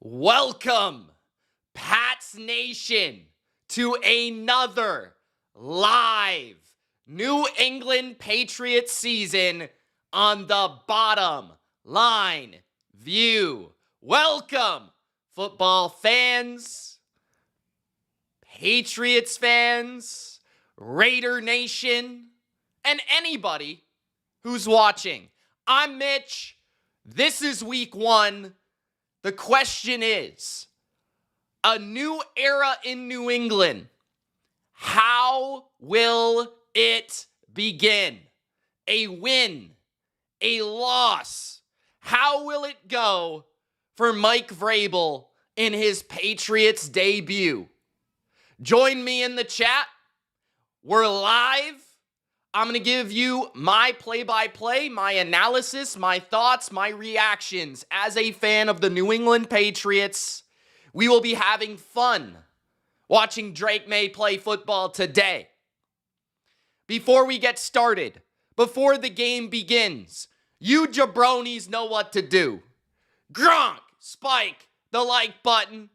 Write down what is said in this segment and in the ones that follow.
Welcome, Pats Nation, to another live New England Patriots season on the Bottom Line View. Welcome, football fans, Patriots fans, Raider Nation, and anybody who's watching. I'm Mitch. This is week one. The question is, a new era in New England. How will it begin? A win? A loss? How will it go for Mike Vrabel in his Patriots debut? Join me in the chat. We're live. I'm going to give you my play-by-play, my analysis, my thoughts, my reactions. As a fan of the New England Patriots, we will be having fun watching Drake Maye play football today. Before we get started, before the game begins, you jabronis know what to do. Gronk, spike the like button.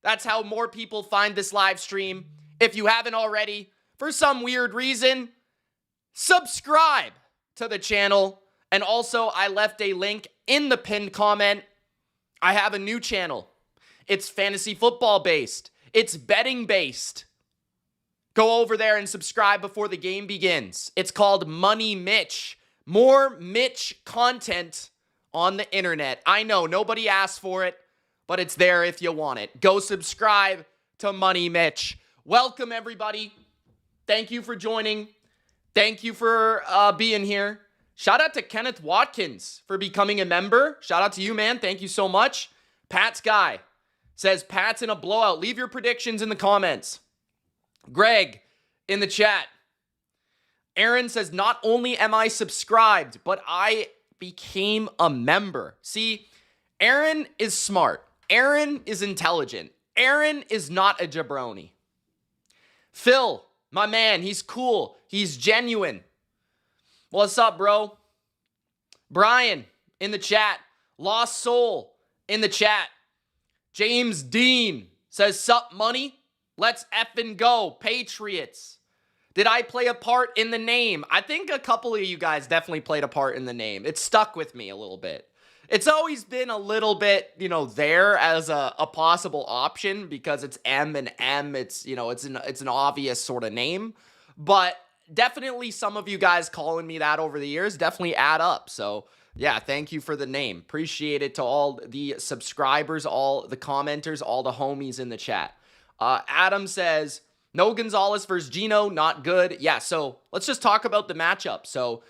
That's how more people find this live stream. If you haven't already, for some weird reason, subscribe to the channel. And also, I left a link in the pinned comment. I have a new channel. It's fantasy football based. It's betting based. Go over there and subscribe before the game begins. It's called Money Mitch. More Mitch content on the internet. I know, nobody asked for it, but it's there if you want it. Go subscribe to Money Mitch. Welcome, everybody. Thank you for joining. Thank you for being here. Shout out to Kenneth Watkins for becoming a member. Shout out to you, man. Thank you so much. Pat's Guy says, Pats in a blowout. Leave your predictions in the comments. Greg in the chat. Aaron says, not only am I subscribed, but I became a member. See, Aaron is smart. Aaron is intelligent. Aaron is not a jabroni. Phil, my man, he's cool. He's genuine. What's up, bro? Brian in the chat. Lost Soul in the chat. James Dean says, sup, money? Let's effing go. Patriots. Did I play a part in the name? I think a couple of you guys definitely played a part in the name. It stuck with me a little bit. It's always been a little bit, there as a possible option because it's M and M. It's, it's an obvious sort of name. But definitely some of you guys calling me that over the years definitely add up. So, yeah, thank you for the name. Appreciate it to all the subscribers, all the commenters, all the homies in the chat. Adam says, no Gonzalez versus Geno, not good. Yeah, so let's just talk about the matchup. So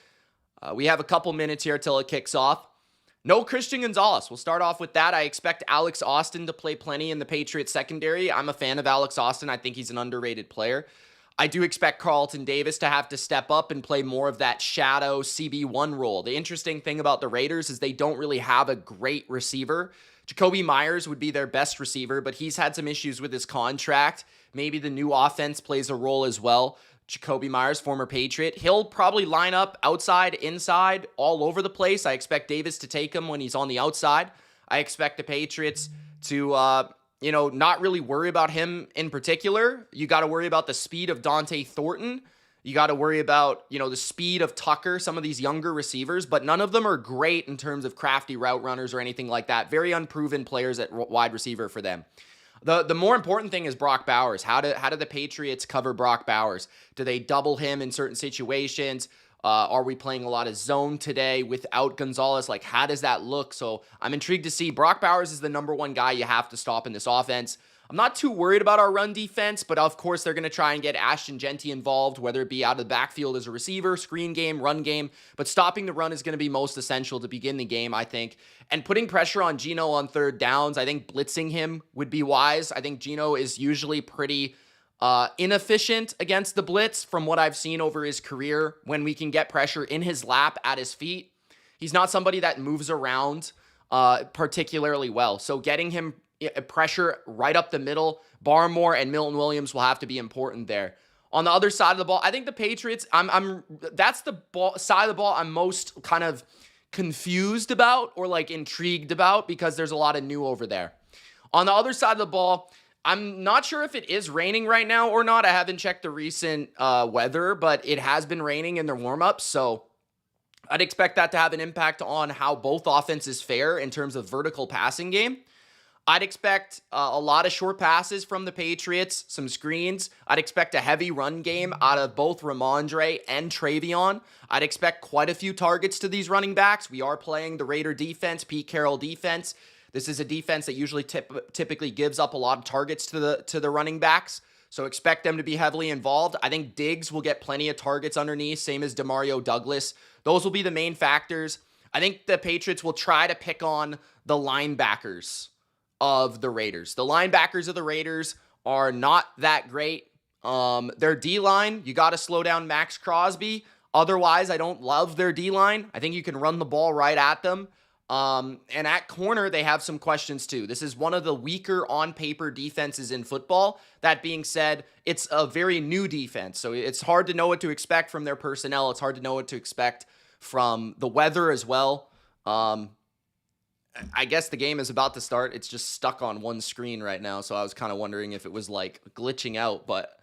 we have a couple minutes here till it kicks off. No Christian Gonzalez. We'll start off with that. I expect Alex Austin to play plenty in the Patriots secondary. I'm a fan of Alex Austin. I think he's an underrated player. I do expect Carlton Davis to have to step up and play more of that shadow CB1 role. The interesting thing about the Raiders is they don't really have a great receiver. Jacoby Myers would be their best receiver, but he's had some issues with his contract. Maybe the new offense plays a role as well. Jacoby Myers, former Patriot. He'll probably line up outside, inside, all over the place. I expect Davis to take him when he's on the outside. I expect the Patriots to, not really worry about him in particular. You got to worry about the speed of Dante Thornton. You got to worry about, the speed of Tucker, some of these younger receivers, but none of them are great in terms of crafty route runners or anything like that. Very unproven players at wide receiver for them. The more important thing is Brock Bowers. How do the Patriots cover Brock Bowers? Do they double him in certain situations? Are we playing a lot of zone today without Gonzalez? Like, how does that look? So I'm intrigued to see. Brock Bowers is the number one guy you have to stop in this offense. I'm not too worried about our run defense, but of course they're going to try and get Ashton Genty involved, whether it be out of the backfield as a receiver, screen game, run game. But stopping the run is going to be most essential to begin the game, I think. And putting pressure on Geno on third downs, I think blitzing him would be wise. I think Geno is usually pretty inefficient against the blitz from what I've seen over his career when we can get pressure in his lap at his feet. He's not somebody that moves around particularly well. So getting him pressure right up the middle, Barmore and Milton Williams will have to be important there. On the other side of the ball, I think the Patriots, that's the side of the ball I'm most kind of confused about or like intrigued about because there's a lot of new over there. On the other side of the ball, I'm not sure if it is raining right now or not. I haven't checked the recent weather, but it has been raining in their warm-ups, so I'd expect that to have an impact on how both offenses fare in terms of vertical passing game. I'd expect a lot of short passes from the Patriots, some screens. I'd expect a heavy run game out of both Ramondre and Travion. I'd expect quite a few targets to these running backs. We are playing the Raider defense, Pete Carroll defense. This is a defense that usually typically gives up a lot of targets to the running backs. So expect them to be heavily involved. I think Diggs will get plenty of targets underneath, same as Demario Douglas. Those will be the main factors. I think the Patriots will try to pick on the linebackers of the Raiders. The linebackers of the Raiders are not that great. Their D-line, you got to slow down Maxx Crosby. Otherwise, I don't love their D-line. I think you can run the ball right at them. And at corner, they have some questions too. This is one of the weaker on-paper defenses in football. That being said, it's a very new defense, so it's hard to know what to expect from their personnel. It's hard to know what to expect from the weather as well. I guess the game is about to start. It's just stuck on one screen right now, so I was kind of wondering if it was like glitching out. But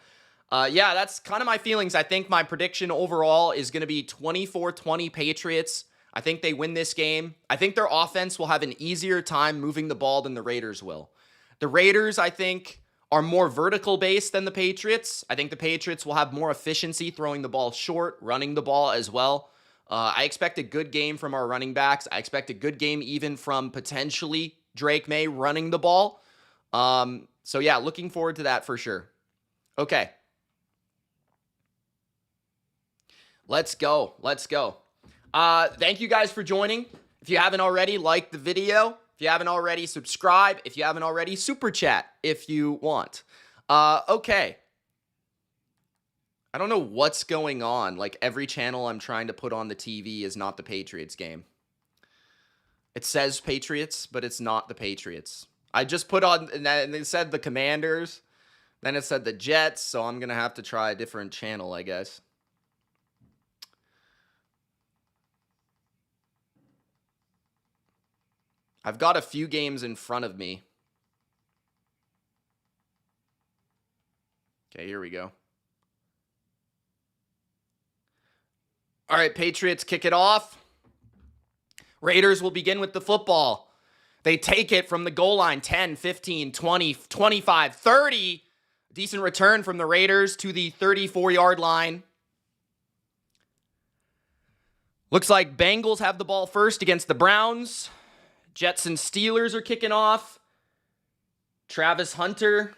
yeah, that's kind of my feelings. I think my prediction overall is going to be 24-20 Patriots. I think they win this game. I think their offense will have an easier time moving the ball than the Raiders will. The Raiders, I think, are more vertical based than the Patriots. I think the Patriots will have more efficiency throwing the ball short, running the ball as well. I expect a good game from our running backs. I expect a good game even from potentially Drake Maye running the ball. So yeah, looking forward to that for sure. Okay. Let's go. Let's go. Thank you guys for joining. If you haven't already, like the video. If you haven't already, subscribe. If you haven't already, super chat if you want. Okay. I don't know what's going on. Like, every channel I'm trying to put on the TV is not the Patriots game. It says Patriots, but it's not the Patriots. I just put on, and it said the Commanders. Then it said the Jets, so I'm going to have to try a different channel, I guess. I've got a few games in front of me. Okay, here we go. All right, Patriots kick it off. Raiders will begin with the football. They take it from the goal line, 10, 15, 20, 25, 30. Decent return from the Raiders to the 34-yard line. Looks like Bengals have the ball first against the Browns. Jets and Steelers are kicking off. Travis Hunter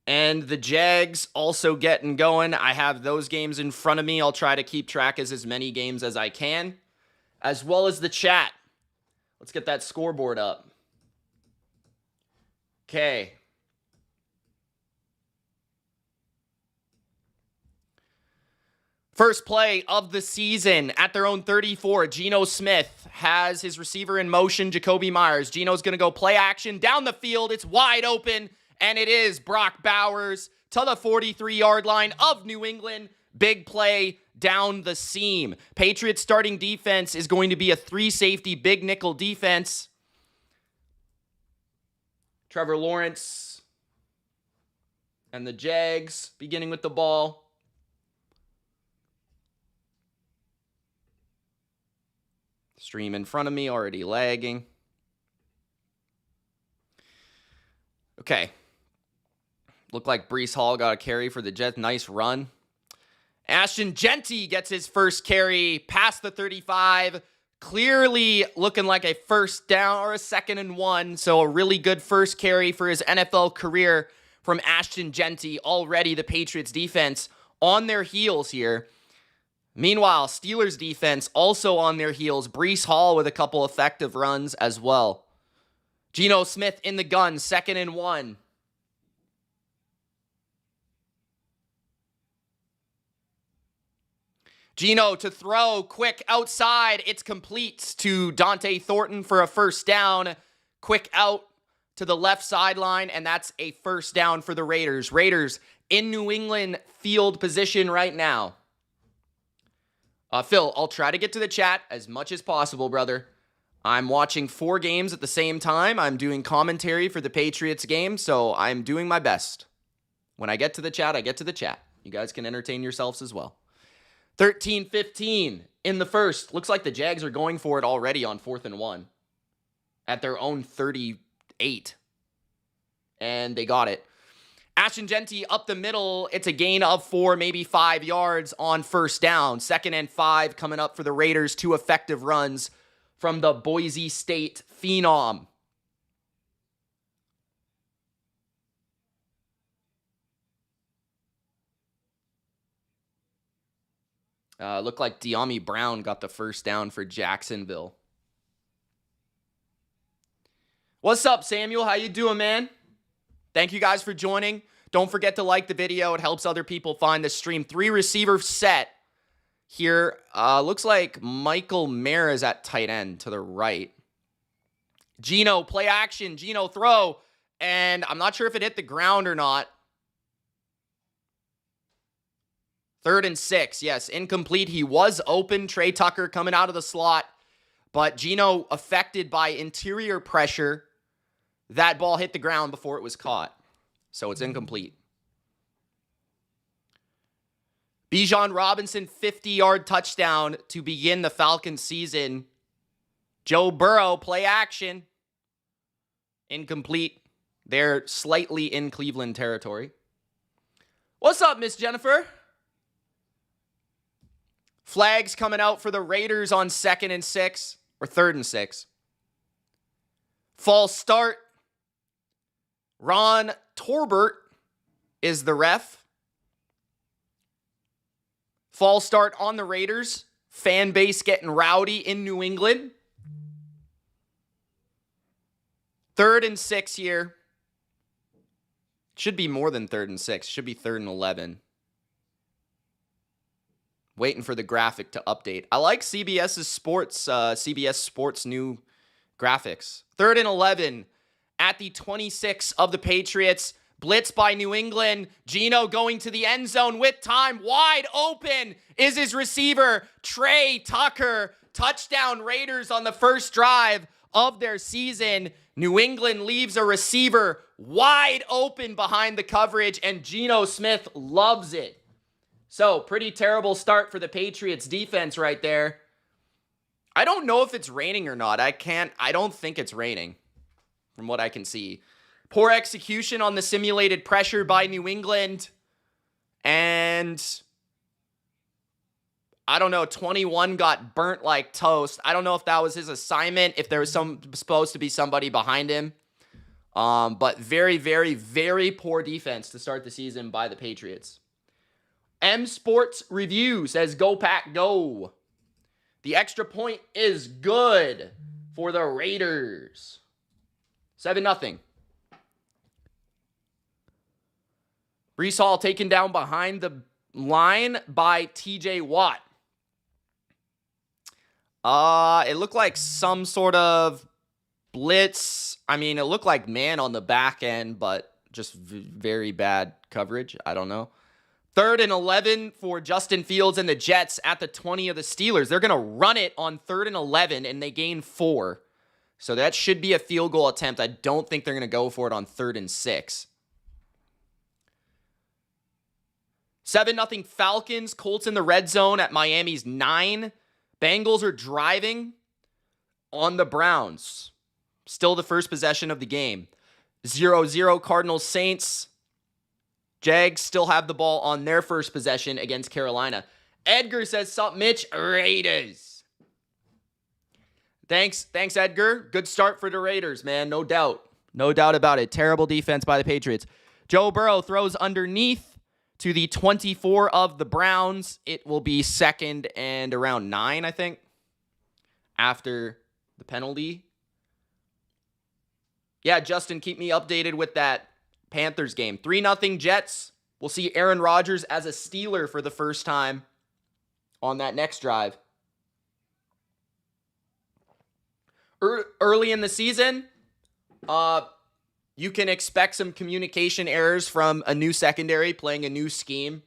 and the Jags also getting going. I have those games in front of me. I'll try to keep track of as many games as I can, as well as the chat. Let's get that scoreboard up. Okay. First play of the season at their own 34. Geno Smith has his receiver in motion, Jacoby Myers. Geno's going to go play action down the field. It's wide open. And it is Brock Bowers to the 43-yard line of New England. Big play down the seam. Patriots starting defense is going to be a 3-safety big nickel defense. Trevor Lawrence and the Jags beginning with the ball. Stream in front of me, already lagging. Okay. Looked like Breece Hall got a carry for the Jets. Nice run. Ashton Jeanty gets his first carry past the 35. Clearly looking like a first down or a 2nd and 1. So a really good first carry for his NFL career from Ashton Jeanty. Already the Patriots defense on their heels here. Meanwhile, Steelers defense also on their heels. Breece Hall with a couple effective runs as well. Geno Smith in the gun, 2nd and 1. Geno to throw, quick outside. It's complete to Dante Thornton for a first down. Quick out to the left sideline, and that's a first down for the Raiders. Raiders in New England field position right now. Phil, I'll try to get to the chat as much as possible, brother. I'm watching 4 games at the same time. I'm doing commentary for the Patriots game, so I'm doing my best. When I get to the chat, I get to the chat. You guys can entertain yourselves as well. 13-15 in the first. Looks like the Jags are going for it already on 4th and 1 at their own 38. And they got it. Ashton Genty up the middle. It's a gain of 4, maybe 5 yards on first down. 2nd and 5 coming up for the Raiders. 2 effective runs from the Boise State phenom. Looked like De'Ami Brown got the first down for Jacksonville. What's up, Samuel? How you doing, man? Thank you guys for joining. Don't forget to like the video. It helps other people find the stream. 3 receiver set here. Looks like Michael Mayer is at tight end to the right. Geno, play action. Geno, throw. And I'm not sure if it hit the ground or not. 3rd and 6. Yes, incomplete. He was open. Trey Tucker coming out of the slot. But Geno affected by interior pressure. That ball hit the ground before it was caught. So it's incomplete. Bijan Robinson, 50-yard touchdown to begin the Falcons season. Joe Burrow, play action. Incomplete. They're slightly in Cleveland territory. What's up, Miss Jennifer? Flags coming out for the Raiders on 2nd and 6. Or 3rd and 6. False start. Ron Torbert is the ref. False start on the Raiders. Fan base getting rowdy in New England. 3rd and 6 here. Should be more than 3rd and 6. Should be 3rd and 11. Waiting for the graphic to update. I like CBS Sports new graphics. 3rd and 11 at the 26 of the Patriots. Blitz by New England. Geno going to the end zone with time. Wide open is his receiver, Trey Tucker. Touchdown Raiders on the first drive of their season. New England leaves a receiver wide open behind the coverage, and Geno Smith loves it. So, pretty terrible start for the Patriots defense right there. I don't know if it's raining or not. I don't think it's raining from what I can see. Poor execution on the simulated pressure by New England. And I don't know, 21 got burnt like toast. I don't know if that was his assignment, if there was supposed to be somebody behind him. But very, very, very poor defense to start the season by the Patriots. M Sports Review says, go Pack, go. The extra point is good for the Raiders. 7-0. Breece Hall taken down behind the line by TJ Watt. It looked like some sort of blitz. I mean, it looked like man on the back end, but just very bad coverage. I don't know. 3rd and 11 for Justin Fields and the Jets at the 20 of the Steelers. They're going to run it on 3rd and 11, and they gain 4. So that should be a field goal attempt. I don't think they're going to go for it on 3rd and 6. 7-0 Falcons. Colts in the red zone at Miami's 9. Bengals are driving on the Browns. Still the first possession of the game. 0-0 Cardinals Saints. Jags still have the ball on their first possession against Carolina. Edgar says, sup, Mitch? Raiders. Thanks, Edgar. Good start for the Raiders, man. No doubt. No doubt about it. Terrible defense by the Patriots. Joe Burrow throws underneath to the 24 of the Browns. It will be 2nd and around 9, I think, after the penalty. Yeah, Justin, keep me updated with that Panthers game. 3-0 Jets. We'll see Aaron Rodgers as a Steeler for the first time on that next drive. Early in the season, you can expect some communication errors from a new secondary playing a new scheme.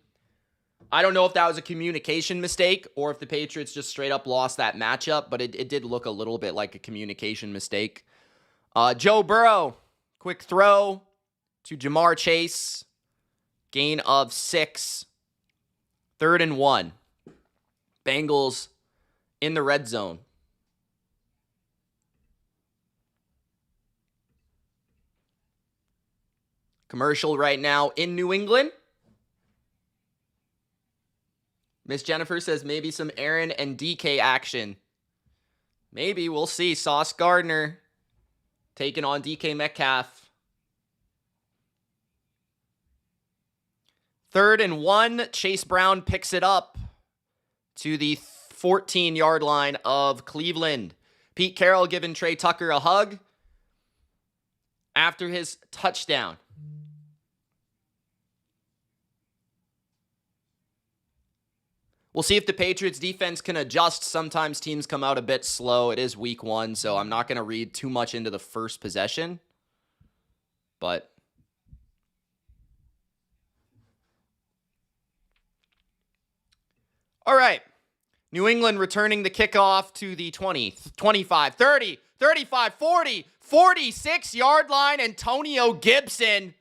I don't know if that was a communication mistake or if the Patriots just straight up lost that matchup, but it did look a little bit like a communication mistake. Joe Burrow, quick throw to Jamar Chase. Gain of 6. 3rd and 1. Bengals in the red zone. Commercial right now in New England. Miss Jennifer says maybe some Aaron and DK action. Maybe, we'll see. Sauce Gardner taking on DK Metcalf. 3rd and 1. Chase Brown picks it up to the 14-yard line of Cleveland. Pete Carroll giving Trey Tucker a hug after his touchdown. We'll see if the Patriots defense can adjust. Sometimes teams come out a bit slow. It is week 1, so I'm not going to read too much into the first possession. But all right. New England returning the kickoff to the 20, 25, 30, 35, 40, 46-yard line. Antonio Gibson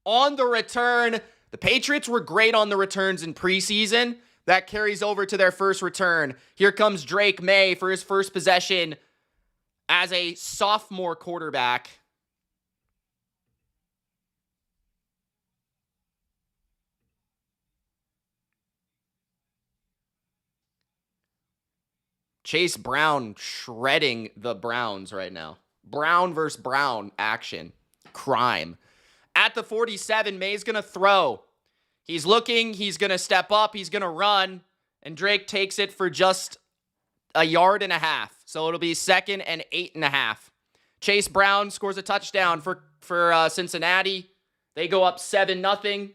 on the return. The Patriots were great on the returns in preseason. That carries over to their first return. Here comes Drake Maye for his first possession as a sophomore quarterback. Chase Brown shredding the Browns right now. Brown versus Brown action. Crime. At the 47, Maye's going to throw. He's looking, he's going to step up, he's going to run, and Drake takes it for just 1.5 yards. So it'll be 2nd and 8.5. Chase Brown scores a touchdown for Cincinnati. They go up 7-0.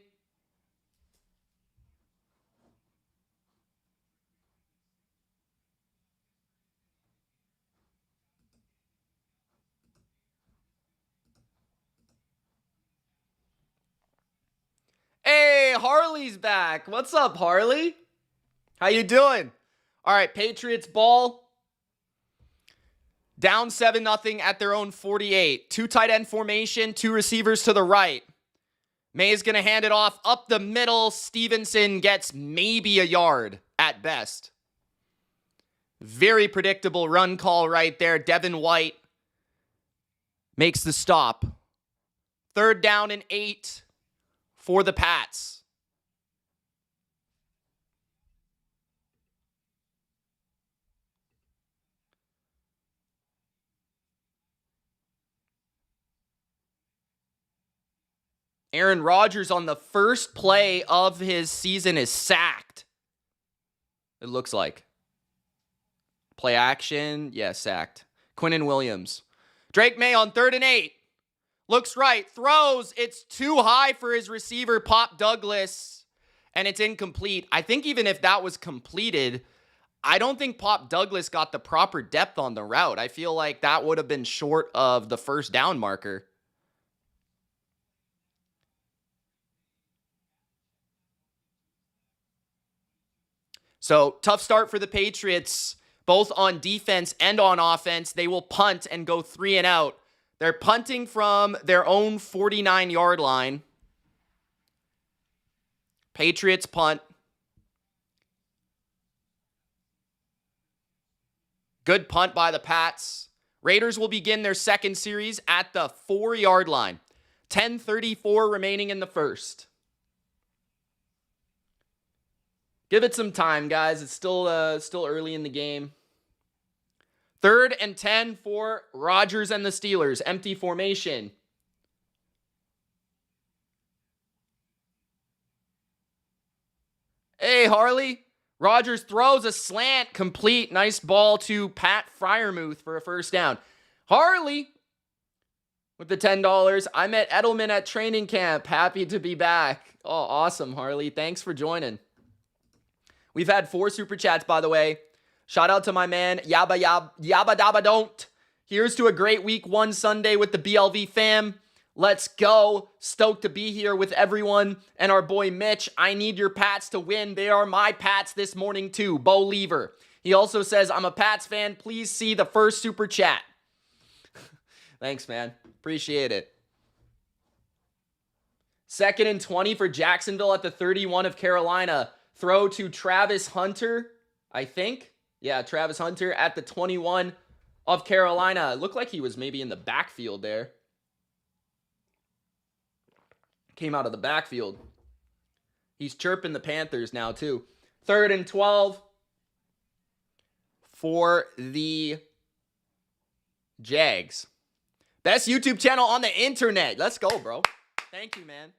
Hey, Harley's back. What's up, Harley? How you doing? All right, Patriots ball. Down 7-0 at their own 48. 2 tight end formation, 2 receivers to the right. Maye's going to hand it off up the middle. Stevenson gets maybe 1 yard at best. Very predictable run call right there. Devin White makes the stop. 3rd down and 8. For the Pats. Aaron Rodgers on the first play of his season is sacked. It looks like. Play action. Yeah, sacked. Quinnen Williams. Drake Maye on 3rd and 8. Looks right, throws, it's too high for his receiver, Pop Douglas, and it's incomplete. I think even if that was completed, I don't think Pop Douglas got the proper depth on the route. I feel like that would have been short of the first down marker. So, tough start for the Patriots, both on defense and on offense. They will punt and go 3 and out. They're punting from their own 49-yard line. Patriots punt. Good punt by the Pats. Raiders will begin their second series at the 4-yard line. 10:34 remaining in the first. Give it some time, guys. It's still early in the game. 3rd and 10 for Rodgers and the Steelers. Empty formation. Hey, Harley. Rodgers throws a slant complete. Nice ball to Pat Freiermuth for a first down. Harley with the $10. I met Edelman at training camp. Happy to be back. Oh, awesome, Harley. Thanks for joining. We've had 4 super chats, by the way. Shout out to my man, Yabba Dabba Don't. Here's to a great week 1 Sunday with the BLV fam. Let's go. Stoked to be here with everyone and our boy Mitch. I need your Pats to win. They are my Pats this morning too. Bo Lever. He also says, I'm a Pats fan. Please see the first super chat. Thanks, man. Appreciate it. 2nd and 20 for Jacksonville at the 31 of Carolina. Throw to Travis Hunter, I think. Yeah, Travis Hunter at the 21 of Carolina. It looked like he was maybe in the backfield there. Came out of the backfield. He's chirping the Panthers now, too. 3rd and 12 for the Jags. Best YouTube channel on the internet. Let's go, bro. Thank you, man.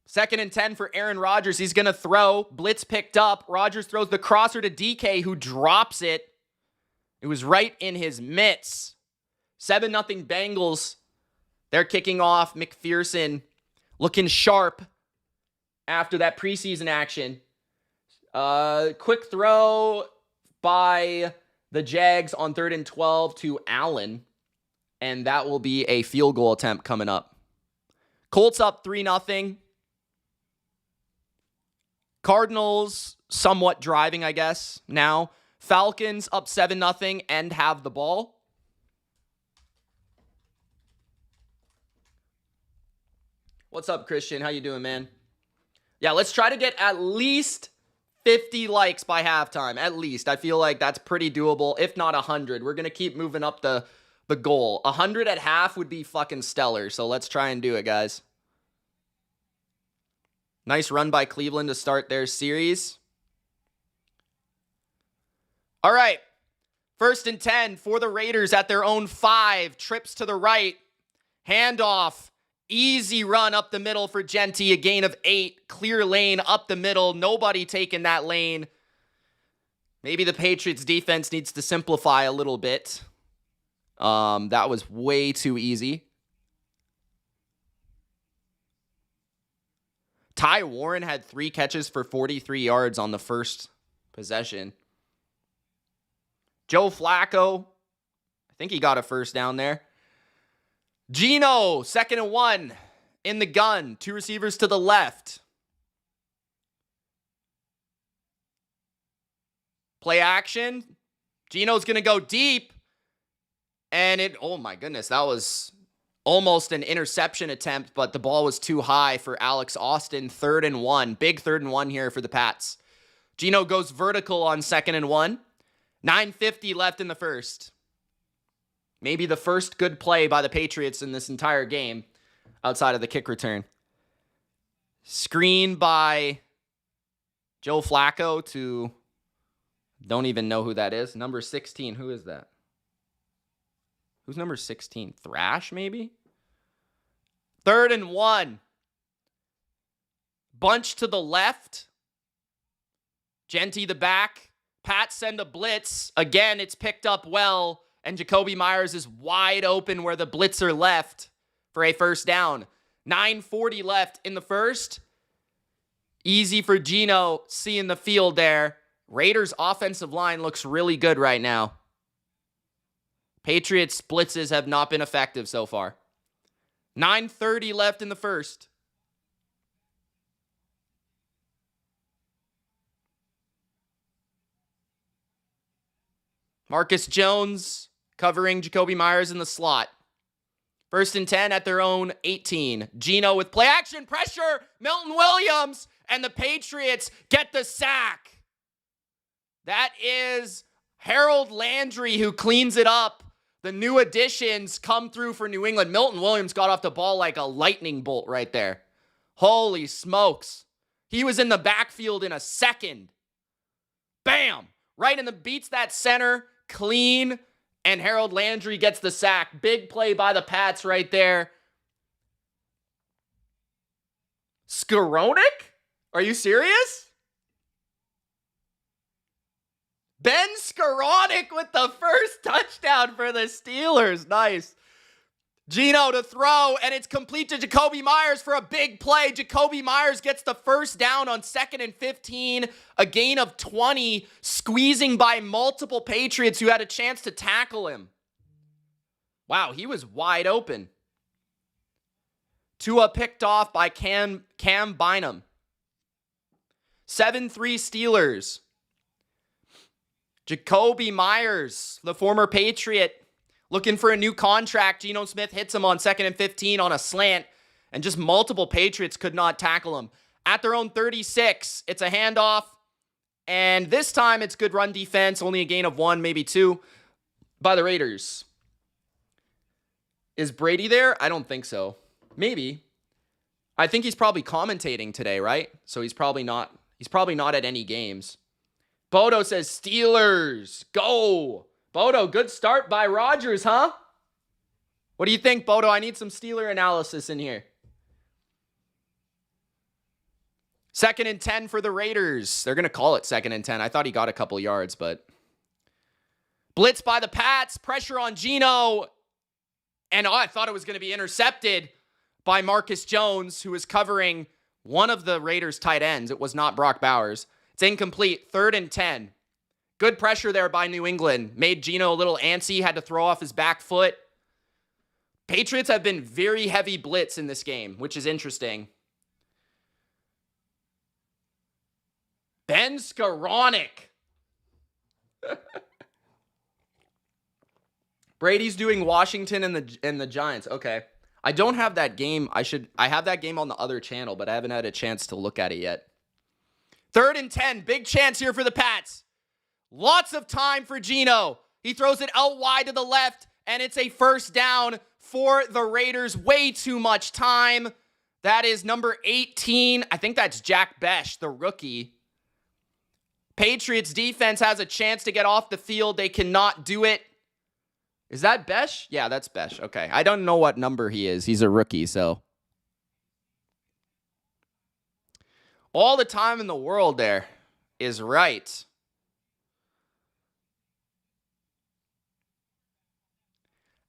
2nd and 10 for Aaron Rodgers. He's going to throw. Blitz picked up. Rodgers throws the crosser to DK, who drops it. It was right in his mitts. 7-0 Bengals. They're kicking off. McPherson looking sharp after that preseason action. Quick throw by the Jags on 3rd and 12 to Allen. And that will be a field goal attempt coming up. Colts up 3-0. Cardinals somewhat driving, I guess, now. Falcons up 7-0 and have the ball. What's up, Christian? How you doing, man? Yeah, let's try to get at least 50 likes by halftime. At least. I feel like that's pretty doable, if not 100. We're going to keep moving up the goal. 100 at half would be fucking stellar, so let's try and do it, guys. Nice run by Cleveland to start their series. All right. 1st and 10 for the Raiders at their own 5. Trips to the right. Handoff. Easy run up the middle for Genty. A gain of 8. Clear lane up the middle. Nobody taking that lane. Maybe the Patriots defense needs to simplify a little bit. That was way too easy. Ty Warren had 3 catches for 43 yards on the first possession. Joe Flacco, I think he got a first down there. Geno, 2nd and 1 in the gun. 2 receivers to the left. Play action. Geno's going to go deep. And oh my goodness, that was almost an interception attempt, but the ball was too high for Alex Austin. 3rd and 1. Big 3rd and 1 here for the Pats. Geno goes vertical on 2nd and 1. 9:50 left in the first. Maybe the first good play by the Patriots in this entire game outside of the kick return. Screen by Joe Flacco to, don't even know who that is. Number 16, who is that? Who's number 16? Thrash, maybe? 3rd and 1. Bunch to the left. Genty the back. Pats send a blitz. Again, it's picked up well. And Jacoby Myers is wide open where the blitzer left for a first down. 9:40 left in the first. Easy for Geno seeing the field there. Raiders' offensive line looks really good right now. Patriots' blitzes have not been effective so far. 9:30 left in the first. Marcus Jones covering Jacoby Myers in the slot. 1st and 10 at their own 18. Geno with play action pressure. Milton Williams and the Patriots get the sack. That is Harold Landry who cleans it up. The new additions come through for New England. Milton Williams got off the ball like a lightning bolt right there. Holy smokes. He was in the backfield in a second. Bam! Right in the beats that center. Clean. And Harold Landry gets the sack. Big play by the Pats right there. Skowronek? Are you serious? Ben Skowronek with the first touchdown for the Steelers. Nice. Geno to throw, and it's complete to Jacoby Myers for a big play. Jacoby Myers gets the first down on 2nd and 15, a gain of 20, squeezing by multiple Patriots who had a chance to tackle him. Wow, he was wide open. Tua picked off by Cam Bynum. 7-3 Steelers. Jacoby Myers, the former Patriot, looking for a new contract. Geno Smith hits him on 2nd and 15 on a slant, and just multiple Patriots could not tackle him. At their own 36, it's a handoff, and this time it's good run defense, only a gain of 1, maybe 2, by the Raiders. Is Brady there? I don't think so. Maybe. I think he's probably commentating today, right? So he's probably not at any games. Bodo says Steelers. Go. Bodo, good start by Rodgers, huh? What do you think, Bodo? I need some Steeler analysis in here. 2nd and 10 for the Raiders. They're going to call it 2nd and 10. I thought he got a couple yards, but... Blitz by the Pats. Pressure on Geno. And I thought it was going to be intercepted by Marcus Jones, who was covering one of the Raiders' tight ends. It was not Brock Bowers. It's incomplete. 3rd and 10. Good pressure there by New England. Made Geno a little antsy. Had to throw off his back foot. Patriots have been very heavy blitz in this game, which is interesting. Ben Skoranek. Brady's doing Washington and the Giants. Okay. I don't have that game. I have that game on the other channel, but I haven't had a chance to look at it yet. 3rd and 10. Big chance here for the Pats. Lots of time for Geno. He throws it out wide to the left, and it's a first down for the Raiders. Way too much time. That is number 18. I think that's Jack Besh, the rookie. Patriots defense has a chance to get off the field. They cannot do it. Is that Besh? Yeah, that's Besh. Okay. I don't know what number he is. He's a rookie, so. All the time in the world there is right.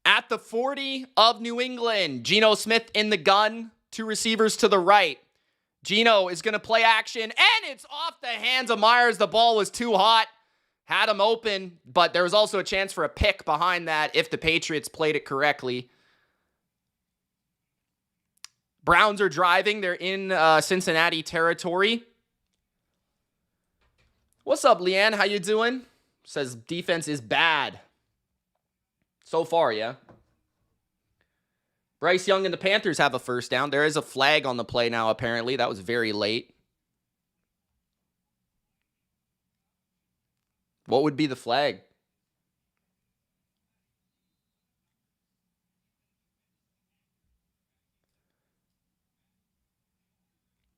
At the 40 of New England, Geno Smith in the gun. 2 receivers to the right. Geno is going to play action, and it's off the hands of Myers. The ball was too hot. Had him open, but there was also a chance for a pick behind that if the Patriots played it correctly. Browns are driving. They're in Cincinnati territory. What's up, Leanne? How you doing? Says defense is bad. So far, yeah. Bryce Young and the Panthers have a first down. There is a flag on the play now, apparently. That was very late. What would be the flag?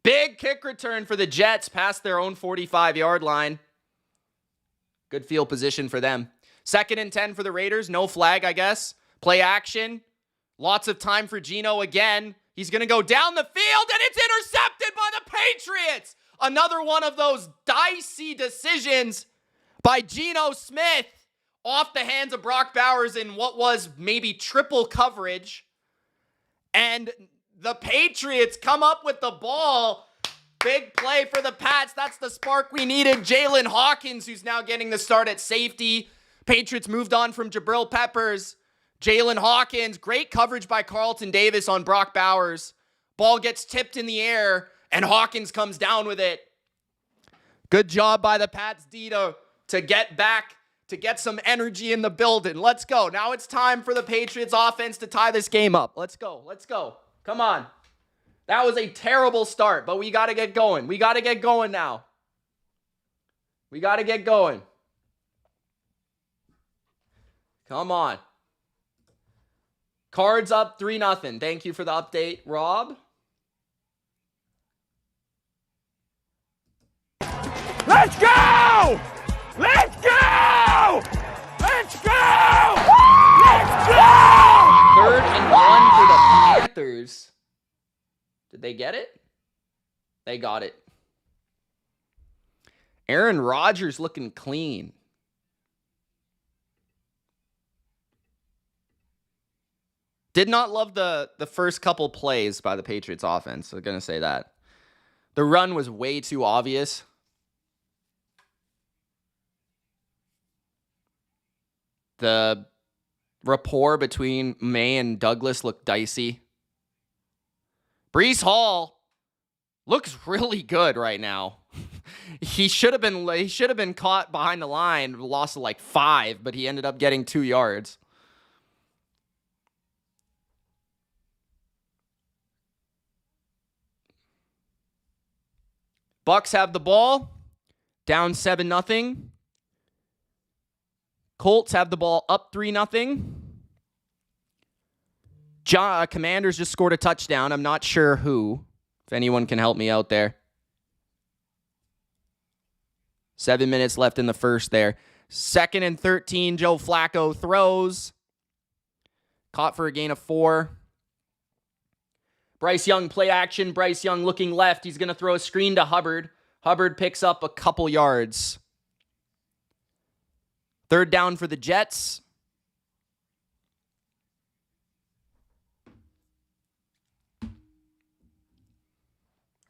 Big kick return for the Jets past their own 45-yard line. Good field position for them. 2nd and 10 for the Raiders. No flag, I guess. Play action. Lots of time for Geno again. He's going to go down the field, and it's intercepted by the Patriots. Another one of those dicey decisions by Geno Smith off the hands of Brock Bowers in what was maybe triple coverage. And the Patriots come up with the ball. Big play for the Pats. That's the spark we needed. Jalen Hawkins, who's now getting the start at safety. Patriots moved on from Jabril Peppers. Jalen Hawkins, great coverage by Carlton Davis on Brock Bowers. Ball gets tipped in the air, and Hawkins comes down with it. Good job by the Pats D to get back, to get some energy in the building. Let's go. Now it's time for the Patriots offense to tie this game up. Let's go. Let's go. Come on. That was a terrible start, but we got to get going. We got to get going now. We got to get going. Come on. Cards up 3-0. Thank you for the update, Rob. Let's go! Let's go! Let's go! Let's go! 3rd and 1 for the Panthers. Did they get it? They got it. Aaron Rodgers looking clean. Did not love the first couple plays by the Patriots offense. I'm going to say that. The run was way too obvious. The rapport between Maye and Douglas looked dicey. Breece Hall looks really good right now. He should have been caught behind the line, loss of like 5, but he ended up getting 2 yards. Bucks have the ball, down 7-0. Colts have the ball up 3-0. Commanders just scored a touchdown. I'm not sure who. If anyone can help me out there. 7 minutes left in the first there. 2nd and 13, Joe Flacco throws. Caught for a gain of 4. Bryce Young play action. Bryce Young looking left. He's going to throw a screen to Hubbard. Hubbard picks up a couple yards. 3rd down for the Jets.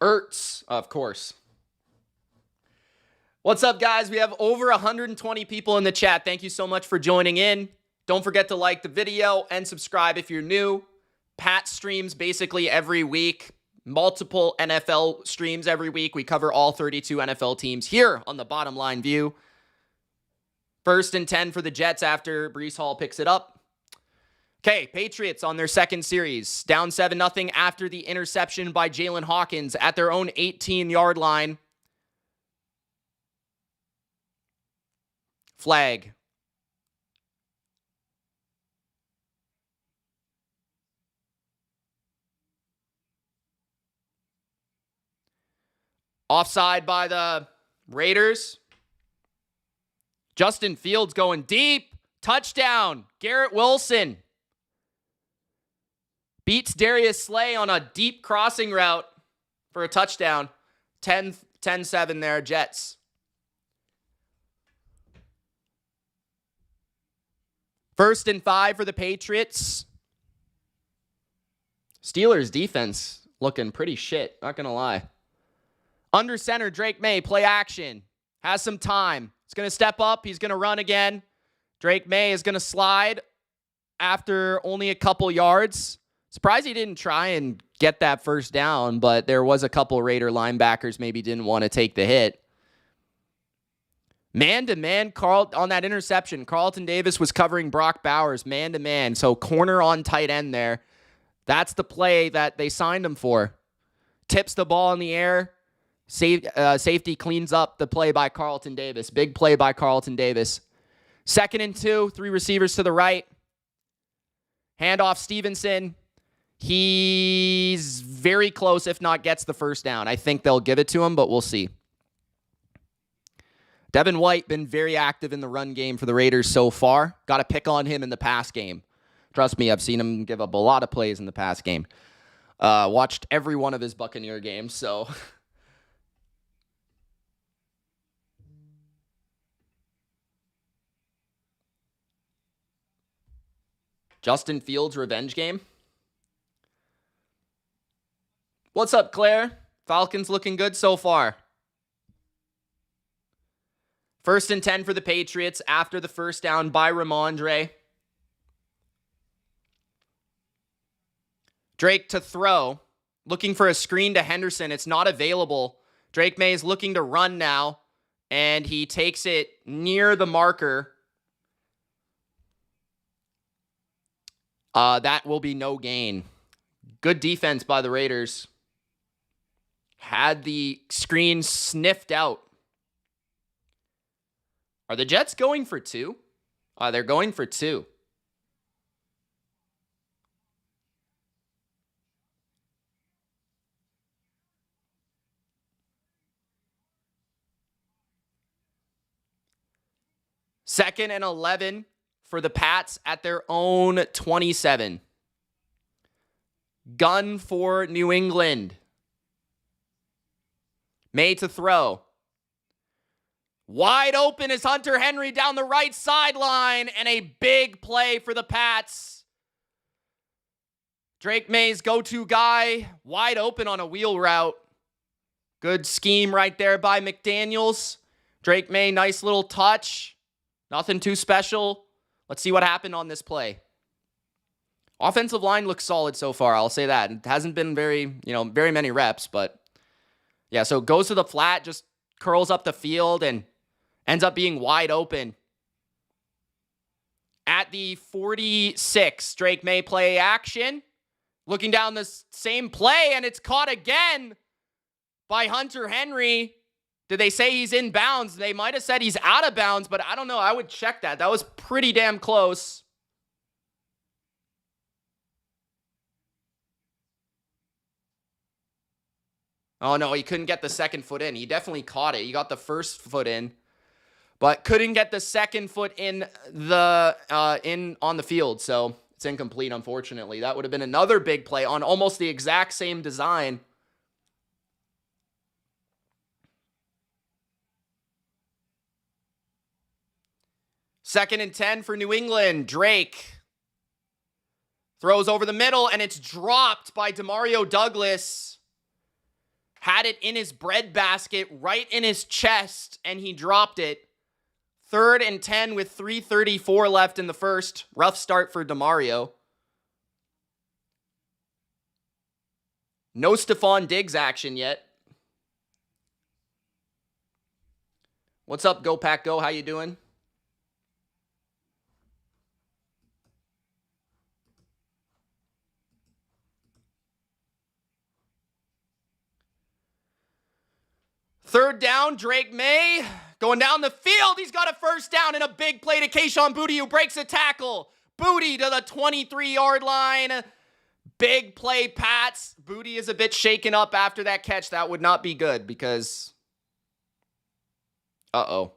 Ertz, of course. What's up, guys? We have over 120 people in the chat. Thank you so much for joining in. Don't forget to like the video and subscribe if you're new. Pat streams basically every week. Multiple NFL streams every week. We cover all 32 NFL teams here on the Bottom Line View. 1st and 10 for the Jets after Breece Hall picks it up. Okay, Patriots on their second series. Down 7-0 after the interception by Jalen Hawkins at their own 18-yard line. Flag. Offside by the Raiders. Justin Fields going deep. Touchdown. Garrett Wilson beats Darius Slay on a deep crossing route for a touchdown. 10-7 there, Jets. First and 5 for the Patriots. Steelers defense looking pretty shit, not going to lie. Under center, Drake Maye, play action. Has some time. He's going to step up. He's going to run again. Drake Maye is going to slide after only a couple yards. Surprised he didn't try and get that first down, but there was a couple Raider linebackers maybe didn't want to take the hit. Man-to-man, on that interception, Carlton Davis was covering Brock Bowers man-to-man. So corner on tight end there. That's the play that they signed him for. Tips the ball in the air. Safety cleans up the play by Carlton Davis. Big play by Carlton Davis. 2nd and 2, 3 receivers to the right. Handoff Stevenson. He's very close, if not gets the first down. I think they'll give it to him, but we'll see. Devin White been very active in the run game for the Raiders so far. Got to pick on him in the pass game. Trust me, I've seen him give up a lot of plays in the pass game. Watched every one of his Buccaneer games, so... Justin Fields' revenge game. What's up, Claire? Falcons looking good so far. 1st and 10 for the Patriots after the first down by Ramondre. Drake to throw. Looking for a screen to Henderson. It's not available. Drake Maye is looking to run now, and he takes it near the marker. That will be no gain. Good defense by the Raiders. Had the screen sniffed out. Are the Jets going for 2? They're going for 2. Second and 11 for the Pats at their own 27. Gun for New England. Maye to throw. Wide open is Hunter Henry down the right sideline, and a big play for the Pats. Drake Maye's go-to guy, wide open on a wheel route. Good scheme right there by McDaniels. Drake Maye, nice little touch. Nothing too special. Let's see what happened on this play. Offensive line looks solid so far. I'll say that. It hasn't been very many reps, but yeah, so goes to the flat, just curls up the field and ends up being wide open. At the 46, Drake Maye play action. Looking down the same play, and it's caught again by Hunter Henry. Did they say he's in bounds? They might have said he's out of bounds, but I don't know. I would check that. That was pretty damn close. Oh, no, he couldn't get the second foot in. He definitely caught it. He got the first foot in, but couldn't get the second foot in on the field. So it's incomplete, unfortunately. That would have been another big play on almost the exact same design. Second and 10 for New England. Drake throws over the middle, and it's dropped by Demario Douglas. Had it in his breadbasket, right in his chest, and he dropped it. 3rd and 10 with 3:34 left in the first. Rough start for Demario. No Stephon Diggs action yet. What's up, Go Pack Go? How you doing? Third down, Drake Maye going down the field. He's got a first down and a big play to Kayshon Boutte, who breaks a tackle. Boutte to the 23-yard line. Big play, Pats. Boutte is a bit shaken up after that catch. That would not be good because... Uh-oh.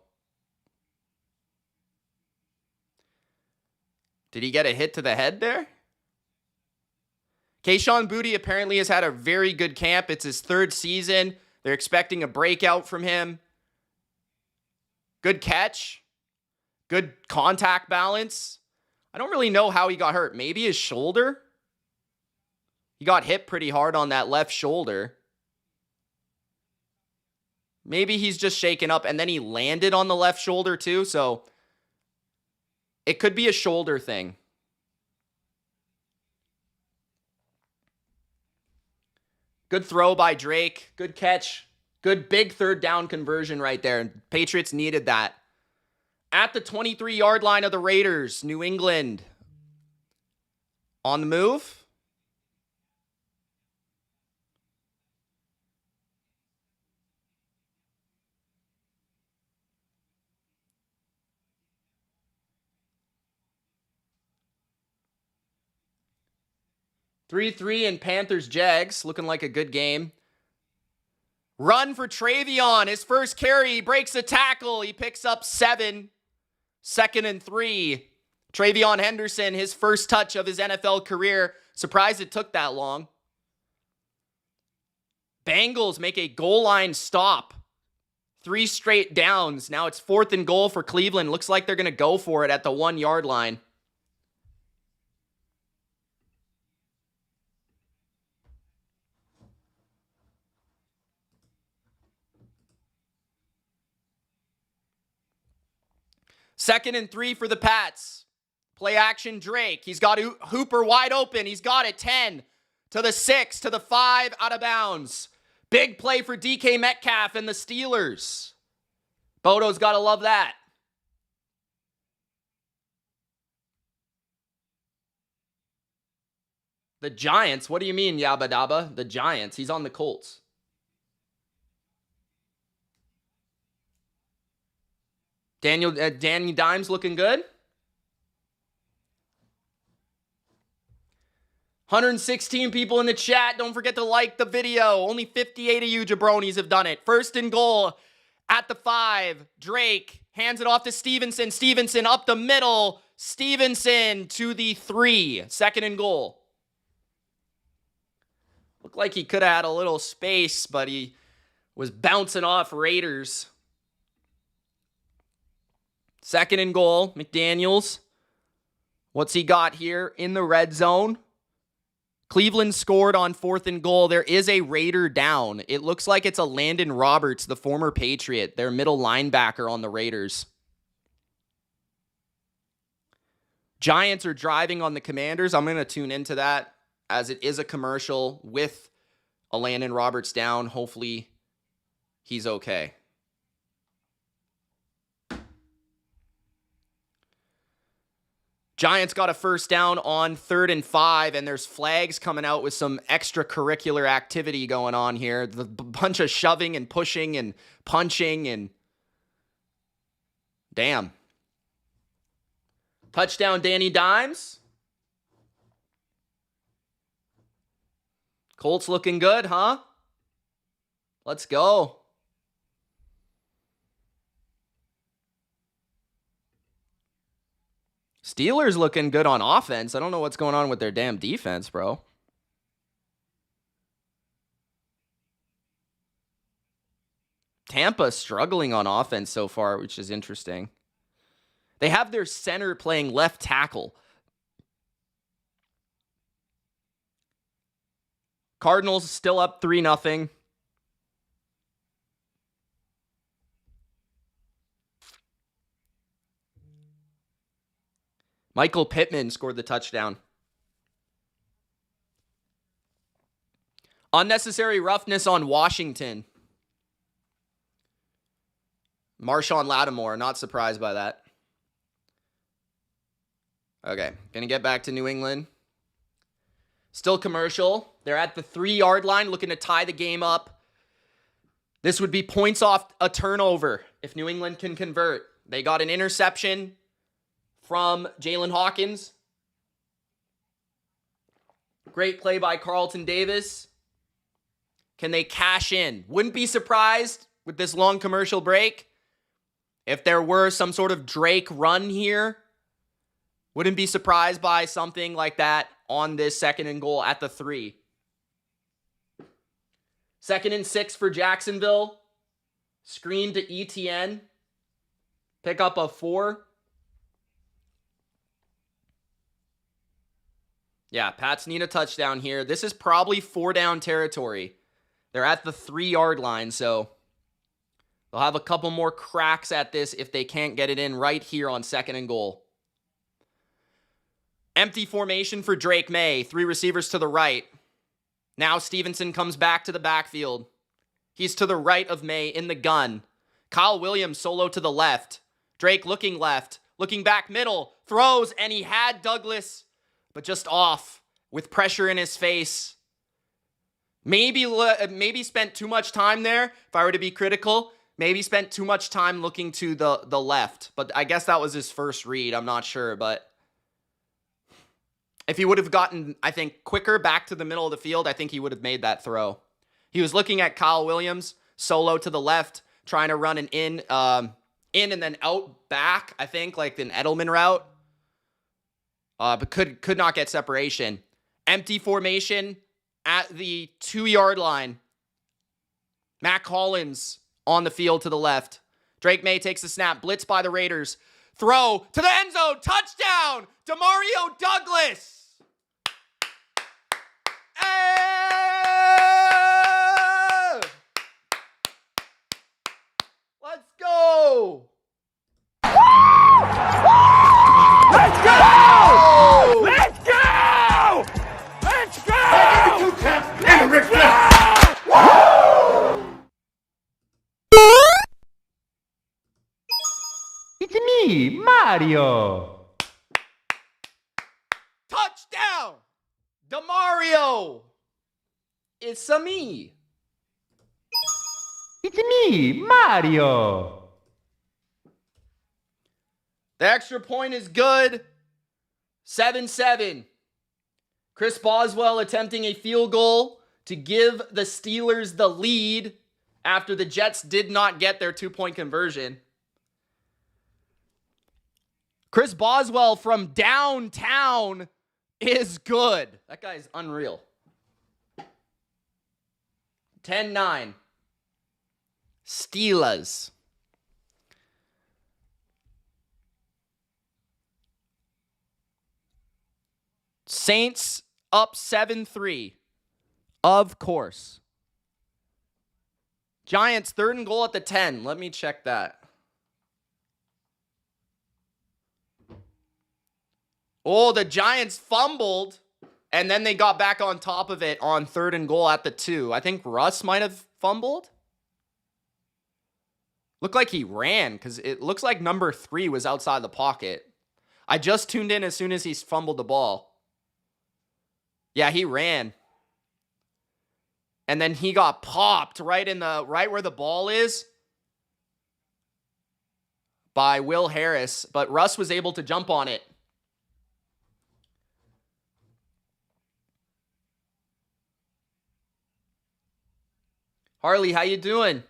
Did he get a hit to the head there? Kayshon Boutte apparently has had a very good camp. It's his 3rd season. They're expecting a breakout from him. Good catch. Good contact balance. I don't really know how he got hurt. Maybe his shoulder? He got hit pretty hard on that left shoulder. Maybe he's just shaken up, and then he landed on the left shoulder too, so it could be a shoulder thing. Good throw by Drake. Good catch. Good big 3rd down conversion right there. Patriots needed that. At the 23-yard line of the Raiders, New England on the move. Three and Panthers-Jags, looking like a good game. Run for Travion, his first carry, he breaks a tackle, he picks up 7. 2nd and 3. Travion Henderson, his first touch of his NFL career. Surprised it took that long. Bengals make a goal line stop. 3 straight downs. Now it's 4th and goal for Cleveland. Looks like they're going to go for it at the 1-yard line. Second and 3 for the Pats. Play action Drake. He's got Hooper wide open. He's got it 10 to the 6 to the 5 out of bounds. Big play for DK Metcalf and the Steelers. Bodo's got to love that. The Giants? What do you mean, Yabba Dabba? The Giants. He's on the Colts. Danny Dimes looking good. 116 people in the chat. Don't forget to like the video. Only 58 of you jabronis have done it. 1st and goal at the 5. Drake hands it off to Stevenson. Stevenson up the middle. Stevenson to the 3. 2nd and goal. Looked like he could have had a little space, but he was bouncing off Raiders. 2nd and goal, McDaniels. What's he got here in the red zone? Cleveland scored on 4th and goal. There is a Raider down. It looks like it's a Landon Roberts, the former Patriot, their middle linebacker on the Raiders. Giants are driving on the Commanders. I'm going to tune into that as it is a commercial with a Landon Roberts down. Hopefully he's okay. Giants got a first down on 3rd and 5, and there's flags coming out with some extracurricular activity going on here. The bunch of shoving and pushing and punching and damn. Touchdown, Danny Dimes. Colts looking good, huh? Let's go. Steelers looking good on offense. I don't know what's going on with their damn defense, bro. Tampa struggling on offense so far, which is interesting. They have their center playing left tackle. Cardinals still up 3-0. Michael Pittman scored the touchdown. Unnecessary roughness on Washington. Marshawn Lattimore, not surprised by that. Okay, gonna get back to New England. Still commercial. They're at the 3-yard line looking to tie the game up. This would be points off a turnover if New England can convert. They got an interception from Jalen Hawkins. Great play by Carlton Davis. Can they cash in? Wouldn't be surprised with this long commercial break if there were some sort of Drake run here. Wouldn't be surprised by something like that on this 2nd and goal at the 3. 2nd and 6 for Jacksonville. Screen to ETN. Pick up a 4. Yeah, Pats need a touchdown here. This is probably 4-down territory. They're at the 3-yard line, so they'll have a couple more cracks at this if they can't get it in right here on 2nd and goal. Empty formation for Drake Maye. 3 receivers to the right. Now Stevenson comes back to the backfield. He's to the right of Maye in the gun. Kyle Williams solo to the left. Drake looking left. Looking back middle. Throws, and he had Douglas, but just off with pressure in his face. Maybe spent too much time there, if I were to be critical. Maybe spent too much time looking to the left. But I guess that was his first read. I'm not sure, but if he would have gotten, I think, quicker back to the middle of the field, I think he would have made that throw. He was looking at Kyle Williams, solo to the left, trying to run an in and then out back, I think, like an Edelman route. But could not get separation. Empty formation at the 2-yard line. Matt Collins on the field to the left. Drake Maye takes the snap. Blitz by the Raiders. Throw to the end zone. Touchdown! Demario Douglas! Hey! Let's go! Let's go! Let's go! Let's go! Let's go! It's me, Mario. Touchdown! Demario! It's a me. It's me, Mario. The extra point is good. 7-7. Chris Boswell attempting a field goal to give the Steelers the lead after the Jets did not get their 2-point conversion. Chris Boswell from downtown is good. That guy's unreal. 10-9. Steelers. Saints up 7-3. Of course. Giants 3rd and goal at the 10. Let me check that. Oh, the Giants fumbled, and then they got back on top of it on 3rd and goal at the 2. I think Russ might have fumbled. Looked like he ran, because it looks like number 3 was outside the pocket. I just tuned in as soon as he fumbled the ball. Yeah, he ran. And then he got popped right where the ball is by Will Harris, but Russ was able to jump on it. Harley, how you doing?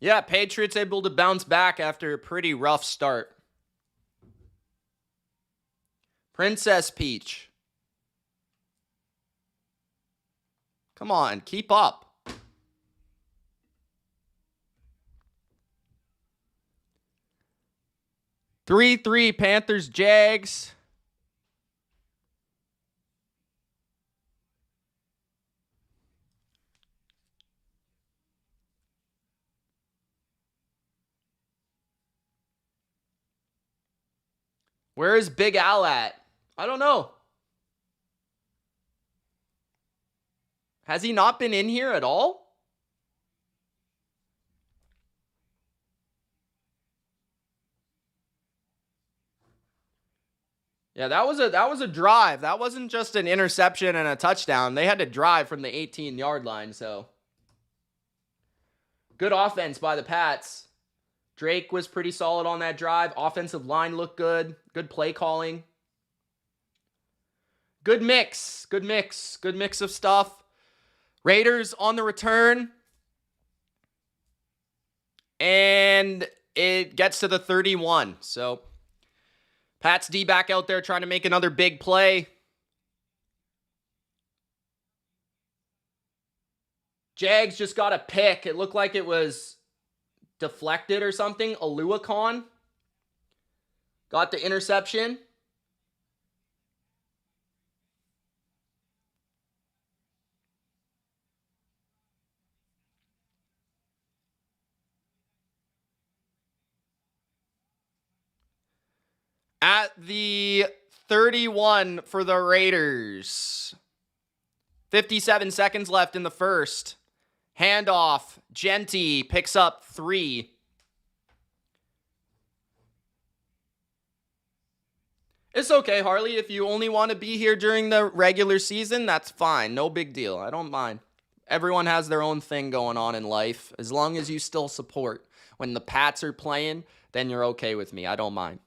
Yeah, Patriots able to bounce back after a pretty rough start. Princess Peach. Come on, keep up. 3-3 Panthers Jags. Where is Big Al at? I don't know. Has he not been in here at all? Yeah, that was a drive. That wasn't just an interception and a touchdown. They had to drive from the 18-yard line, so good offense by the Pats. Drake was pretty solid on that drive. Offensive line looked good. Good play calling. Good mix. Good mix. Good mix of stuff. Raiders on the return. And it gets to the 31. So, Pats D back out there trying to make another big play. Jags just got a pick. It looked like it was deflected or something. Aluakon got the interception. At the 31 for the Raiders. 57 seconds left in the first. Handoff. Genty picks up 3. It's okay, Harley. If you only want to be here during the regular season, that's fine. No big deal. I don't mind. Everyone has their own thing going on in life. As long as you still support. When the Pats are playing, then you're okay with me. I don't mind.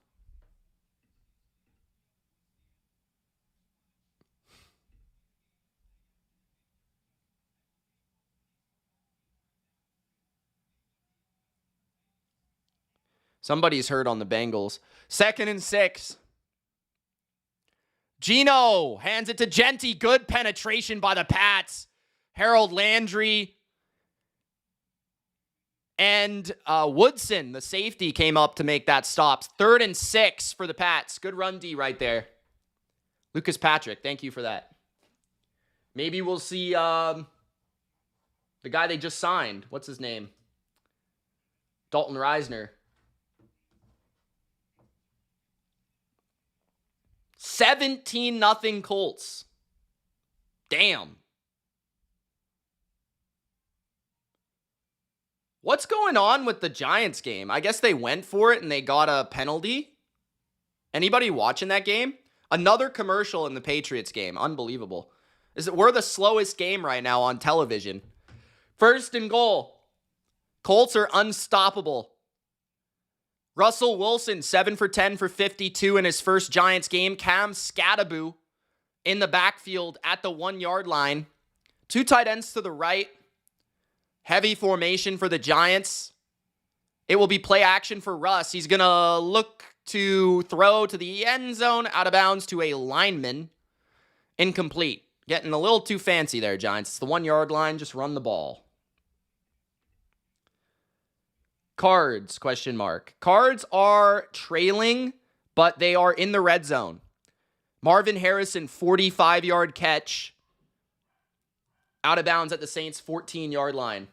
Somebody's hurt on the Bengals. 2nd and 6. Geno hands it to Genty. Good penetration by the Pats. Harold Landry and Woodson, the safety, came up to make that stop. 3rd and 6 for the Pats. Good run D right there. Lucas Patrick, thank you for that. Maybe we'll see the guy they just signed. What's his name? Dalton Reisner. 17-0 Colts. Damn. What's going on with the Giants game? I guess they went for it and they got a penalty. Anybody watching that game? Another commercial in the Patriots game. Unbelievable. We're the slowest game right now on television. 1st and goal. Colts are unstoppable. Russell Wilson, 7 for 10 for 52 in his first Giants game. Cam Scattaboo in the backfield at the 1-yard line. 2 tight ends to the right. Heavy formation for the Giants. It will be play action for Russ. He's going to look to throw to the end zone, out of bounds to a lineman. Incomplete. Getting a little too fancy there, Giants. It's the 1-yard line. Just run the ball. Cards, question mark. Cards are trailing, but they are in the red zone. Marvin Harrison, 45-yard catch. Out of bounds at the Saints' 14-yard line.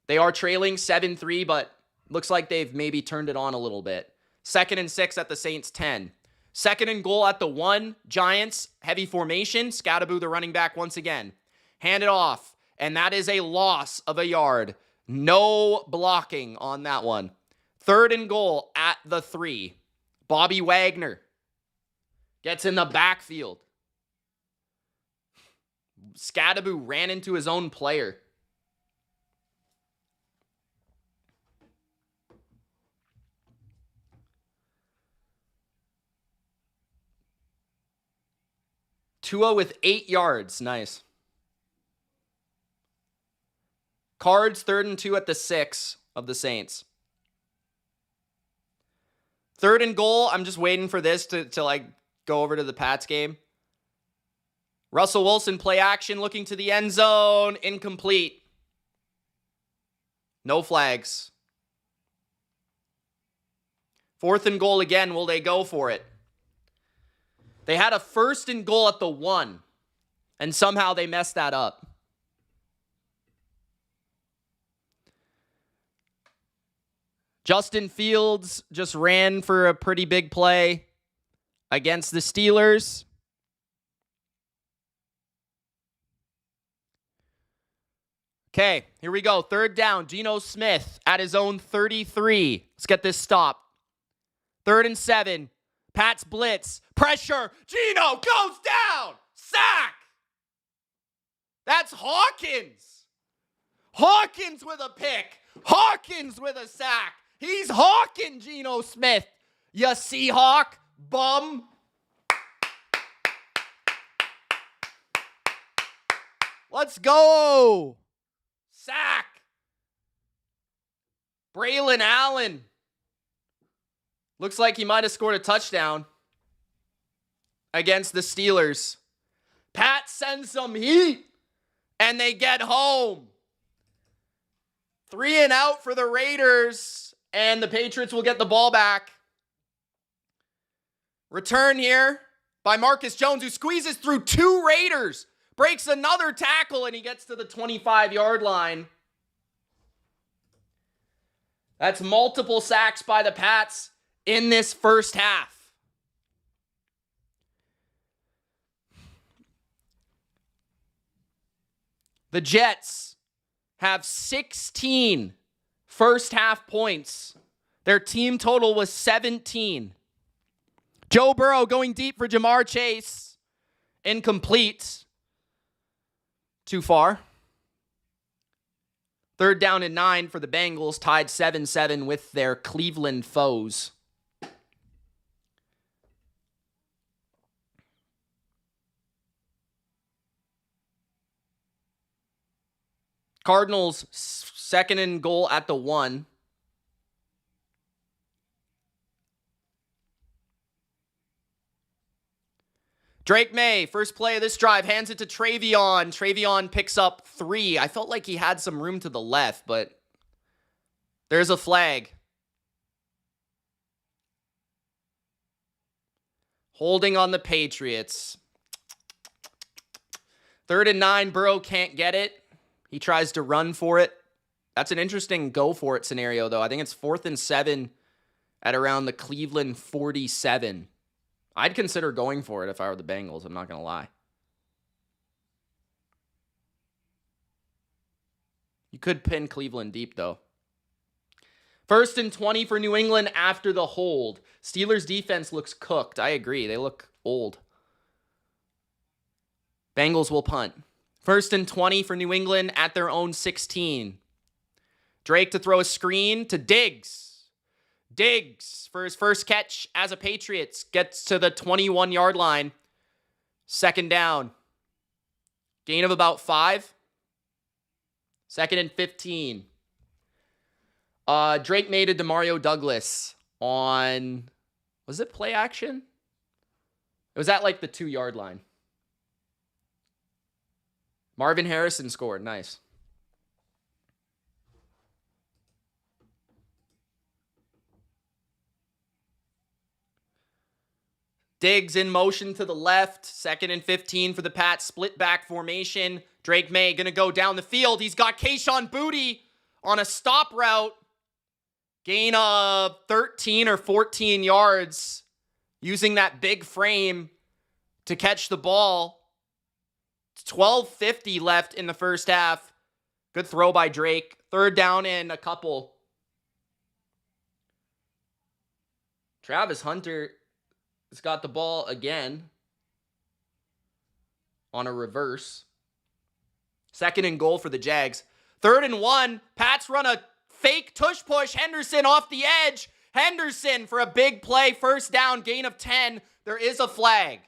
They are trailing 7-3, but looks like they've maybe turned it on a little bit. 2nd and 6 at the Saints' 10. 2nd and goal at the 1. Giants, heavy formation. Scattaboo, the running back, once again. Hand it off, and that is a loss of a yard. No blocking on that one. 3rd and goal at the 3. Bobby Wagner gets in the backfield. Scattaboo ran into his own player. Tua with 8 yards. Nice. Cards, 3rd and 2 at the 6 of the Saints. 3rd and goal. I'm just waiting for this to like go over to the Pats game. Russell Wilson, play action, looking to the end zone. Incomplete. No flags. 4th and goal again. Will they go for it? They had a 1st and goal at the 1, and somehow they messed that up. Justin Fields just ran for a pretty big play against the Steelers. Okay, here we go. 3rd down. Geno Smith at his own 33. Let's get this stop. 3rd and 7. Pats blitz. Pressure. Geno goes down. Sack. That's Hawkins. Hawkins with a pick. Hawkins with a sack. He's hawking Geno Smith. You Seahawk bum. Let's go. Sack. Braylon Allen. Looks like he might have scored a touchdown against the Steelers. Pat sends some heat, and they get home. 3 and out for the Raiders, and the Patriots will get the ball back. Return here by Marcus Jones, who squeezes through 2 Raiders, breaks another tackle, and he gets to the 25-yard line. That's multiple sacks by the Pats in this first half. The Jets have 16 first half points. Their team total was 17. Joe Burrow going deep for Jamar Chase. Incomplete. Too far. 3rd down and 9 for the Bengals, tied 7-7 with their Cleveland foes. Cardinals, 2nd and goal at the 1. Drake Maye, first play of this drive, hands it to Travion. Travion picks up 3. I felt like he had some room to the left, but there's a flag. Holding on the Patriots. 3rd and 9, Burrow can't get it. He tries to run for it. That's an interesting go for it scenario, though. I think it's 4th and 7 at around the Cleveland 47. I'd consider going for it if I were the Bengals. I'm not going to lie. You could pin Cleveland deep, though. 1st and 20 for New England after the hold. Steelers defense looks cooked. I agree. They look old. Bengals will punt. 1st and 20 for New England at their own 16. Drake to throw a screen to Diggs. Diggs, for his first catch as a Patriots, gets to the 21-yard line. 2nd down. Gain of about 5. 2nd and 15. Drake Maye to Demario Douglas on, was it play action? It was at like the 2-yard line. Marvin Harrison scored. Nice. Diggs in motion to the left. 2nd and 15 for the Pats. Split back formation. Drake Maye going to go down the field. He's got Kayshon Boutte on a stop route. Gain of 13 or 14 yards using that big frame to catch the ball. It's 12:50 left in the first half. Good throw by Drake. 3rd down and a couple. Travis Hunter has got the ball again on a reverse. 2nd and goal for the Jags. 3rd and 1. Pats run a fake tush push. Henderson off the edge. Henderson for a big play. 1st down, gain of 10. There is a flag.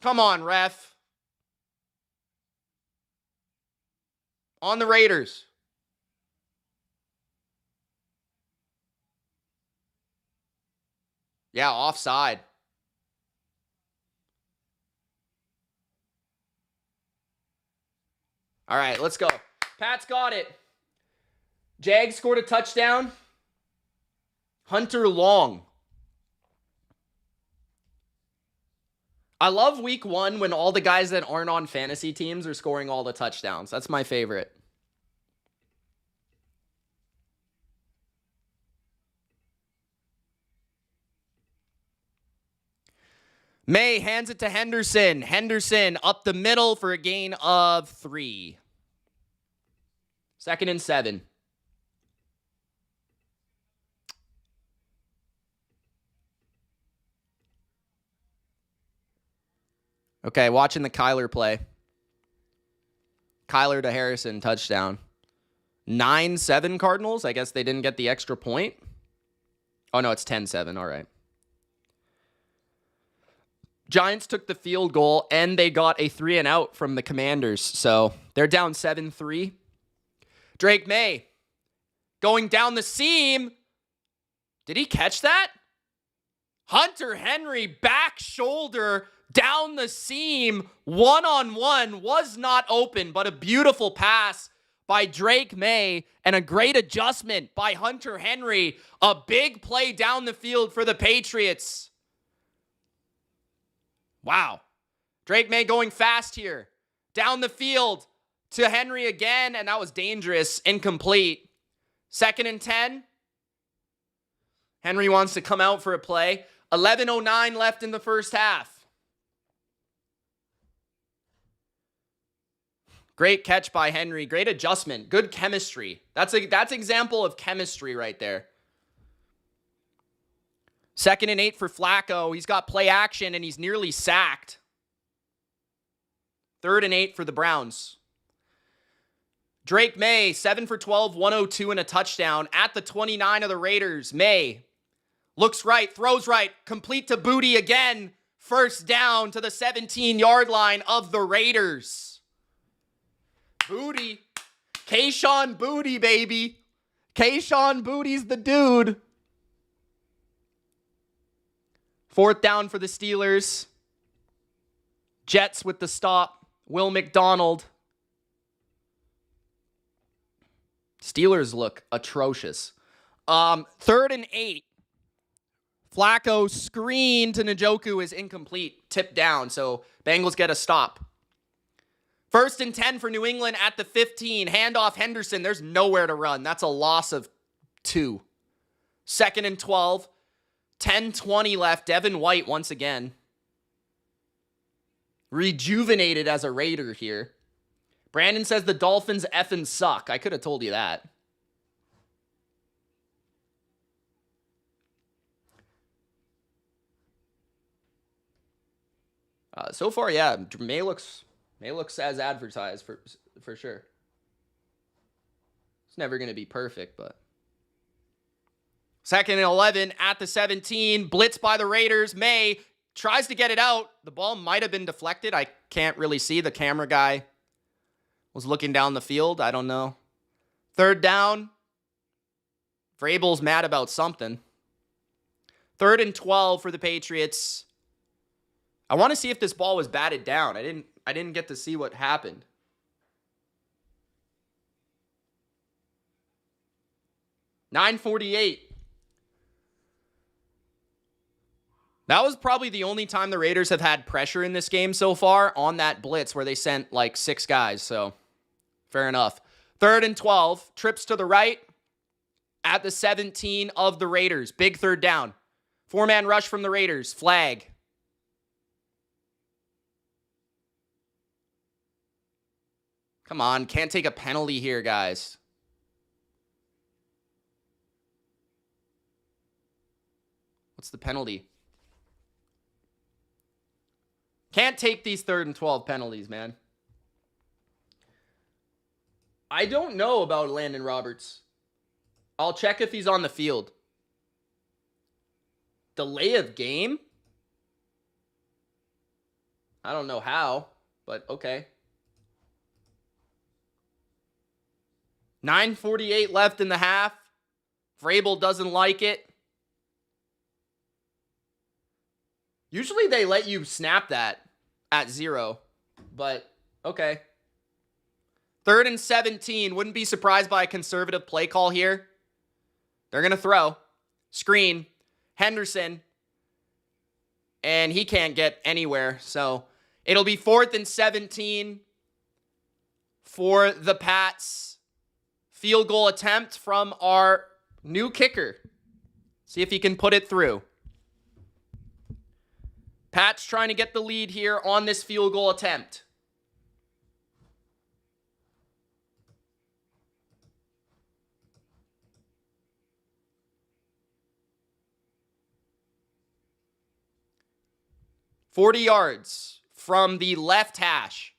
Come on, ref. On the Raiders. Yeah, offside. All right, let's go. Pats got it. Jags scored a touchdown. Hunter Long. I love week 1 when all the guys that aren't on fantasy teams are scoring all the touchdowns. That's my favorite. Maye hands it to Henderson. Henderson up the middle for a gain of 3. 2nd and 7. Okay, watching the Kyler play. Kyler to Harrison, touchdown. 9-7 Cardinals. I guess they didn't get the extra point. Oh, no, it's 10-7. All right. Giants took the field goal, and they got a 3-and-out from the Commanders. So they're down 7-3. Drake Maye going down the seam. Did he catch that? Hunter Henry back shoulder down the seam. 1-on-1 was not open, but a beautiful pass by Drake Maye and a great adjustment by Hunter Henry. A big play down the field for the Patriots. Wow. Drake Maye going fast here. Down the field to Henry again, and that was dangerous. Incomplete. 2nd and 10. Henry wants to come out for a play. 11:09 left in the first half. Great catch by Henry. Great adjustment. Good chemistry. That's example of chemistry right there. 2nd and 8 for Flacco. He's got play action, and he's nearly sacked. 3rd and 8 for the Browns. Drake Maye, 7 for 12, 102 and a touchdown. At the 29 of the Raiders, Maye looks right, throws right, complete to Boutte again. 1st down to the 17-yard line of the Raiders. Boutte. Kayshon Boutte, baby. Kayshon Boutte's the dude. 4th down for the Steelers. Jets with the stop. Will McDonald. Steelers look atrocious. 3rd and 8. Flacco screen to Njoku is incomplete. Tipped down, so Bengals get a stop. 1st and 10 for New England at the 15. Handoff Henderson. There's nowhere to run. That's a loss of 2. 2nd and 12. 10:20 left. Devin White once again. Rejuvenated as a Raider here. Brandon says the Dolphins effing suck. I could have told you that. So far, yeah, Maye looks as advertised for sure. It's never going to be perfect, but 2nd and 11 at the 17. Blitz by the Raiders. Maye tries to get it out. The ball might have been deflected. I can't really see. The camera guy was looking down the field. I don't know. 3rd down. Vrabel's mad about something. 3rd and 12 for the Patriots. I want to see if this ball was batted down. I didn't get to see what happened. $9:48. That was probably the only time the Raiders have had pressure in this game so far on that blitz where they sent like 6 guys. So, fair enough. 3rd and 12. Trips to the right at the 17 of the Raiders. Big 3rd down. 4-man rush from the Raiders. Flag. Come on. Can't take a penalty here, guys. What's the penalty? Can't take these 3rd and 12 penalties, man. I don't know about Landon Roberts. I'll check if he's on the field. Delay of game? I don't know how, but okay. 9:48 left in the half. Vrabel doesn't like it. Usually they let you snap that at 0, but okay. 3rd and 17. Wouldn't be surprised by a conservative play call here. They're going to throw. Screen. Henderson. And he can't get anywhere. So it'll be 4th and 17 for the Pats. Field goal attempt from our new kicker. See if he can put it through. Pats trying to get the lead here on this field goal attempt. "40 yards from the left hash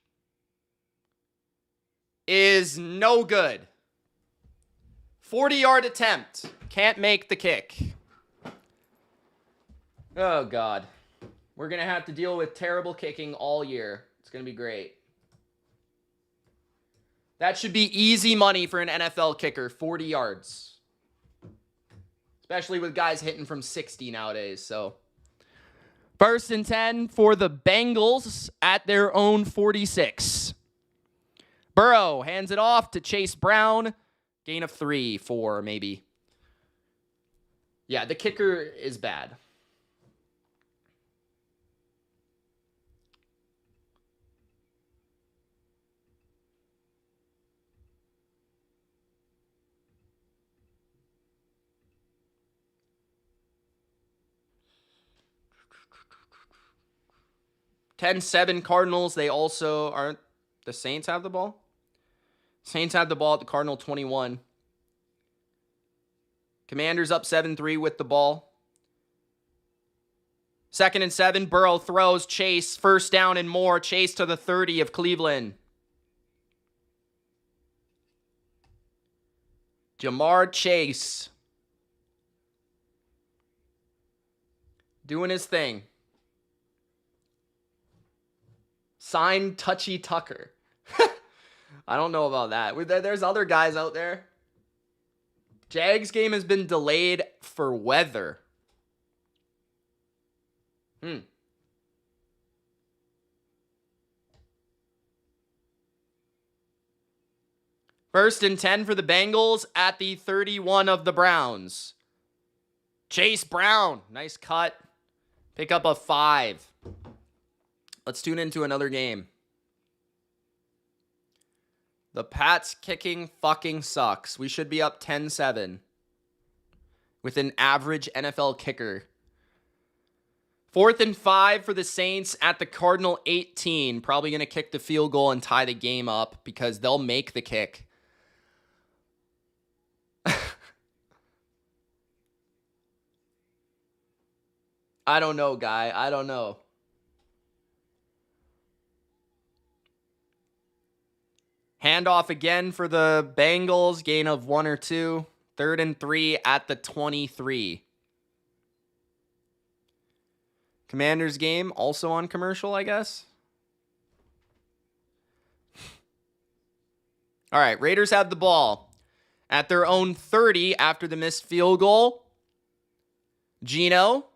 is no good. 40-yard attempt. Can't make the kick. Oh, God. We're going to have to deal with terrible kicking all year. It's going to be great. That should be easy money for an NFL kicker, 40 yards. Especially with guys hitting from 60 nowadays, so. 1st and 10 for the Bengals at their own 46. Burrow hands it off to Chase Brown. Gain of 3, 4 maybe. Yeah, the kicker is bad. "10-7 Cardinals." They also aren't. The Saints have the ball? Saints have the ball at the Cardinal 21. Commanders up 7-3 with the ball. 2nd and 7. Burrow throws. Chase. 1st down and more. Chase to the 30 of Cleveland. Jamar Chase. Doing his thing. Signed Touchy Tucker. I don't know about that. There's other guys out there. Jags game has been delayed for weather. 1st and 10 for the Bengals at the 31 of the Browns. Chase Brown. Nice cut. Pick up a 5. Let's tune into another game. The Pats kicking fucking sucks. We should be up 10-7 with an average NFL kicker. 4th and 5 for the Saints at the Cardinal 18. Probably going to kick the field goal and tie the game up because they'll make the kick. I don't know, guy. I don't know. Handoff again for the Bengals. Gain of 1 or 2. 3rd and 3 at the 23. Commanders game also on commercial, I guess. All right, Raiders have the ball at their own 30 after the missed field goal. Geno,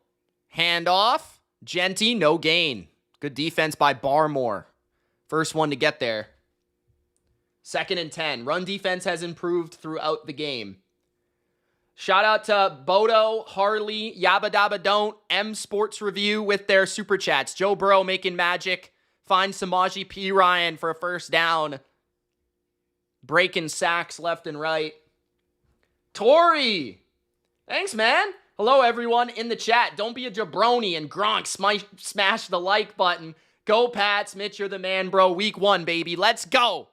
handoff. Genty, no gain. Good defense by Barmore. First one to get there. 2nd and 10. Run defense has improved throughout the game. Shout out to Bodo, Harley, Yabba Dabba Don't, M Sports Review with their super chats. Joe Burrow making magic. Find Samaje P. Ryan for a first down. Breaking sacks left and right. Tori! Thanks, man. Hello, everyone in the chat. Don't be a jabroni and Gronk. Smash the like button. Go, Pats. Mitch, you're the man, bro. Week 1, baby. Let's go.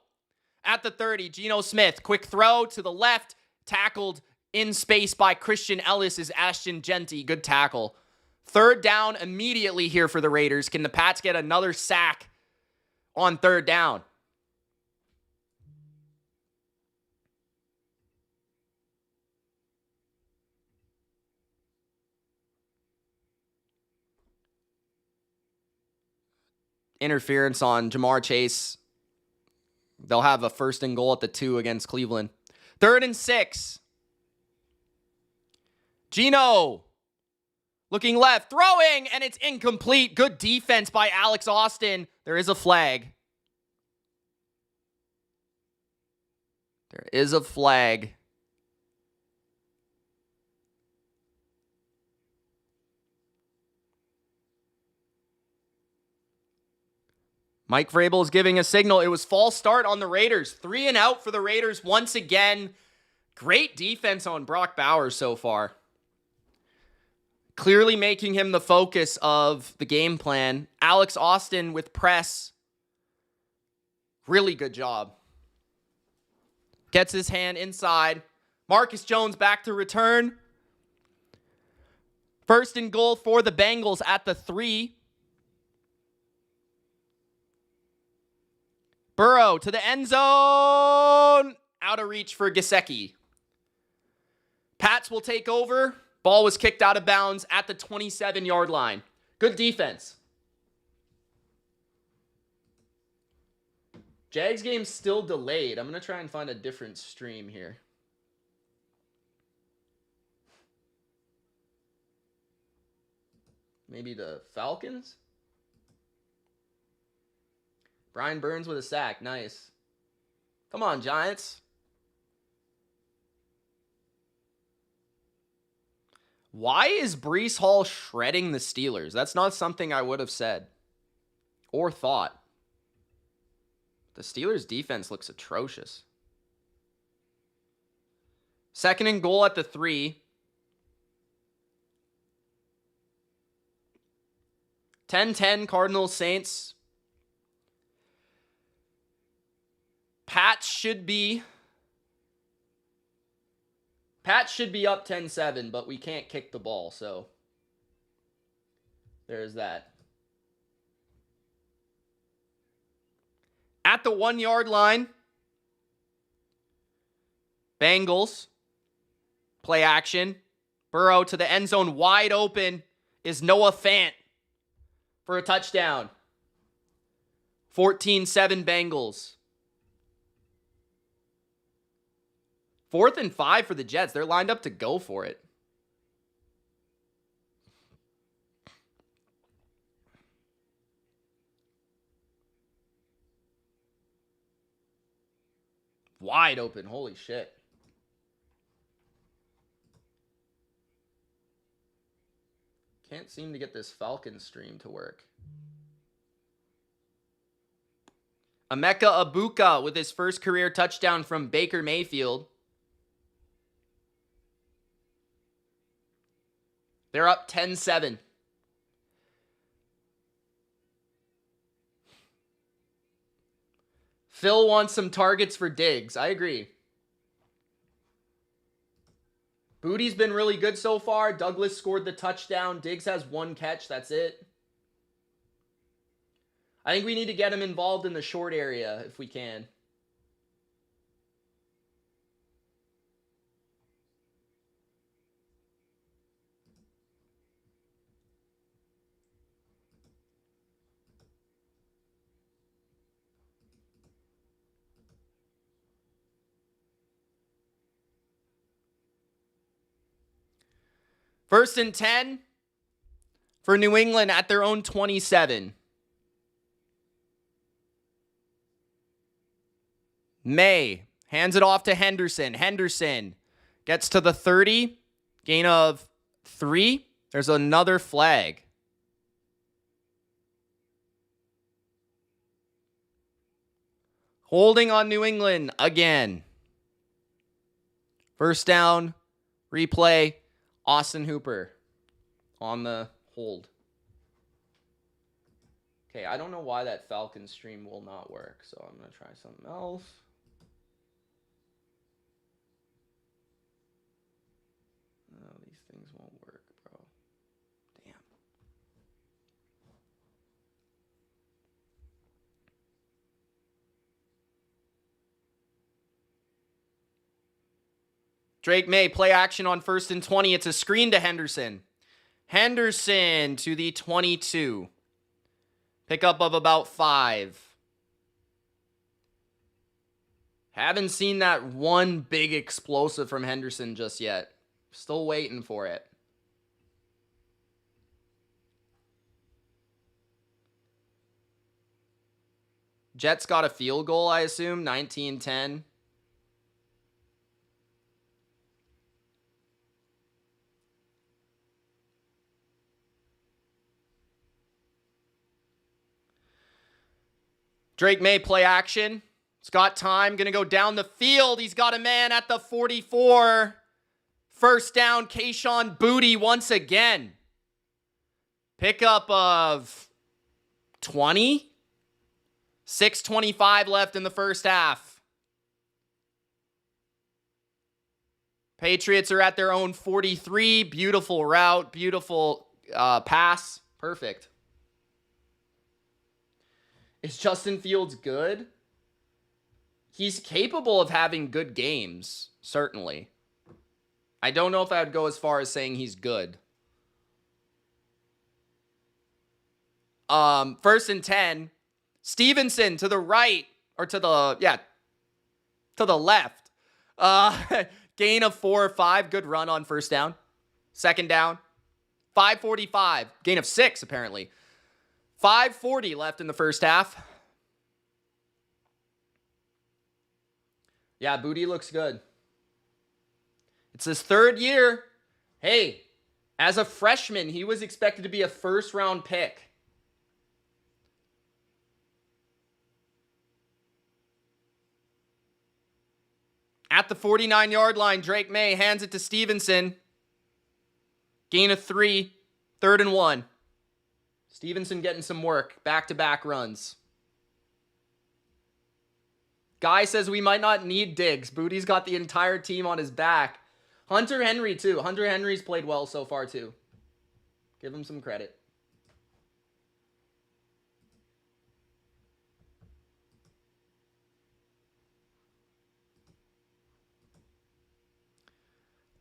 At the 30, Geno Smith. Quick throw to the left. Tackled in space by Christian Ellis is Ashton Genty. Good tackle. Third down immediately here for the Raiders. Can the Pats get another sack on third down? Interference on Jamar Chase. They'll have a 1st and goal at the 2 against Cleveland. 3rd and 6. Geno looking left, throwing, and it's incomplete. Good defense by Alex Austin. There is a flag. There is a flag. Mike Vrabel is giving a signal. It was false start on the Raiders. 3 and out for the Raiders once again. Great defense on Brock Bowers so far. Clearly making him the focus of the game plan. Alex Austin with press. Really good job. Gets his hand inside. Marcus Jones back to return. 1st and goal for the Bengals at the 3. Burrow to the end zone. Out of reach for Gesicki. Pats will take over. Ball was kicked out of bounds at the 27-yard line. Good defense. Jags game's still delayed. I'm going to try and find a different stream here. Maybe the Falcons? Brian Burns with a sack. Nice. Come on, Giants. Why is Breece Hall shredding the Steelers? That's not something I would have said or thought. The Steelers' defense looks atrocious. 2nd and goal at the 3. 10-10 Cardinals Saints. Pats should be up 10-7, but we can't kick the ball, so there's that. At the 1-yard line, Bengals, play action. Burrow to the end zone, wide open is Noah Fant for a touchdown. 14-7 Bengals. 4th and 5 for the Jets. They're lined up to go for it. Wide open. Holy shit. Can't seem to get this Falcons stream to work. Emeka Egbuka with his first career touchdown from Baker Mayfield. They're up 10-7. Phil wants some targets for Diggs. I agree. Booty's been really good so far. Douglas scored the touchdown. Diggs has 1 catch. That's it. I think we need to get him involved in the short area if we can. First and 10 for New England at their own 27. Maye hands it off to Henderson. Henderson Gets to the 30. Gain of 3. There's another flag. Holding on New England again. First down. Replay. Austin Hooper on the hold. Okay, I don't know why that Falcon stream will not work, so I'm going to try something else. No, these things won't work, bro. Damn. Drake Maye, play action on 1st and 20. It's a screen to Henderson. Henderson to the 22. Pickup of about 5. Haven't seen that one big explosive from Henderson just yet. Still waiting for it. Jets got a field goal, I assume. 19-10. Drake Maye, play action. He's got time. Going to go down the field. He's got a man at the 44. First down, Kayshon Boutte once again. Pickup of 20. 6:25 left in the first half. Patriots are at their own 43. Beautiful route. Beautiful pass. Perfect. Is Justin Fields good? He's capable of having good games, certainly. I don't know if I would go as far as saying he's good. 1st and 10. Stevenson to the right, or to the left. Gain of 4 or 5. Good run on first down. Second down. 5:45. Gain of 6, apparently. 5:40 left in the first half. Yeah, Boutte looks good. It's his 3rd year. Hey, as a freshman, he was expected to be a first-round pick. At the 49-yard line, Drake Maye hands it to Stevenson. Gain of 3. 3rd and 1. Stevenson getting some work. Back-to-back runs. Guy says we might not need Diggs. Boutte's got the entire team on his back. Hunter Henry, too. Hunter Henry's played well so far, too. Give him some credit.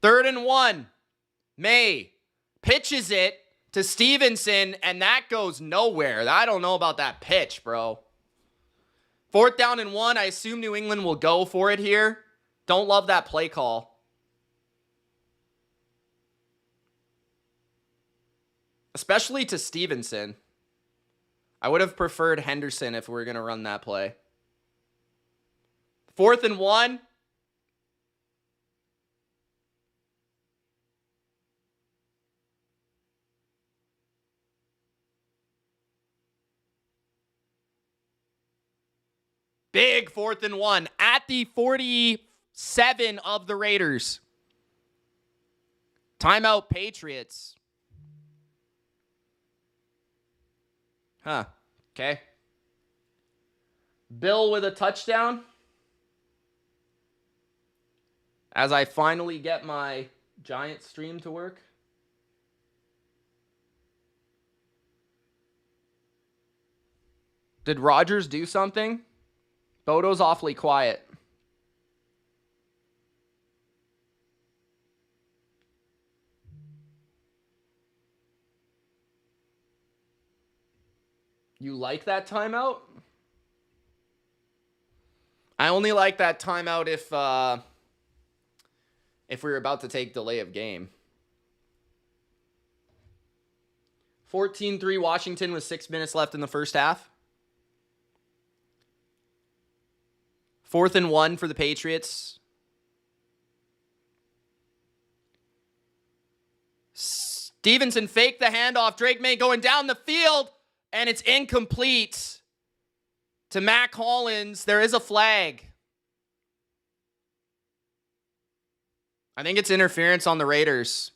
Third and 1. Maye pitches it to Stevenson, and that goes nowhere. I don't know about that pitch, bro. 4th down and 1. I assume New England will go for it here. Don't love that play call. Especially to Stevenson. I would have preferred Henderson if we were going to run that play. 4th and 1. Big 4th and 1 at the 47 of the Raiders. Timeout Patriots. Okay. Bill with a touchdown. As I finally get my giant stream to work. Did Rodgers do something? Bodo's awfully quiet. You like that timeout? I only like that timeout if we were about to take delay of game. 14-3 Washington with 6 minutes left in the first half. 4th and 1 for the Patriots. Stevenson faked the handoff. Drake Maye going down the field, and it's incomplete to Matt Collins. There is a flag. I think it's interference on the Raiders.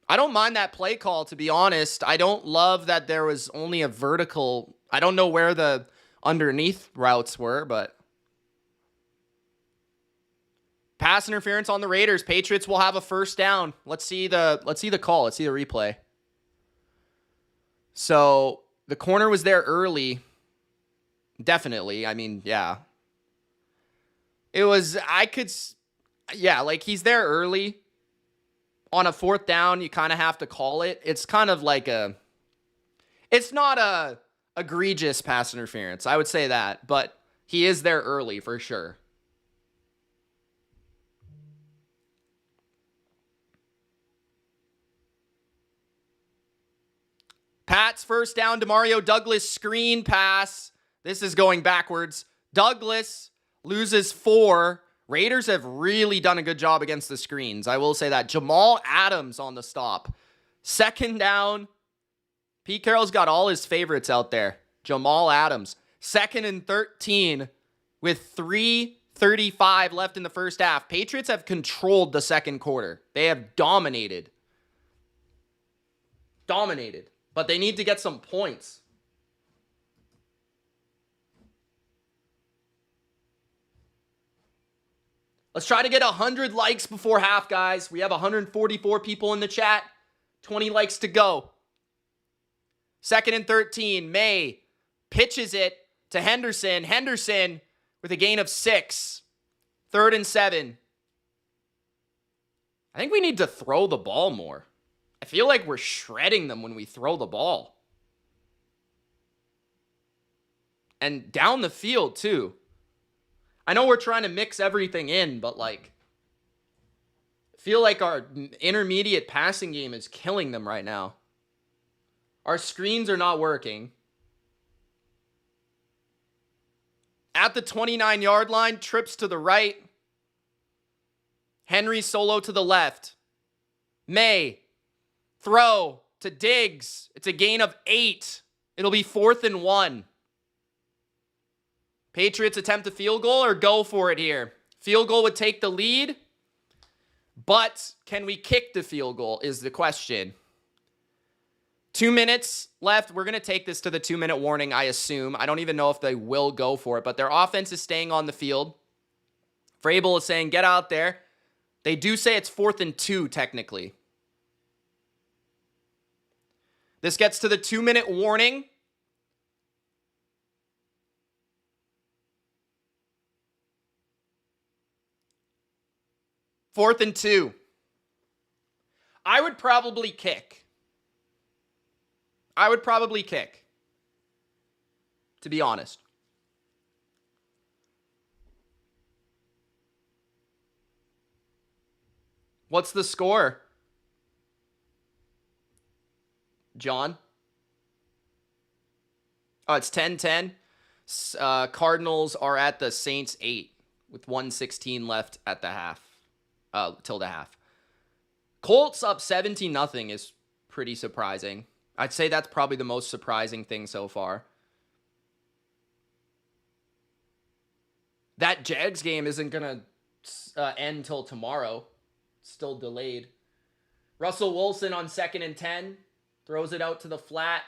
I don't mind that play call, to be honest. I don't love that there was only a vertical. I don't know where the underneath routes were, but pass interference on the Raiders. Patriots will have a first down. Let's see the call. Let's see the replay. So the corner was there early. Definitely. I mean, yeah. It was, like he's there early. On a fourth down, you kind of have to call it. It's kind of like it's not a egregious pass interference. I would say that, but he is there early for sure. Pat's first down. DeMario Douglas screen pass. This is going backwards. Douglas loses 4. Raiders have really done a good job against the screens. I will say that. Jamal Adams on the stop. Second down. Pete Carroll's got all his favorites out there. Jamal Adams. 2nd and 13 with 3:35 left in the first half. Patriots have controlled the second quarter. They have dominated. But they need to get some points. Let's try to get 100 likes before half, guys. We have 144 people in the chat. 20 likes to go. 2nd and 13. Maye pitches it to Henderson. Henderson with a gain of 6. 3rd and 7. I think we need to throw the ball more. I feel like we're shredding them when we throw the ball. And down the field, too. I know we're trying to mix everything in, but I feel like our intermediate passing game is killing them right now. Our screens are not working. At the 29-yard line, trips to the right. Henry solo to the left. Maye, throw to Diggs. It's a gain of 8. It'll be 4th and 1. Patriots attempt a field goal or go for it here. Field goal would take the lead, but can we kick the field goal is the question. 2 minutes left. We're going to take this to the 2-minute warning, I assume. I don't even know if they will go for it, but their offense is staying on the field. Vrabel is saying, get out there. They do say it's 4th and 2, technically. This gets to the 2-minute warning. Fourth and 2. I would probably kick. To be honest. What's the score? John? Oh, it's 10-10. Cardinals are at the Saints 8 with 1:16 left at the half. Till the half. Colts up 17-0 is pretty surprising. I'd say that's probably the most surprising thing so far. That Jags game isn't going to end till tomorrow. It's still delayed. Russell Wilson on 2nd and 10. Throws it out to the flat.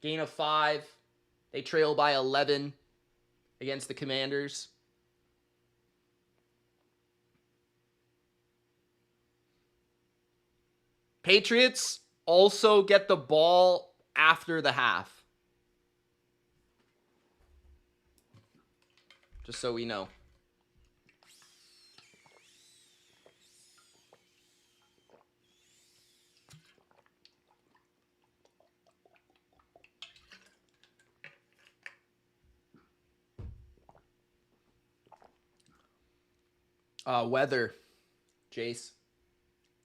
Gain of 5. They trail by 11 against the Commanders. Patriots also get the ball after the half. Just so we know. Weather. Jace.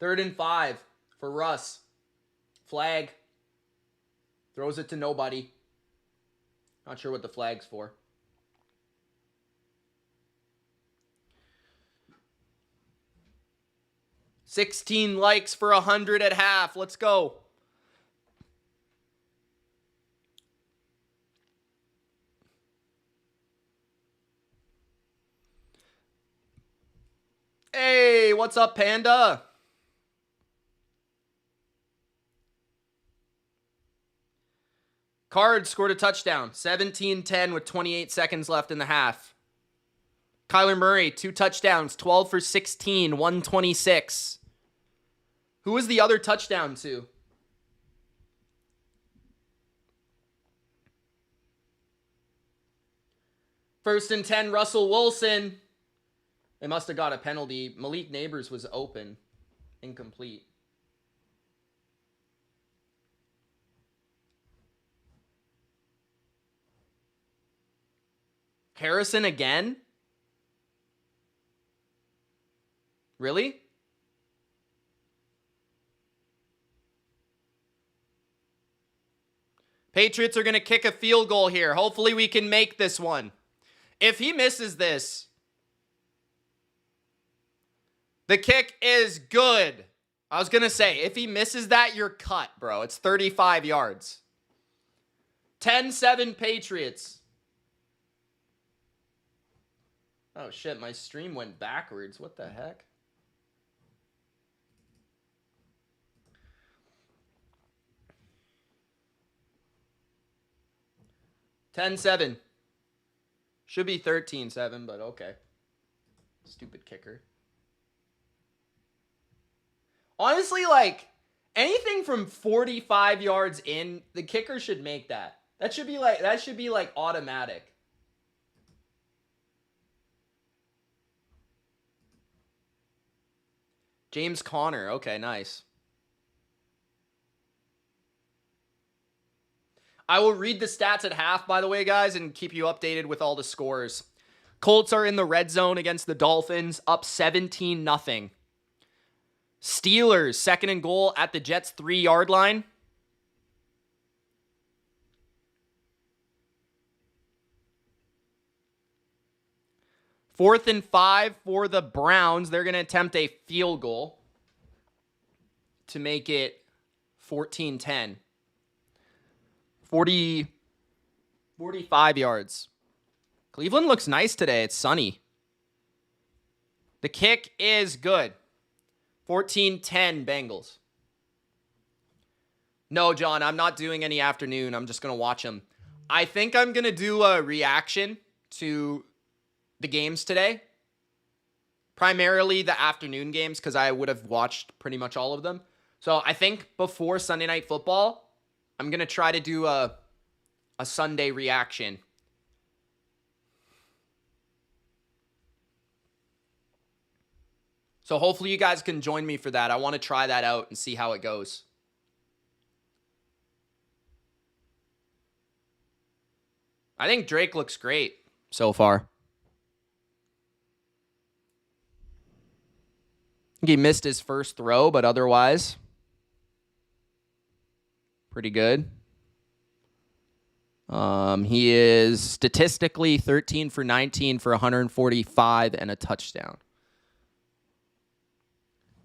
3rd and 5 for Russ. Flag. Throws it to nobody. Not sure what the flag's for. 16 likes for 100 at half. Let's go. Hey, what's up, Panda? Card scored a touchdown. 17-10 with 28 seconds left in the half. Kyler Murray, 2 touchdowns. 12 for 16, 126. Who was the other touchdown to? First and 10, Russell Wilson. They must have got a penalty. Malik Neighbors was open. Incomplete. Harrison again? Really? Patriots are going to kick a field goal here. Hopefully we can make this one. If he misses this, the kick is good. I was going to say, if he misses that, you're cut, bro. It's 35 yards. 10-7 Patriots. Oh, shit. My stream went backwards. What the heck? $10-7. Should be 13-7, but okay. Stupid kicker. Honestly, like, anything from 45 yards in, the kicker should make that. That should be like automatic. James Conner. Okay, nice. I will read the stats at half, by the way, guys, and keep you updated with all the scores. Colts are in the red zone against the Dolphins, up 17-0. Steelers, 2nd and goal at the Jets' 3-yard line. Fourth and 5 for the Browns. They're going to attempt a field goal to make it 14-10. 45 yards. Cleveland looks nice today. It's sunny. The kick is good. 14-10 Bengals. No, John, I'm not doing any afternoon. I'm just going to watch them. I think I'm going to do a reaction to the games today. Primarily the afternoon games because I would have watched pretty much all of them. So I think before Sunday Night Football, I'm going to try to do a Sunday reaction. So hopefully you guys can join me for that. I want to try that out and see how it goes. I think Drake looks great so far. I think he missed his first throw, but otherwise, pretty good. He is statistically 13 for 19 for 145 and a touchdown.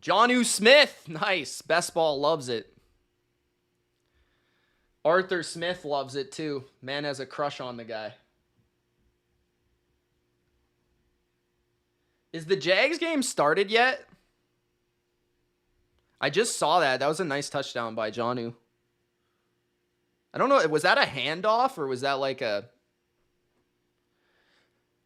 Jonnu Smith, nice. Best Ball loves it. Arthur Smith loves it too. Man has a crush on the guy. Is the Jags game started yet? I just saw that. That was a nice touchdown by Jonnu. I don't know. Was that a handoff or was that like a...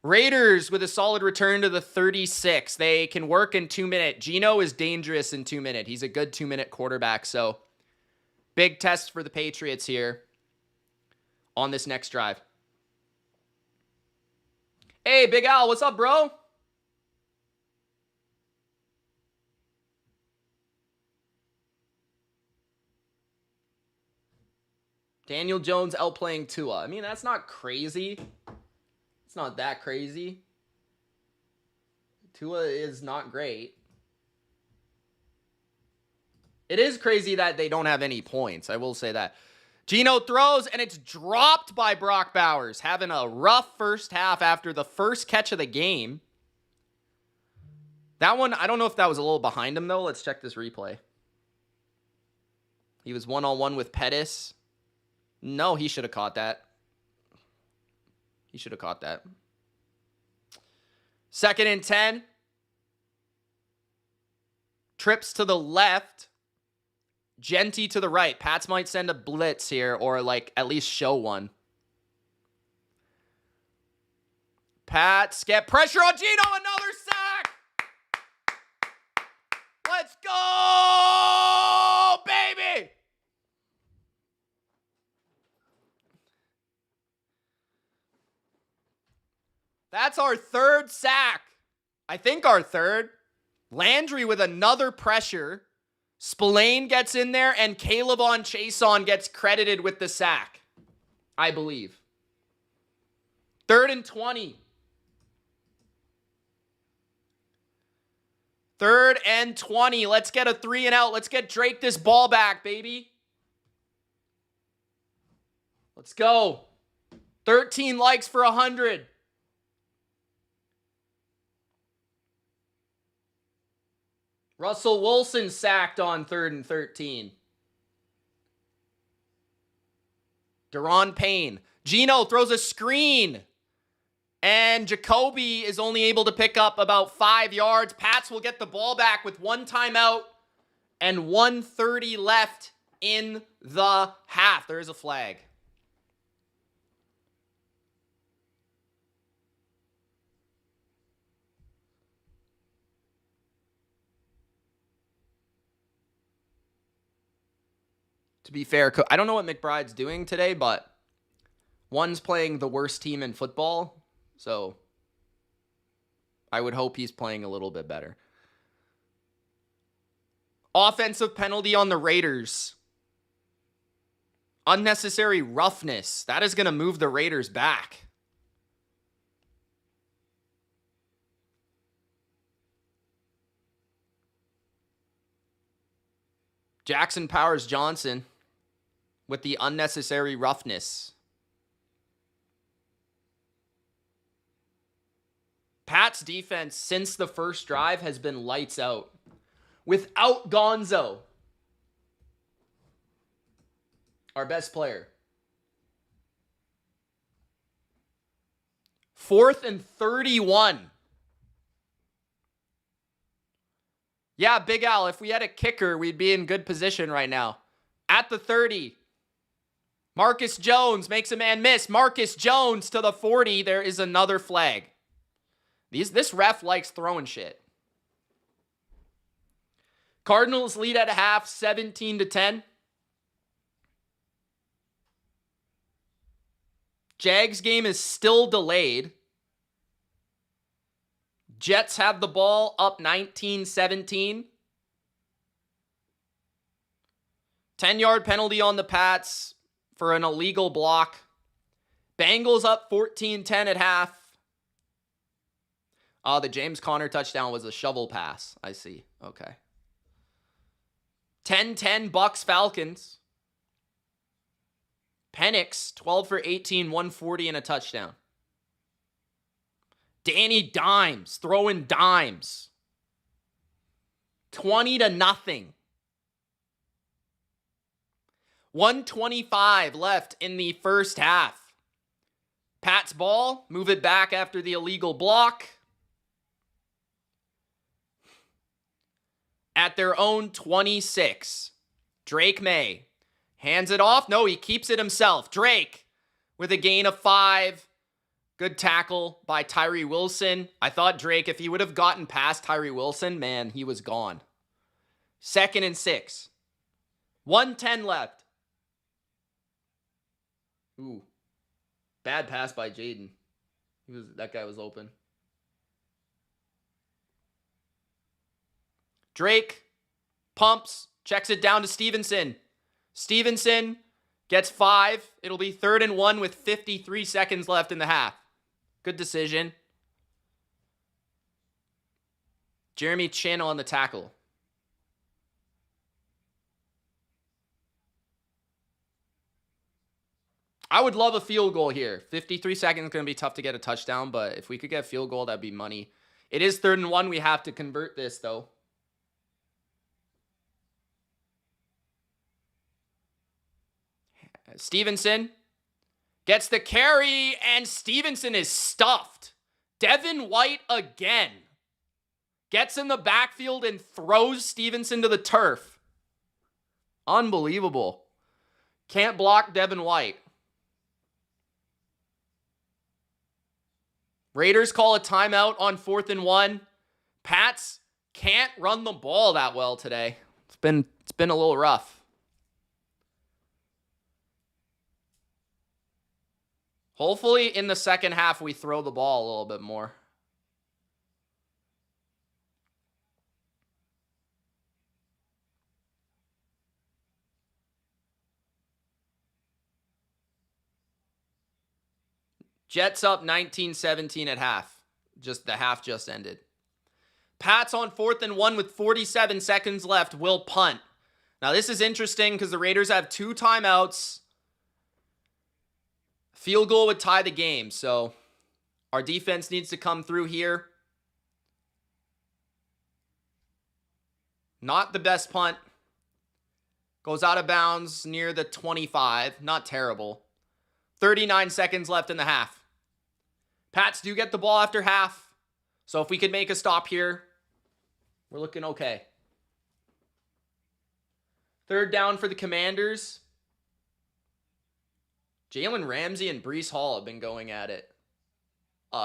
Raiders with a solid return to the 36. They can work in 2 minute. Geno is dangerous in 2 minute. He's a good 2 minute quarterback. So big test for the Patriots here on this next drive. Hey, Big Al, what's up, bro? Daniel Jones outplaying Tua. I mean, that's not crazy. It's not that crazy. Tua is not great. It is crazy that they don't have any points. I will say that. Geno throws, and it's dropped by Brock Bowers. Having a rough first half after the first catch of the game. That one, I don't know if that was a little behind him, though. Let's check this replay. He was one-on-one with Pettis. No, he should have caught that. He should have caught that. 2nd and 10. Trips to the left. Genty to the right. Pats might send a blitz here or, like, at least show one. Pats get pressure on Geno. Another sack. Let's go, baby. That's our 3rd sack. I think our 3rd. Landry with another pressure. Spillane gets in there, and Calebon Chason gets credited with the sack, I believe. 3rd and 20. 3rd and 20. Let's get a 3 and out. Let's get Drake this ball back, baby. Let's go. 13 likes for 100. Russell Wilson sacked on 3rd and 13. Deron Payne. Geno throws a screen. And Jacoby is only able to pick up about 5 yards. Pats will get the ball back with 1 timeout and 1:30 left in the half. There is a flag. To be fair, I don't know what McBride's doing today, but one's playing the worst team in football, so I would hope he's playing a little bit better. Offensive penalty on the Raiders. Unnecessary roughness. That is going to move the Raiders back. Jackson Powers Johnson with the unnecessary roughness. Pat's defense since the first drive has been lights out. Without Gonzo, our best player. 4th and 31. Yeah, Big Al, if we had a kicker, we'd be in good position right now. At the 30. Marcus Jones makes a man miss. Marcus Jones to the 40. There is another flag. This ref likes throwing shit. Cardinals lead at half, 17-10. Jags game is still delayed. Jets have the ball up 19-17. 10-yard penalty on the Pats for an illegal block. Bengals up 14-10 at half. The James Conner touchdown was a shovel pass. I see. Okay. 10-10 Bucks Falcons. Penix, 12 for 18, 140 and a touchdown. Danny Dimes, throwing dimes. 20-0. 1:25 left in the first half. Pat's ball, move it back after the illegal block. At their own 26, Drake Maye hands it off. No, he keeps it himself. Drake with a gain of 5. Good tackle by Tyree Wilson. I thought Drake, if he would have gotten past Tyree Wilson, man, he was gone. 2nd and 6. 1:10 left. Ooh. Bad pass by Jaden. That guy was open. Drake pumps, checks it down to Stevenson. Stevenson gets 5. It'll be 3rd and 1 with 53 seconds left in the half. Good decision. Jeremy Chin on the tackle. I would love a field goal here. 53 seconds is going to be tough to get a touchdown, but if we could get a field goal, that'd be money. It is 3rd and 1. We have to convert this, though. Stevenson gets the carry, and Stevenson is stuffed. Devin White again gets in the backfield and throws Stevenson to the turf. Unbelievable. Can't block Devin White. Raiders call a timeout on 4th and 1. Pats can't run the ball that well today. It's been a little rough. Hopefully in the second half we throw the ball a little bit more. Jets up 19-17 at half. The half just ended. Pats on 4th and 1 with 47 seconds left will punt. Now this is interesting because the Raiders have 2 timeouts. Field goal would tie the game, so our defense needs to come through here. Not the best punt. Goes out of bounds near the 25. Not terrible. 39 seconds left in the half. Pats do get the ball after half. So if we could make a stop here, we're looking okay. 3rd down for the Commanders. Jalen Ramsey and Breece Hall have been going at it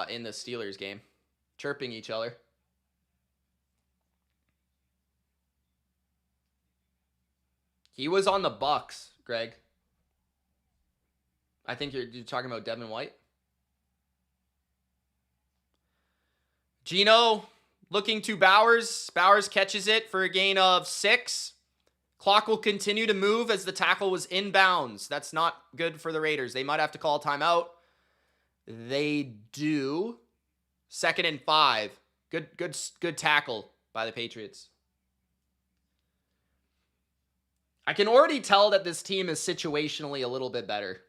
in the Steelers game, chirping each other. He was on the Bucks, Greg. I think you're talking about Devin White. Geno looking to Bowers. Bowers catches it for a gain of 6. Clock will continue to move as the tackle was inbounds. That's not good for the Raiders. They might have to call a timeout. They do. 2nd and 5. Good tackle by the Patriots. I can already tell that this team is situationally a little bit better.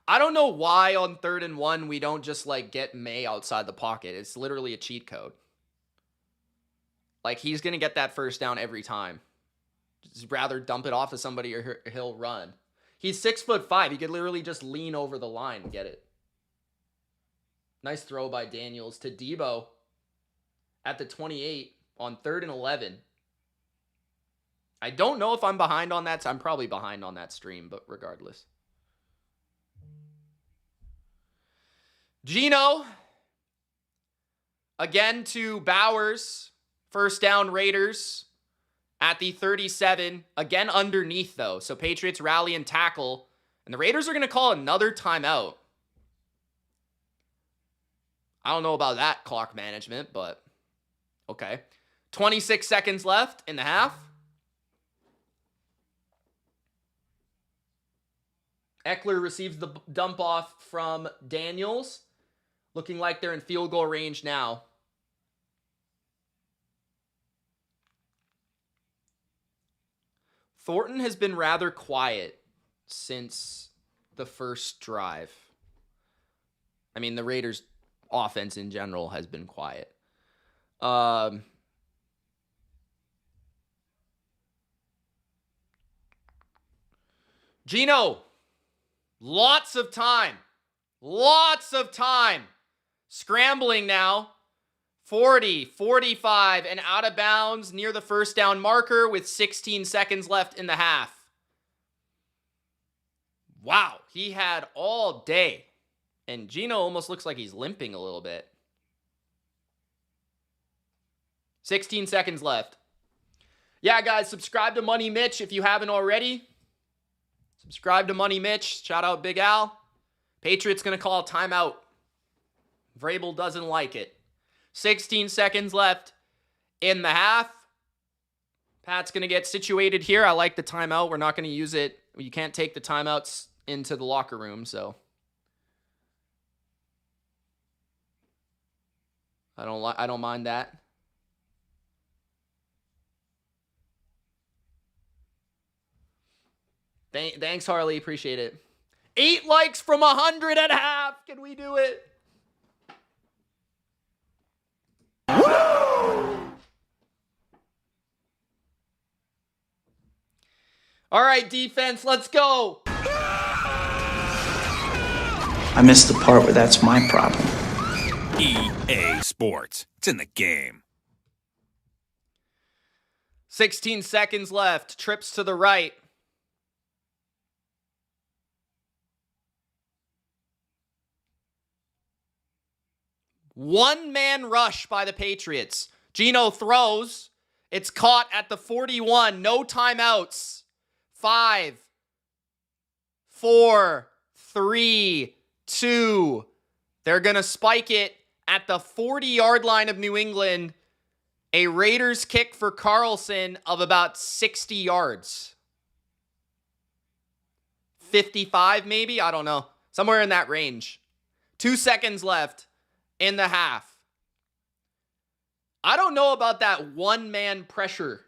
I don't know why on 3rd and 1 we don't just get Maye outside the pocket. It's literally a cheat code. He's going to get that first down every time. Just rather dump it off to somebody or he'll run. He's 6'5". He could literally just lean over the line and get it. Nice throw by Daniels to Debo at the 28 on 3rd and 11. I don't know if I'm behind on that. I'm probably behind on that stream, but regardless. Geno. Again to Bowers. 1st down Raiders at the 37. Again underneath, though. So Patriots rally and tackle. And the Raiders are going to call another timeout. I don't know about that clock management, but okay. 26 seconds left in the half. Eckler receives the dump off from Daniels. Looking like they're in field goal range now. Thornton has been rather quiet since the first drive. I mean, the Raiders' offense in general has been quiet. Geno, lots of time. Scrambling now. 40, 45, and out of bounds near the 1st down marker with 16 seconds left in the half. Wow, he had all day. And Geno almost looks like he's limping a little bit. 16 seconds left. Yeah, guys, subscribe to Money Mitch if you haven't already. Subscribe to Money Mitch. Shout out Big Al. Patriots going to call a timeout. Vrabel doesn't like it. 16 seconds left in the half. Pat's going to get situated here. I like the timeout. We're not going to use it. You can't take the timeouts into the locker room, so I don't mind that. Thanks, Harley. Appreciate it. 8 likes from 100 at half. Can we do it? All right, defense, let's go. I missed the part where that's my problem. EA Sports. It's in the game. 16 seconds left. Trips to the right. One-man rush by the Patriots. Geno throws. It's caught at the 41. No timeouts. 5, 4, 3, 2. They're going to spike it at the 40-yard line of New England. A Raiders kick for Carlson of about 60 yards. 55 maybe? I don't know. Somewhere in that range. 2 seconds left in the half. I don't know about that one-man pressure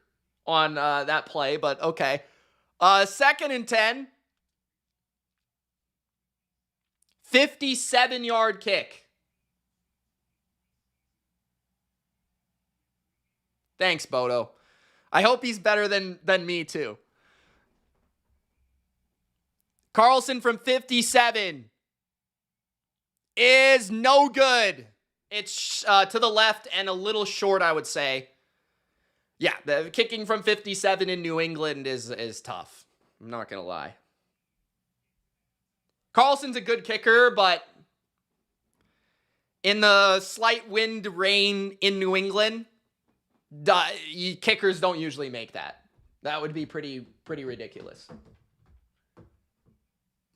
on that play, but okay. 2nd and 10. 57-yard kick. Thanks, Bodo. I hope he's better than me, too. Carlson from 57 is no good. It's to the left and a little short, I would say. Yeah, the kicking from 57 in New England is tough. I'm not going to lie. Carlson's a good kicker, but in the slight wind rain in New England, kickers don't usually make that. That would be pretty ridiculous.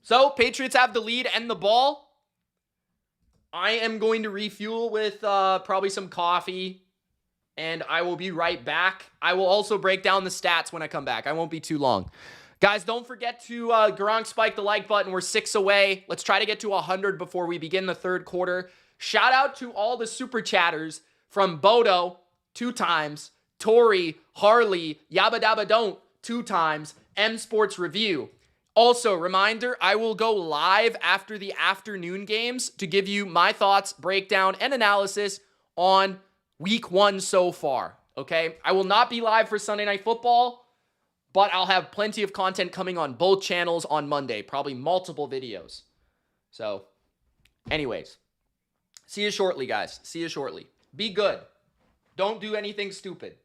So, Patriots have the lead and the ball. I am going to refuel with probably some coffee, and I will be right back. I will also break down the stats when I come back. I won't be too long. Guys, don't forget to Gronk spike the like button. We're 6 away. Let's try to get to 100 before we begin the third quarter. Shout out to all the super chatters from Bodo, 2 times, Tori, Harley, Yabba Dabba Don't, 2 times, M Sports Review. Also, reminder, I will go live after the afternoon games to give you my thoughts, breakdown, and analysis on week 1 so far, okay? I will not be live for Sunday Night Football, but I'll have plenty of content coming on both channels on Monday, probably multiple videos. So, anyways, see you shortly, guys. See you shortly. Be good. Don't do anything stupid.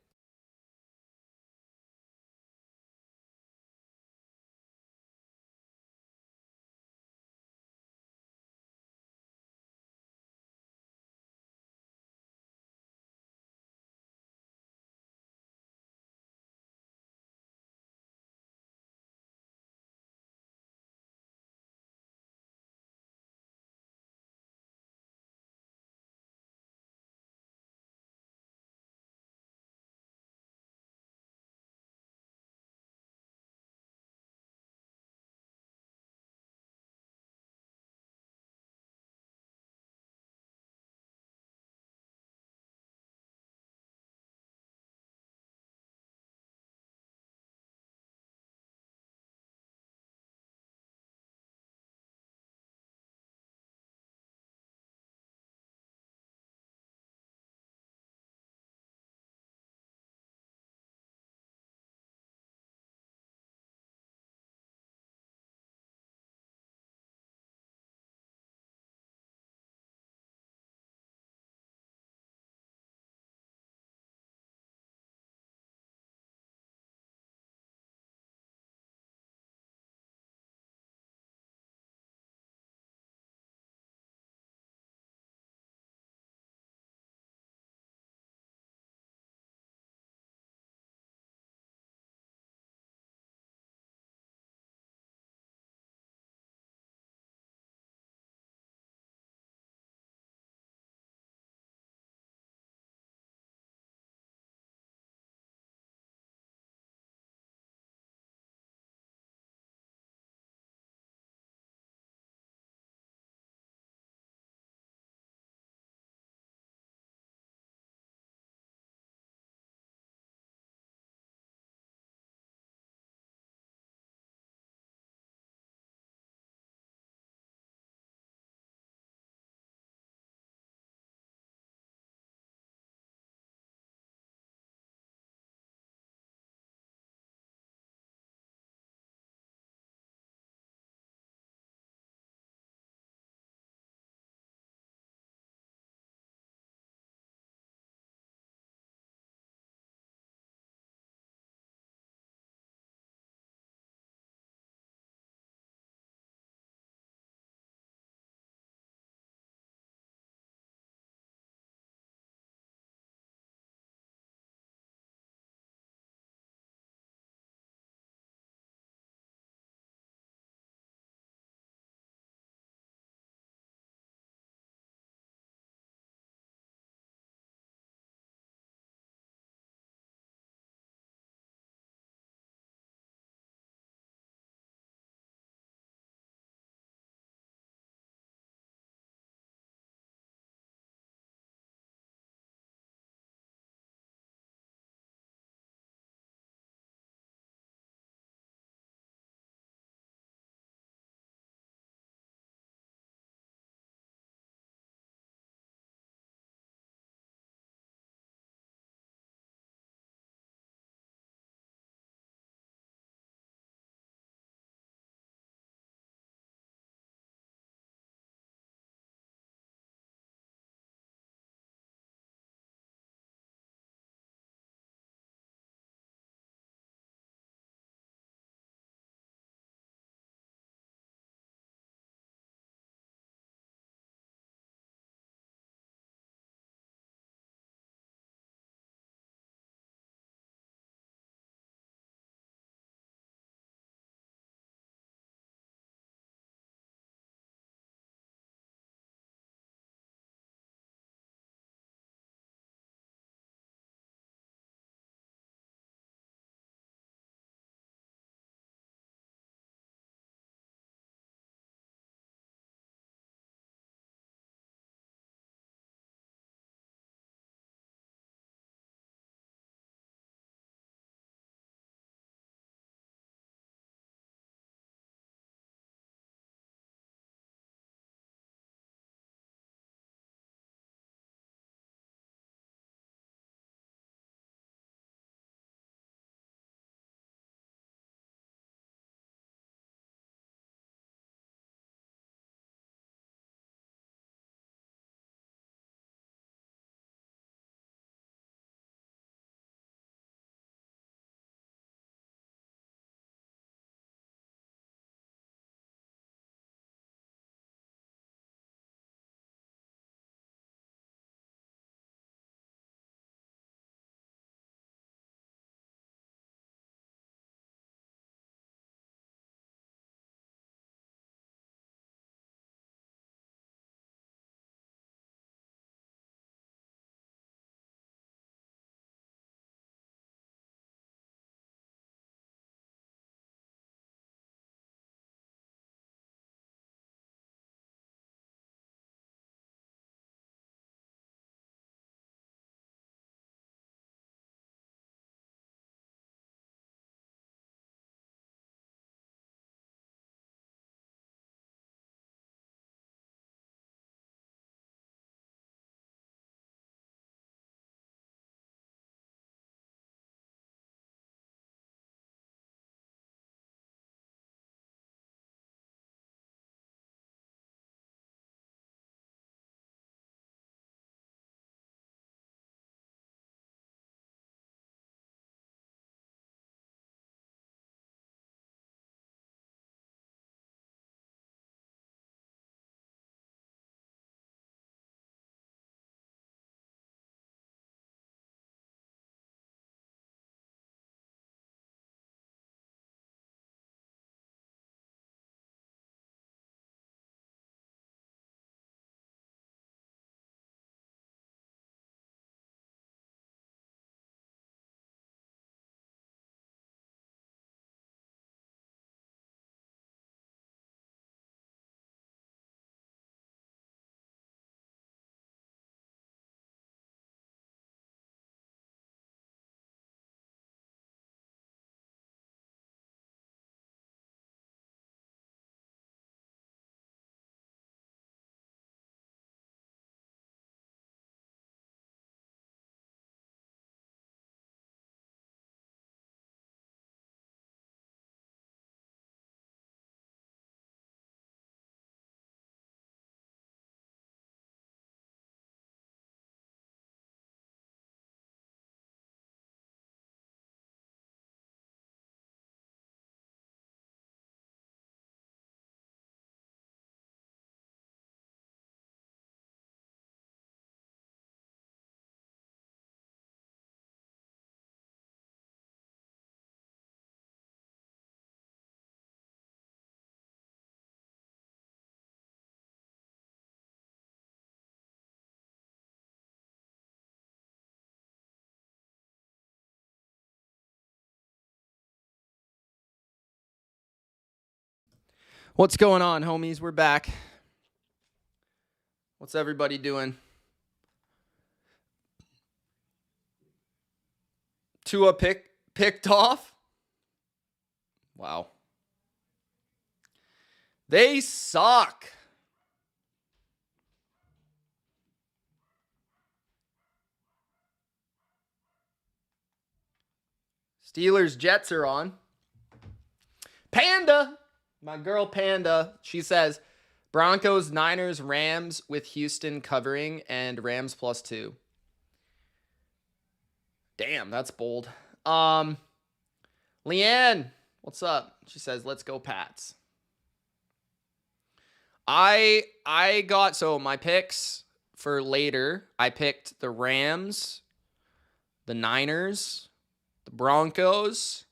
What's going on, homies? We're back. What's everybody doing? Tua picked off? Wow. They suck. Steelers Jets are on. Panda, my girl Panda, she says Broncos, Niners, Rams with Houston covering and Rams +2. Damn, that's bold. Leanne, what's up? She says, let's go Pats. I got, so my picks for later, I picked the Rams, the Niners, the Broncos.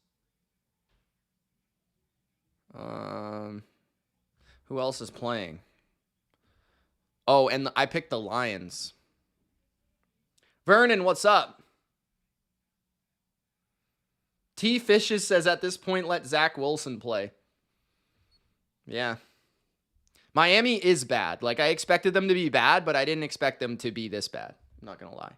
Who else is playing? Oh, and I picked the Lions. Vernon, what's up? T. Fishes says at this point, let Zach Wilson play. Yeah. Miami is bad. Like, I expected them to be bad, but I didn't expect them to be this bad. I'm not going to lie.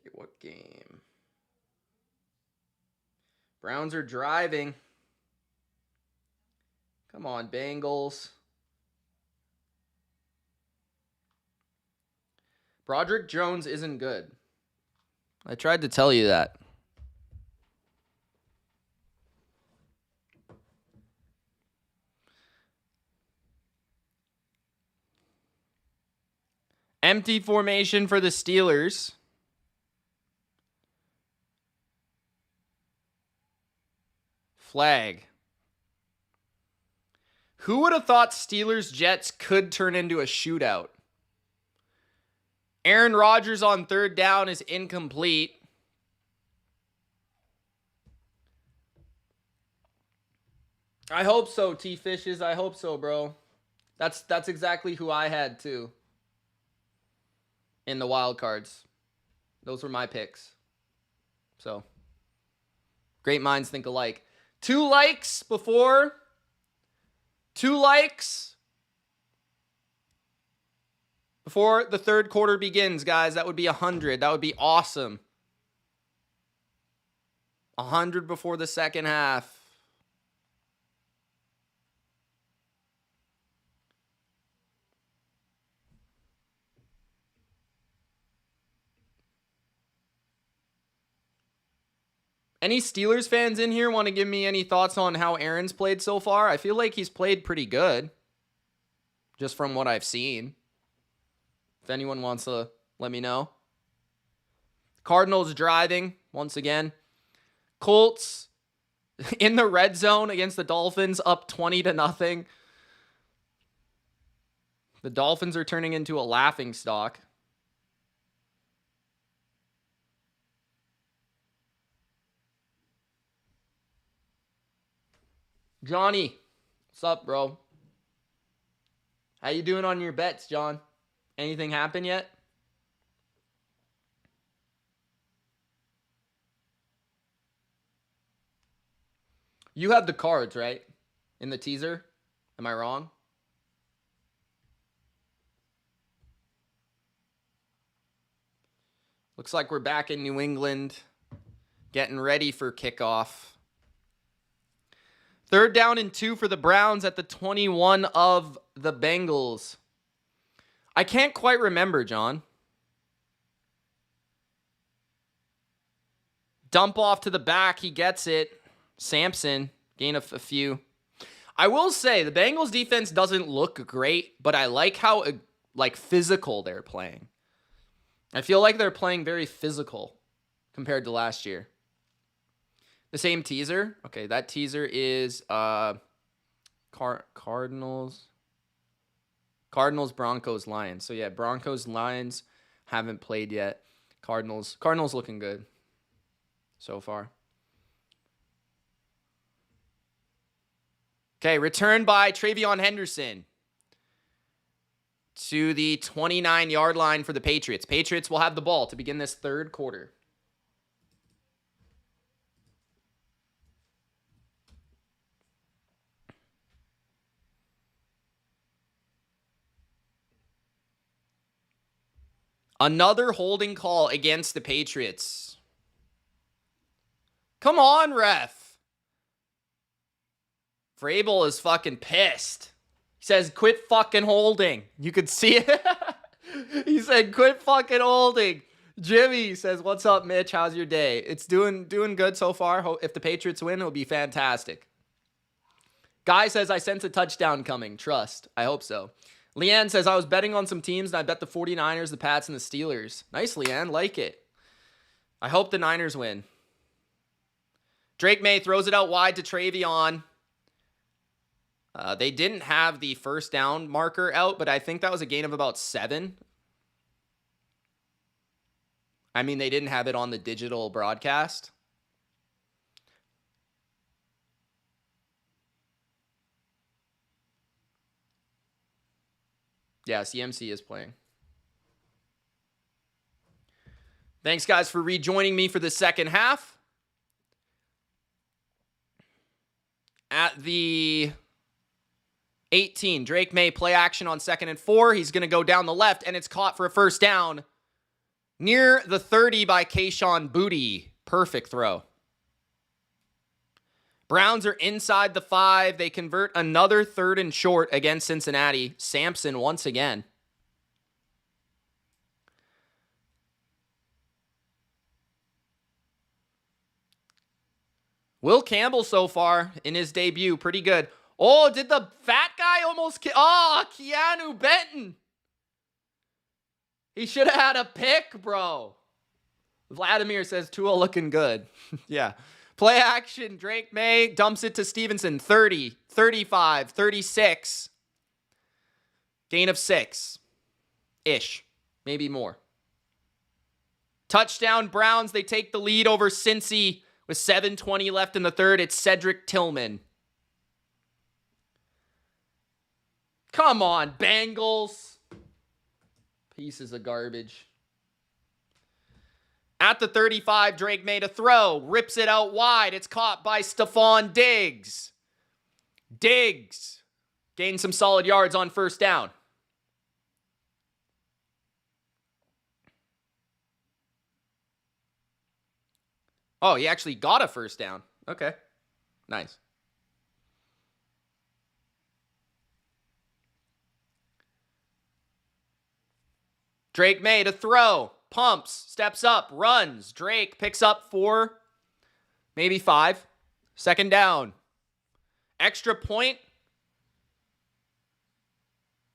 Okay, what game? Browns are driving. Come on, Bengals. Broderick Jones isn't good. I tried to tell you that. Empty formation for the Steelers. Flag. Who would have thought Steelers-Jets could turn into a shootout? Aaron Rodgers on third down is incomplete. I hope so, T-Fishes. I hope so, bro. That's exactly who I had, too. In the wild cards. Those were my picks. So, great minds think alike. 2 likes before the third quarter begins, guys. That would be 100. That would be awesome. 100 before the second half. Any Steelers fans in here want to give me any thoughts on how Aaron's played so far? I feel like he's played pretty good. Just from what I've seen. If anyone wants to let me know. Cardinals driving once again. Colts in the red zone against the Dolphins, up 20-0. The Dolphins are turning into a laughingstock. Johnny, what's up, bro? How you doing on your bets, John? Anything happen yet? You have the cards, right? In the teaser? Am I wrong? Looks like we're back in New England, getting ready for kickoff. 3rd down and 2 for the Browns at the 21 of the Bengals. I can't quite remember, John. Dump off to the back. He gets it. Sampson, gain a few. I will say, the Bengals defense doesn't look great, but I like how physical they're playing. I feel like they're playing very physical compared to last year. The same teaser. Okay, that teaser is Cardinals, Broncos, Lions. So yeah, Broncos, Lions haven't played yet. Cardinals looking good so far. Okay, return by Travion Henderson. to the 29-yard line for the Patriots. Patriots will have the ball to begin this third quarter. Another holding call against the Patriots. Come on, ref. Vrabel is fucking pissed. He says, quit fucking holding. You could see it. He said, quit fucking holding. Jimmy says, what's up, Mitch? How's your day? It's doing good so far. If the Patriots win, it'll be fantastic. Guy says, I sense a touchdown coming. Trust. I hope so. Leanne says, I was betting on some teams, and I bet the 49ers, the Pats, and the Steelers. Nice, Leanne. Like it. I hope the Niners win. Drake Maye throws it out wide to Travion. They didn't have the first down marker out, but I think that was a gain of about 7. I mean, they didn't have it on the digital broadcast. Yeah, CMC is playing. Thanks, guys, for rejoining me for the second half. At the 18, Drake Maye play action on 2nd and 4. He's going to go down the left, and it's caught for a first down near the 30 by Kayshon Boutte. Perfect throw. Browns are inside the 5. They convert another 3rd and short against Cincinnati. Sampson once again. Will Campbell so far in his debut, pretty good. Oh, did the fat guy almost... Keanu Benton. He should have had a pick, bro. Vladimir says Tua looking good. Yeah. Play action. Drake Maye dumps it to Stevenson. 30, 35, 36. Gain of 6-ish. Maybe more. Touchdown Browns. They take the lead over Cincy with 7:20 left in the third. It's Cedric Tillman. Come on, Bengals. Pieces of garbage. At the 35, Drake made a throw. Rips it out wide. It's caught by Stephon Diggs. Diggs gained some solid yards on first down. Oh, he actually got a first down. Okay. Nice. Drake made a throw. Pumps. Steps up. Runs. Drake picks up 4. Maybe 5. Second down. Extra point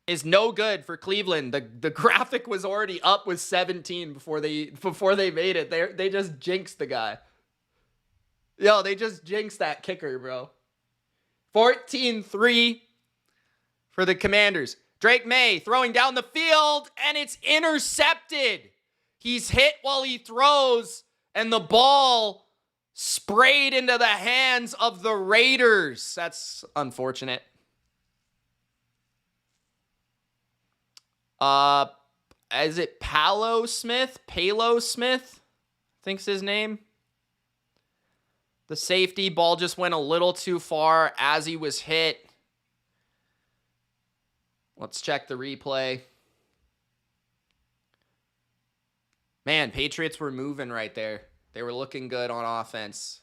is no good for Cleveland. The graphic was already up with 17 before they made it. They just jinxed the guy. Yo, they just jinxed that kicker, bro. 14-3 for the Commanders. Drake Maye throwing down the field, and it's intercepted. He's hit while he throws, and the ball sprayed into the hands of the Raiders. That's unfortunate. Is it Palo Smith? Palo Smith? I think's his name. The safety ball just went a little too far as he was hit. Let's check the replay. Man, Patriots were moving right there. They were looking good on offense.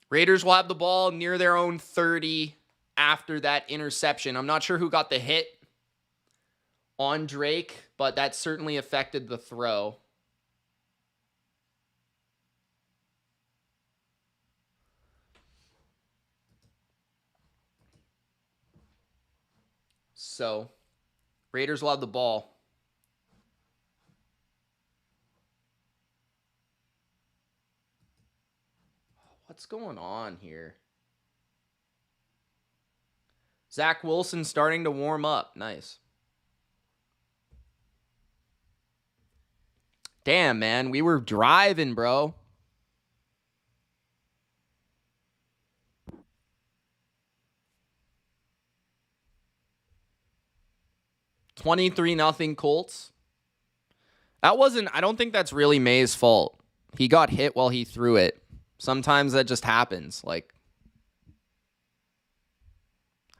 Raiders will have the ball near their own 30 after that interception. I'm not sure who got the hit on Drake, but that certainly affected the throw. So, Raiders will have the ball. What's going on here? Zach Wilson starting to warm up. Nice. Damn, man. We were driving, bro. 23-0 Colts. That wasn't, I don't think that's really Maye's fault. He got hit while he threw it. Sometimes that just happens. Like,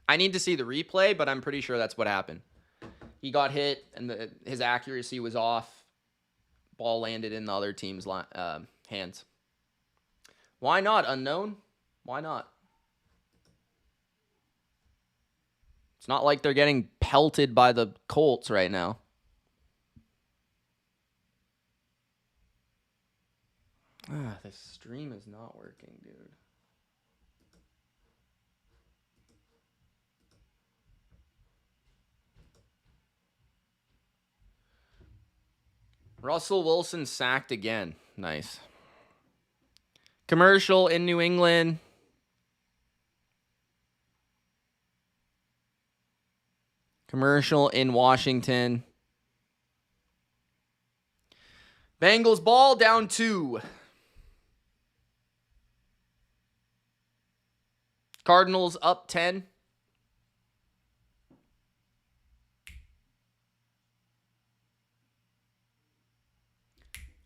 I need to see the replay, but I'm pretty sure that's what happened. He got hit and his accuracy was off. Ball landed in the other team's hands. Why not, unknown? Why not? It's not like they're getting pelted by the Colts right now. This stream is not working, dude. Russell Wilson sacked again. Nice. Commercial in New England. Commercial in Washington. Bengals ball down 2. Cardinals up 10.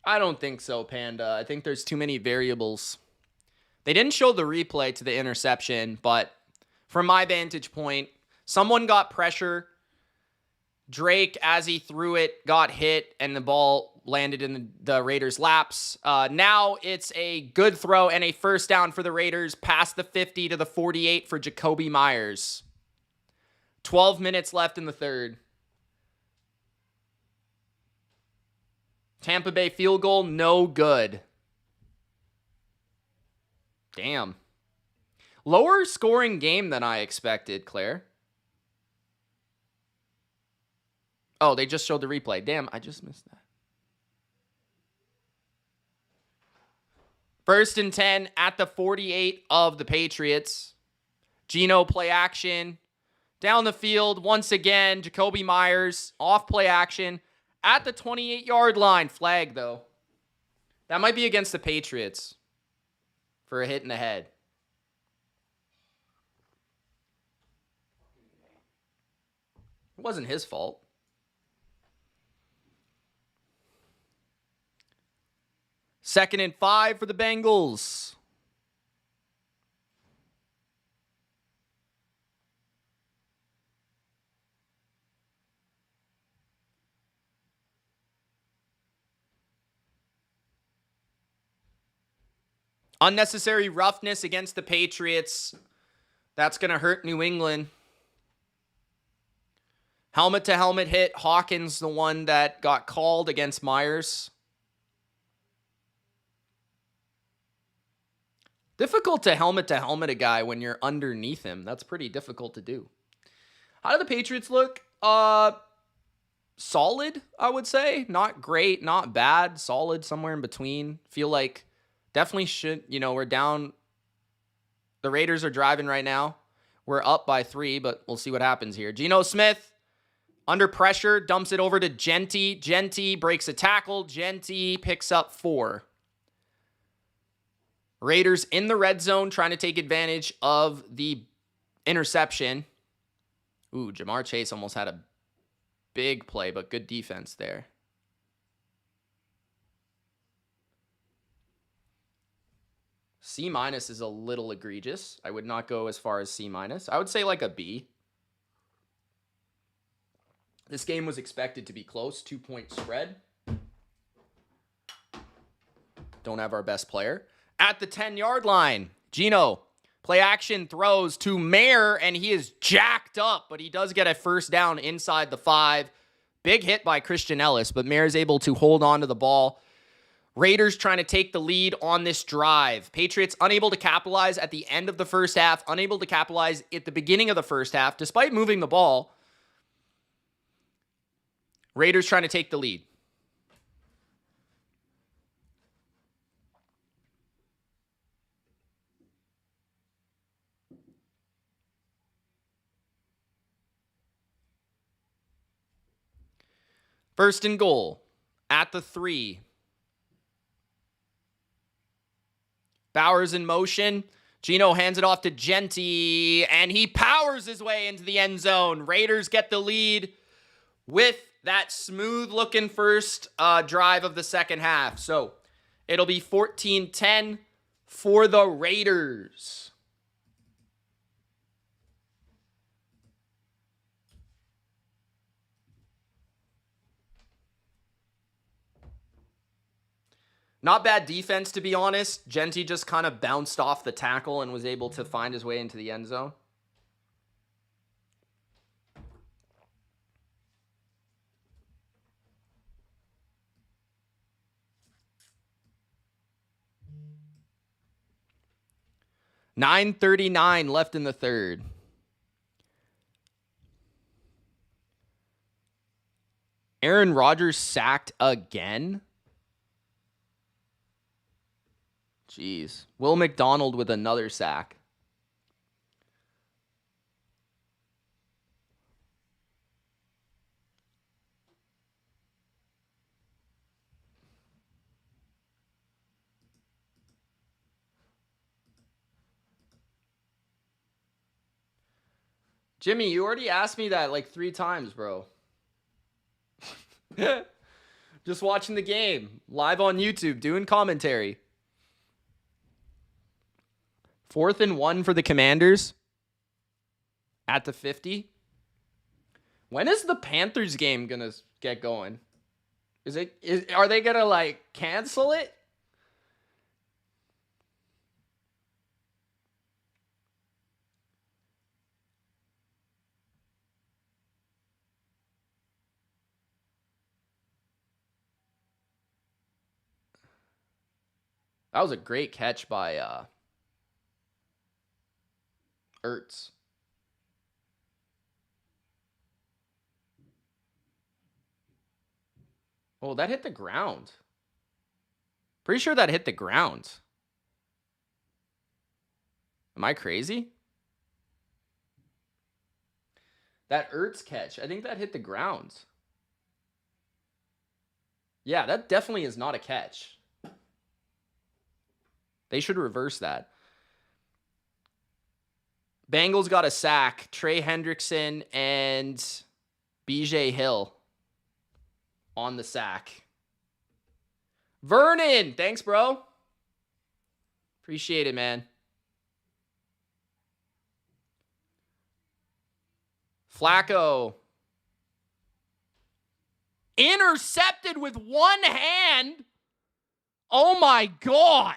I don't think so, Panda. I think there's too many variables. They didn't show the replay to the interception, but from my vantage point, someone got pressure. Drake, as he threw it, got hit, and the ball landed in the Raiders' laps. Now it's a good throw and a first down for the Raiders, past the 50 to the 48 for Jacoby Myers. 12 minutes left in the third. Tampa Bay field goal, no good. Damn. Lower scoring game than I expected, Claire. Oh, they just showed the replay. Damn, I just missed that. 1st and 10 at the 48 of the Patriots. Geno play action. Down the field, once again, Jacoby Myers, off play action. At the 28-yard line. Flag, though. That might be against the Patriots for a hit in the head. It wasn't his fault. Second and 5 for the Bengals. Unnecessary roughness against the Patriots. That's going to hurt New England. Helmet-to-helmet hit. Hawkins, the one that got called against Myers. Difficult to helmet a guy when you're underneath him. That's pretty difficult to do. How do the Patriots look? Solid, I would say. Not great, not bad. Solid, somewhere in between. Feel like definitely should, we're down. The Raiders are driving right now. We're up by 3, but we'll see what happens here. Geno Smith, under pressure, dumps it over to Genty. Genty breaks a tackle. Genty picks up 4. Raiders in the red zone trying to take advantage of the interception. Ooh, Jamar Chase almost had a big play, but good defense there. C- is a little egregious. I would not go as far as C-. I would say like a B. This game was expected to be close. 2-point spread. Don't have our best player. At the 10-yard line, Geno, play action, throws to Maye, and he is jacked up, but he does get a first down inside the 5. Big hit by Christian Ellis, but Maye is able to hold on to the ball. Raiders trying to take the lead on this drive. Patriots unable to capitalize at the end of the first half, unable to capitalize at the beginning of the first half, despite moving the ball. Raiders trying to take the lead. First and goal at the 3. Bowers in motion. Geno hands it off to Genty, and he powers his way into the end zone. Raiders get the lead with that smooth-looking first drive of the second half. So it'll be 14-10 for the Raiders. Not bad defense, to be honest. Genty just kind of bounced off the tackle and was able to find his way into the end zone. $9:39 left in the third. Aaron Rodgers sacked again? Jeez. Will McDonald with another sack. Jimmy, you already asked me that like 3 times, bro. Just watching the game. Live on YouTube, doing commentary. 4th and 1 for the Commanders. At the 50. When is the Panthers game going to get going? Are they going to like cancel it? That was a great catch by Ertz. Oh, that hit the ground. Pretty sure that hit the ground. Am I crazy? That Ertz catch, I think that hit the ground. Yeah, that definitely is not a catch. They should reverse that. Bengals got a sack. Trey Hendrickson and BJ Hill on the sack. Vernon, thanks, bro. Appreciate it, man. Flacco. Intercepted with one hand. Oh, my God.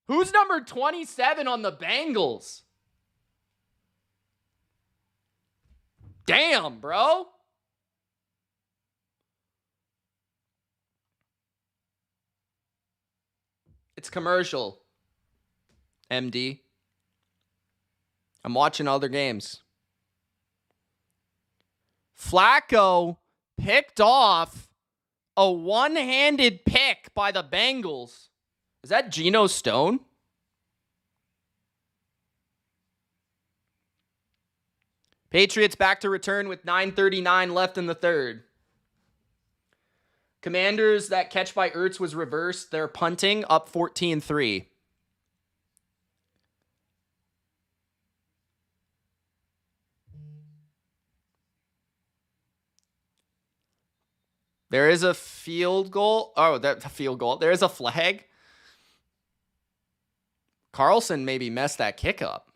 Who's number 27 on the Bengals? Damn, bro. It's commercial. MD. I'm watching other games. Flacco picked off a one-handed pick by the Bengals. Is that Geno Stone? Patriots back to return with 9:39 left in the third. Commanders, that catch by Ertz was reversed. They're punting up 14-3. There is a field goal. Oh, that's a field goal. There is a flag. Carlson maybe messed that kick up.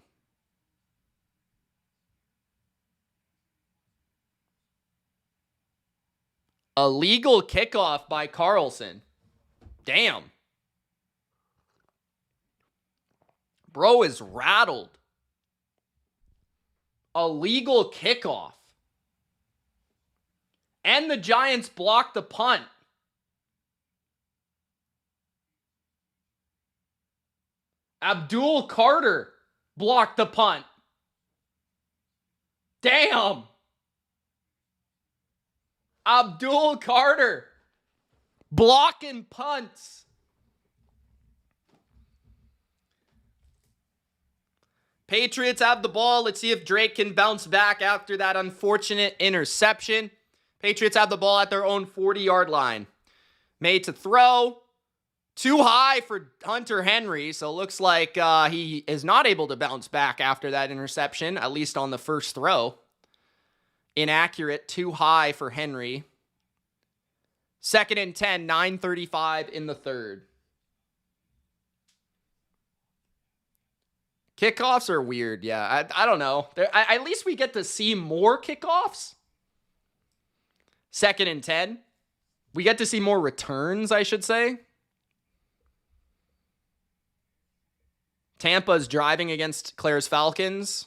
A legal kickoff by Carlson. Damn. Bro is rattled. A legal kickoff. And the Giants blocked the punt. Abdul Carter blocked the punt. Damn. Abdul Carter blocking punts. Patriots have the ball. Let's see if Drake can bounce back after that unfortunate interception. Patriots have the ball at their own 40-yard line. Made to throw. Too high for Hunter Henry, so it looks like he is not able to bounce back after that interception, at least on the first throw. Inaccurate. Too high for Henry. 2nd and 10. 9:35 in the third. Kickoffs are weird. Yeah, I don't know. At least we get to see more kickoffs. 2nd and 10. We get to see more returns, I should say. Tampa's driving against Claire's Falcons.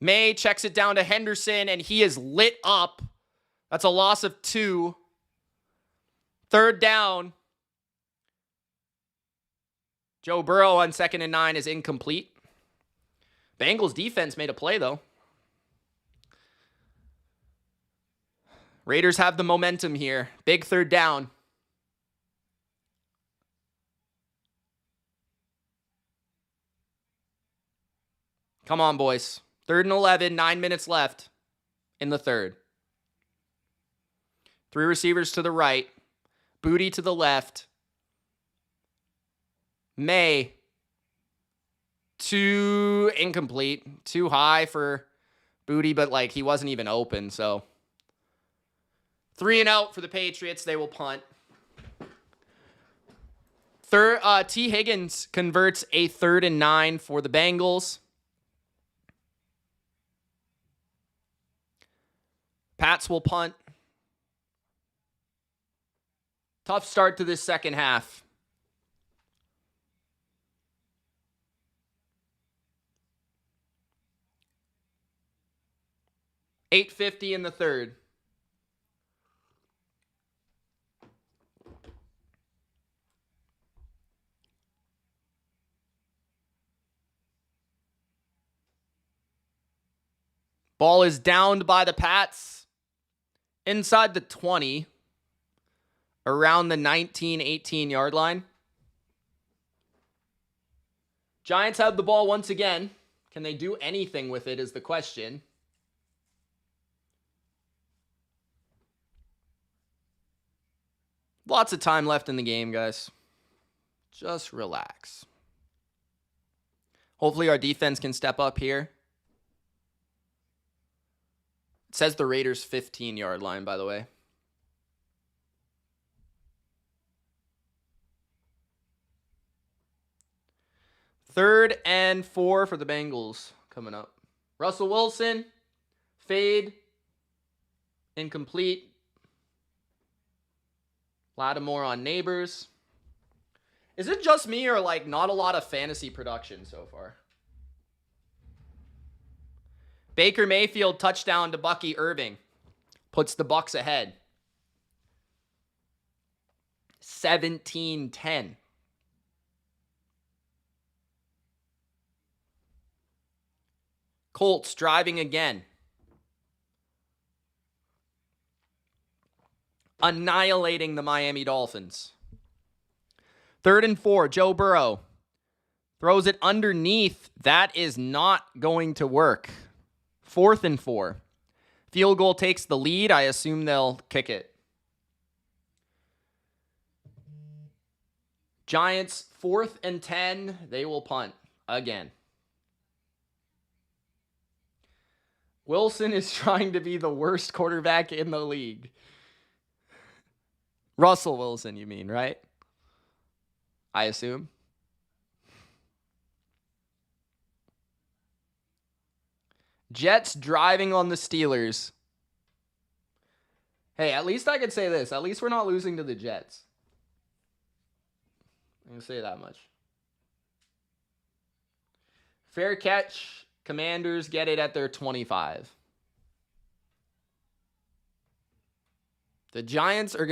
Maye checks it down to Henderson, and he is lit up. That's a loss of 2. 3rd down. Joe Burrow on 2nd and 9 is incomplete. Bengals defense made a play, though. Raiders have the momentum here. Big 3rd down. Come on, boys. 3rd and 11, 9 minutes left in the third. 3 receivers to the right. Booty to the left. Maye. Too incomplete. Too high for Booty, but like he wasn't even open, so. 3 and out for the Patriots. They will punt. T. Higgins converts a 3rd and 9 for the Bengals. Pats will punt. Tough start to this second half. $8:50 in the third. Ball is downed by the Pats inside the 20, around the 19, 18-yard line. Giants have the ball once again. Can they do anything with it is the question. Lots of time left in the game, guys. Just relax. Hopefully our defense can step up here. It says the Raiders' 15-yard line, by the way. Third and 4 for the Bengals coming up. Russell Wilson, fade, incomplete. Lattimore on Neighbors. Is it just me or like not a lot of fantasy production so far? Baker Mayfield touchdown to Bucky Irving. Puts the Bucks ahead. 17-10. Colts driving again. Annihilating the Miami Dolphins. 3rd and 4, Joe Burrow. Throws it underneath. That is not going to work. 4th and 4. Field goal takes the lead. I assume they'll kick it. Giants, 4th and 10. They will punt again. Wilson is trying to be the worst quarterback in the league. Russell Wilson, you mean, right? I assume. Jets driving on the Steelers. Hey, at least I could say this. At least we're not losing to the Jets. I'm going to say that much. Fair catch. Commanders get it at their 25. The Giants are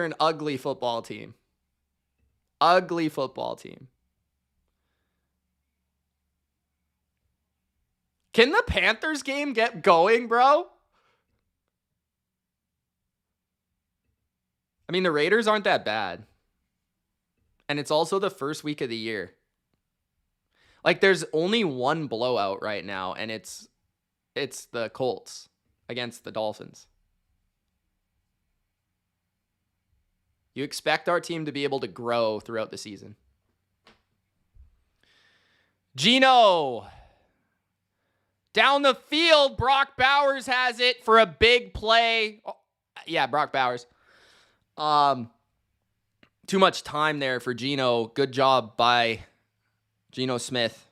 an ugly football team. Ugly football team. Can the Panthers game get going, bro? I mean, the Raiders aren't that bad. And it's also the first week of the year. Like, there's only one blowout right now, and it's the Colts against the Dolphins. You expect our team to be able to grow throughout the season. Geno. Down the field, Brock Bowers has it for a big play. Oh, yeah, Brock Bowers. Too much time there for Geno. Good job by Geno Smith.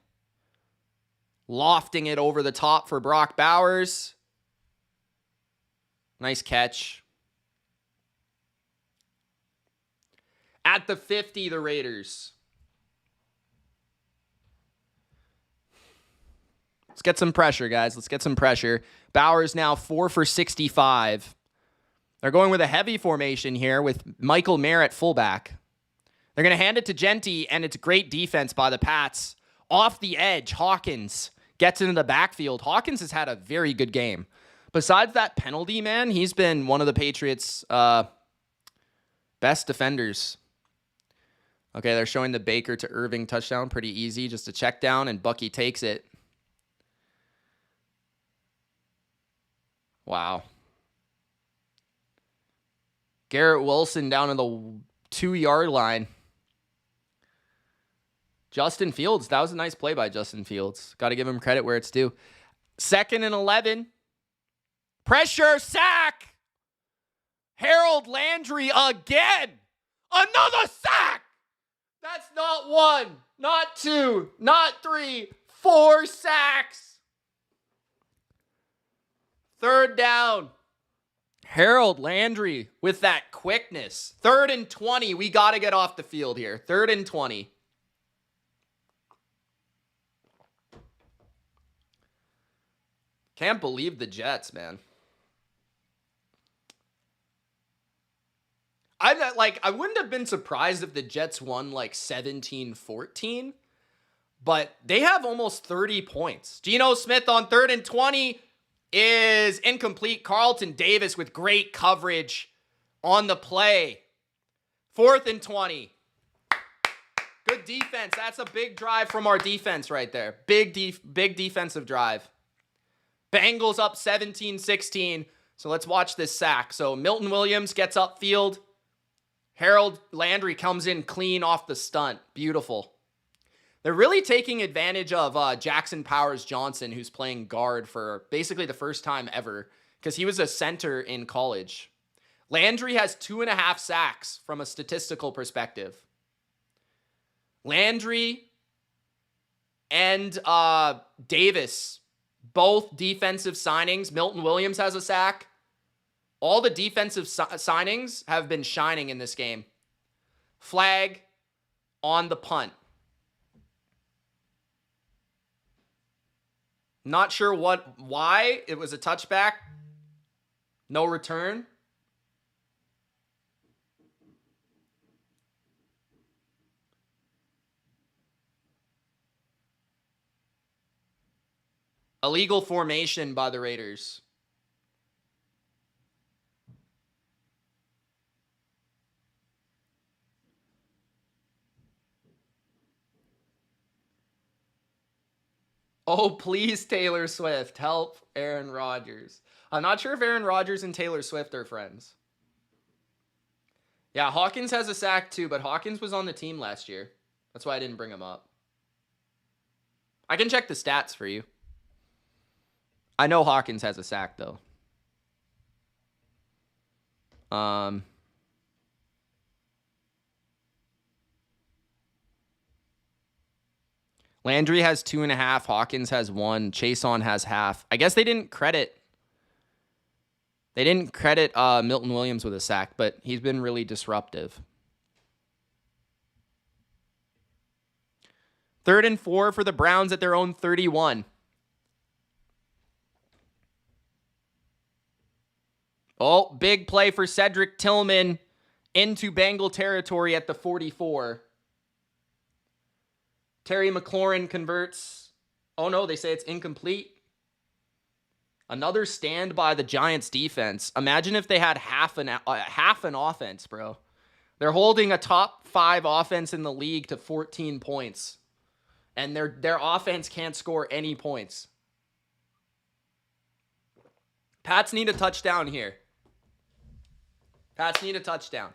Lofting it over the top for Brock Bowers. Nice catch. At the 50, the Raiders. Let's get some pressure, guys. Let's get some pressure. Bowers now 4 for 65. They're going with a heavy formation here with Michael Mayer at fullback. They're going to hand it to Genty, and it's great defense by the Pats. Off the edge, Hawkins gets into the backfield. Hawkins has had a very good game. Besides that penalty, man, he's been one of the Patriots' best defenders. Okay, they're showing the Baker to Irving touchdown. Pretty easy, just a check down, and Bucky takes it. Wow. Garrett Wilson down in the 2-yard line. Justin Fields, that was a nice play by Justin Fields. Got to give him credit where it's due. 2nd and 11. Pressure, sack. Harold Landry again. Another sack. That's not 1, not 2, not 3, 4 sacks. 3rd down. Harold Landry with that quickness. 3rd and 20. We got to get off the field here. 3rd and 20. Can't believe the Jets, man. I wouldn't have been surprised if the Jets won like 17-14, but they have almost 30 points. Geno Smith on 3rd and 20 is incomplete. Carlton Davis with great coverage on the play. 4th and 20. Good defense. That's a big drive from our defense right there. Big defensive drive. Bengals up 17-16. So let's watch this sack. So Milton Williams gets upfield. Harold Landry comes in clean off the stunt. Beautiful. They're really taking advantage of Jackson Powers Johnson, who's playing guard for basically the first time ever, because he was a center in college. Landry has 2.5 sacks from a statistical perspective. Landry and Davis, both defensive signings. Milton Williams has a sack. All the defensive signings have been shining in this game. Flag on the punt. Not sure why. It was a touchback. No return. Illegal formation by the Raiders. Oh, please, Taylor Swift. Help Aaron Rodgers. I'm not sure if Aaron Rodgers and Taylor Swift are friends. Yeah, Hawkins has a sack too, but Hawkins was on the team last year. That's why I didn't bring him up. I can check the stats for you. I know Hawkins has a sack, though. Landry has 2.5. Hawkins has 1. Chason has half. I guess they didn't credit Milton Williams with a sack, but he's been really disruptive. 3rd and 4 for the Browns at their own 31. Oh, big play for Cedric Tillman into Bengal territory at the 44. Terry McLaurin converts. Oh, no, they say it's incomplete. Another stand by the Giants defense. Imagine if they had half an offense, bro. They're holding a top 5 offense in the league to 14 points. And their offense can't score any points. Pats need a touchdown here. Pats need a touchdown.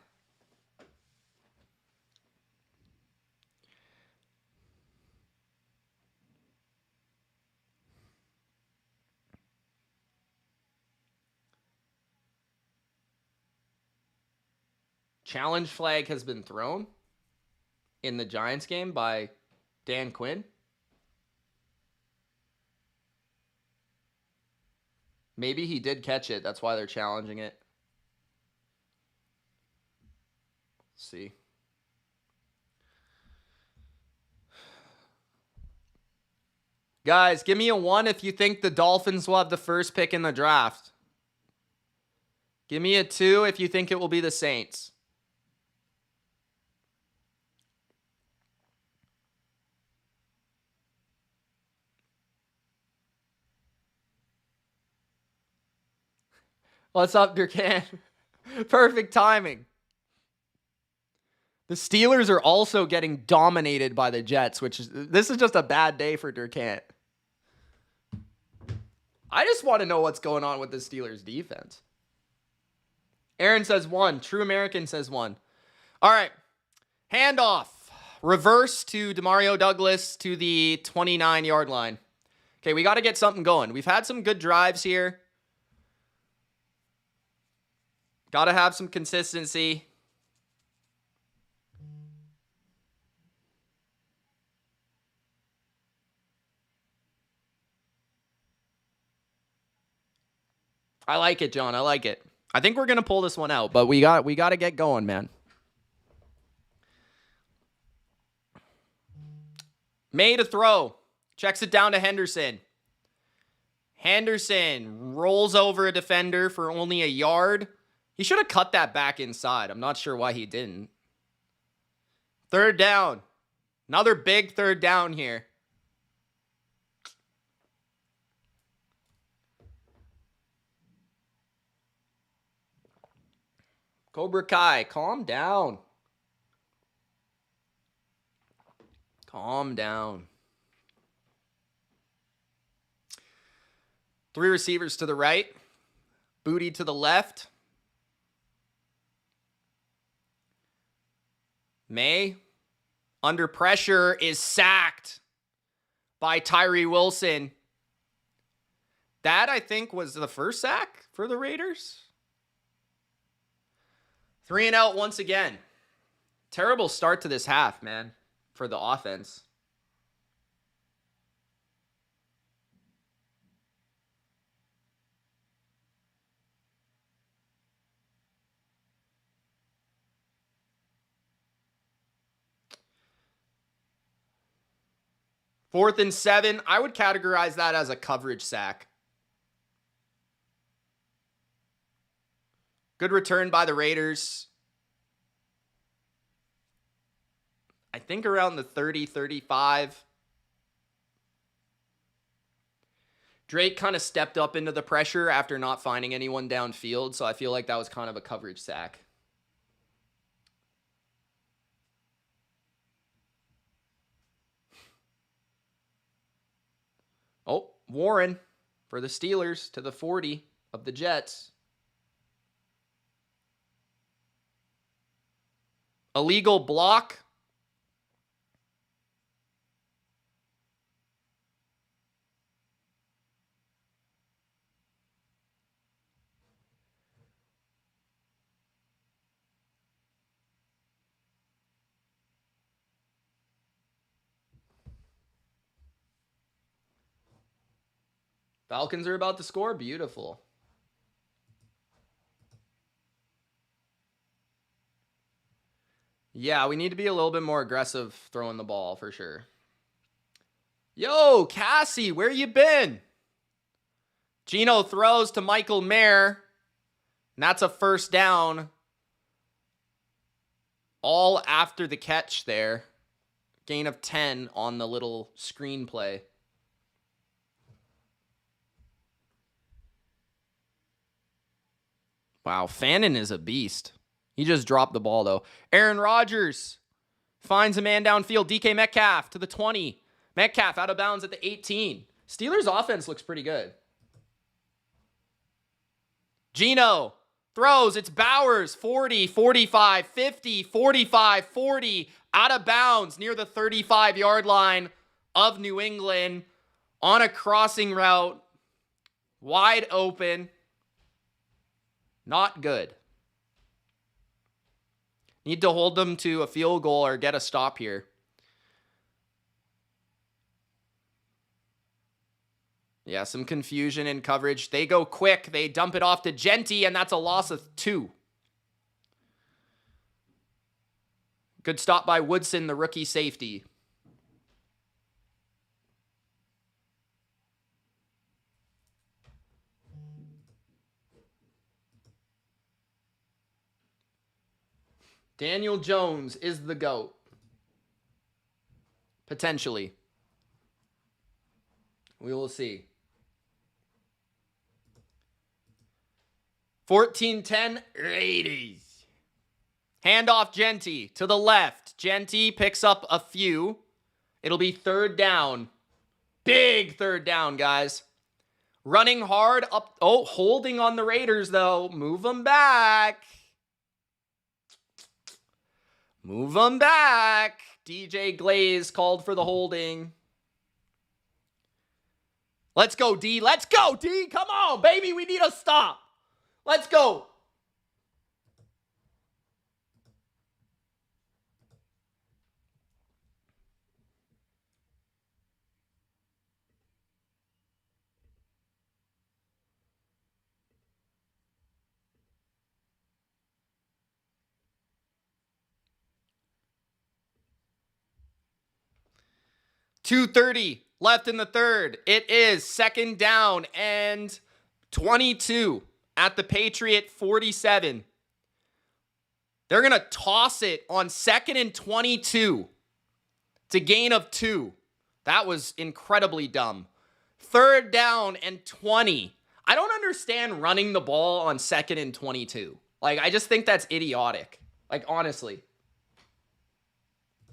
Challenge flag has been thrown in the Giants game by Dan Quinn. Maybe he did catch it. That's why they're challenging it. Let's see. Guys, give me a 1 if you think the Dolphins will have the first pick in the draft. Give me a 2 if you think it will be the Saints. What's up, Durcan? Perfect timing. The Steelers are also getting dominated by the Jets, this is just a bad day for Durcan. I just want to know what's going on with the Steelers defense. Aaron says 1. True American says 1. All right. Handoff. Reverse to Demario Douglas to the 29-yard line. Okay, we got to get something going. We've had some good drives here. Got to have some consistency. I like it, John. I like it. I think we're going to pull this one out, but we got to get going, man. Maye to throw. Checks it down to Henderson. Henderson rolls over a defender for only a yard. He should have cut that back inside. I'm not sure why he didn't. Third down. Another big third down here. Cobra Kai, calm down. Calm down. 3 receivers to the right. Booty to the left. Maye, under pressure, is sacked by Tyree Wilson. That, I think, was the first sack for the Raiders. 3 and out once again. Terrible start to this half, man, for the offense. Fourth and 7. I would categorize that as a coverage sack. Good return by the Raiders. I think around the 30, 35. Drake kind of stepped up into the pressure after not finding anyone downfield, so I feel like that was kind of a coverage sack. Oh, Warren for the Steelers to the 40 of the Jets. Illegal block. Falcons are about to score. Beautiful. Yeah, we need to be a little bit more aggressive throwing the ball for sure. Yo, Cassie, where you been? Geno throws to Michael Mayer. And that's a first down. All after the catch there. Gain of 10 on the little screenplay. Wow, Fannin is a beast. He just dropped the ball, though. Aaron Rodgers finds a man downfield. DK Metcalf to the 20. Metcalf out of bounds at the 18. Steelers' offense looks pretty good. Geno throws. It's Bowers. 40, 45, 50, 45, 40. Out of bounds near the 35-yard line of New England. On a crossing route. Wide open. Not good. Need to hold them to a field goal or get a stop here. Yeah, some confusion in coverage. They go quick. They dump it off to Genty, and that's a loss of 2. Good stop by Woodson, the rookie safety. Daniel Jones is the GOAT. Potentially. We will see. 14-10 Raiders. Handoff Genty to the left. Genty picks up a few. It'll be 3rd down. Big 3rd down, guys. Running hard up. Oh, holding on the Raiders, though. Move them back. Move them back. DJ Glaze called for the holding. Let's go, D. Let's go, D. Come on, baby. We need a stop. Let's go. .230 left in the 3rd. It is 2nd down and 22 at the Patriot 47. They're going to toss it on 2nd and 22. It's a gain of 2. That was incredibly dumb. 3rd down and 20. I don't understand running the ball on 2nd and 22. Like, I just think that's idiotic. Like, honestly.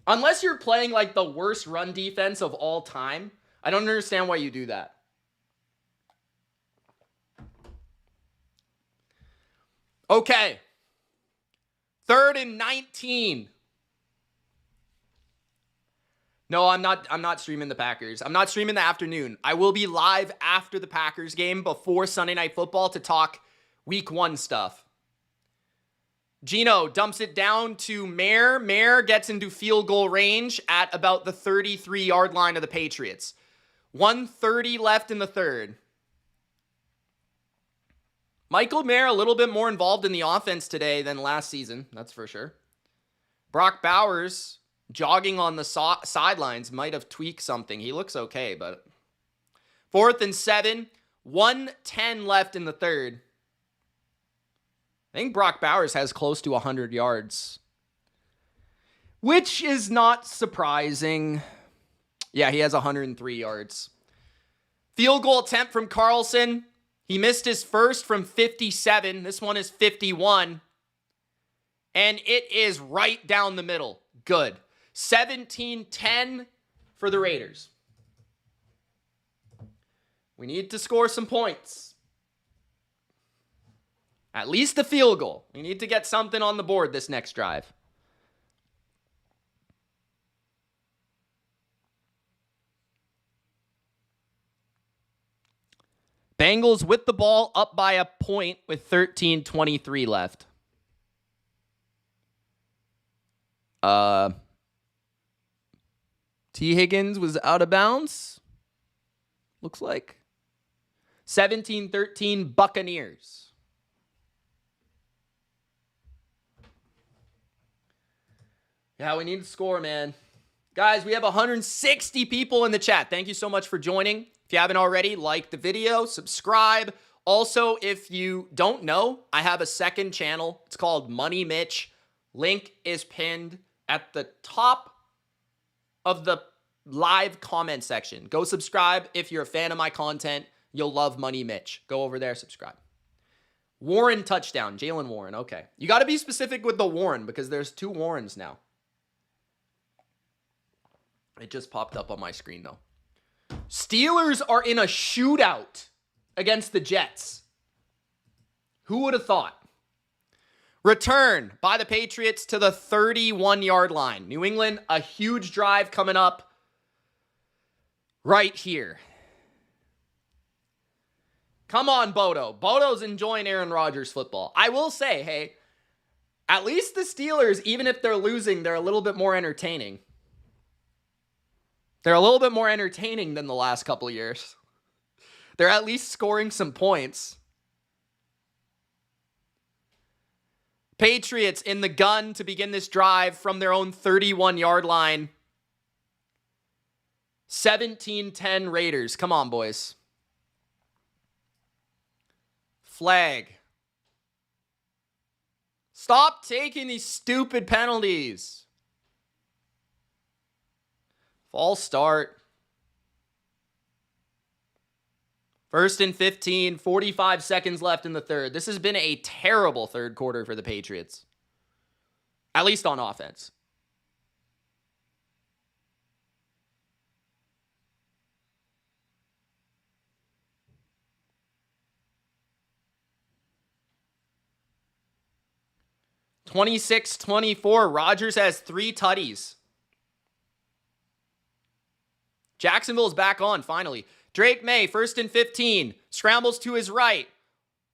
Unless you're playing like the worst run defense of all time, I don't understand why you do that. Okay. 3rd and 19. No, I'm not streaming the Packers. I'm not streaming the afternoon. I will be live after the Packers game before Sunday Night Football to talk week 1 stuff. Geno dumps it down to Maye. Maye gets into field goal range at about the 33-yard line of the Patriots. 1:30 left in the 3rd. Michael Maye a little bit more involved in the offense today than last season, that's for sure. Brock Bowers jogging on the sidelines might have tweaked something. He looks okay, but 4th and 7, 1:10 left in the 3rd. I think Brock Bowers has close to 100 yards, which is not surprising. Yeah, he has 103 yards. Field goal attempt from Carlson. He missed his first from 57. This one is 51. And it is right down the middle. Good. 17-10 for the Raiders. We need to score some points. At least a field goal. We need to get something on the board this next drive. Bengals with the ball up by a point with 13:23 left. T. Higgins was out of bounds. Looks like. 17-13 Buccaneers. Yeah, we need to score, man. Guys, we have 160 people in the chat. Thank you so much for joining. If you haven't already, like the video, subscribe. Also, if you don't know, I have a second channel. It's called Money Mitch. Link is pinned at the top of the live comment section. Go subscribe. If you're a fan of my content, you'll love Money Mitch. Go over there, subscribe. Warren touchdown. Jalen Warren. Okay. You got to be specific with the Warren because there's 2 Warrens now. It just popped up on my screen, though. Steelers are in a shootout against the Jets. Who would have thought? Return by the Patriots to the 31-yard line. New England, a huge drive coming up right here. Come on, Bodo. Bodo's enjoying Aaron Rodgers football. I will say, hey, At least the Steelers, even if they're losing, they're a little bit more entertaining. They're a little bit more entertaining than the last couple of years. They're at least scoring some points. Patriots in the gun to begin this drive from their own 31-yard line. 17-10 Raiders. Come on, boys. Flag. Stop taking these stupid penalties. False start. 1st and 15, 45 seconds left in the third. This has been a terrible third quarter for the Patriots. At least on offense. (26-24). Rodgers has 3 tutties. Jacksonville's back on, finally. Drake Maye, 1st and 15. Scrambles to his right.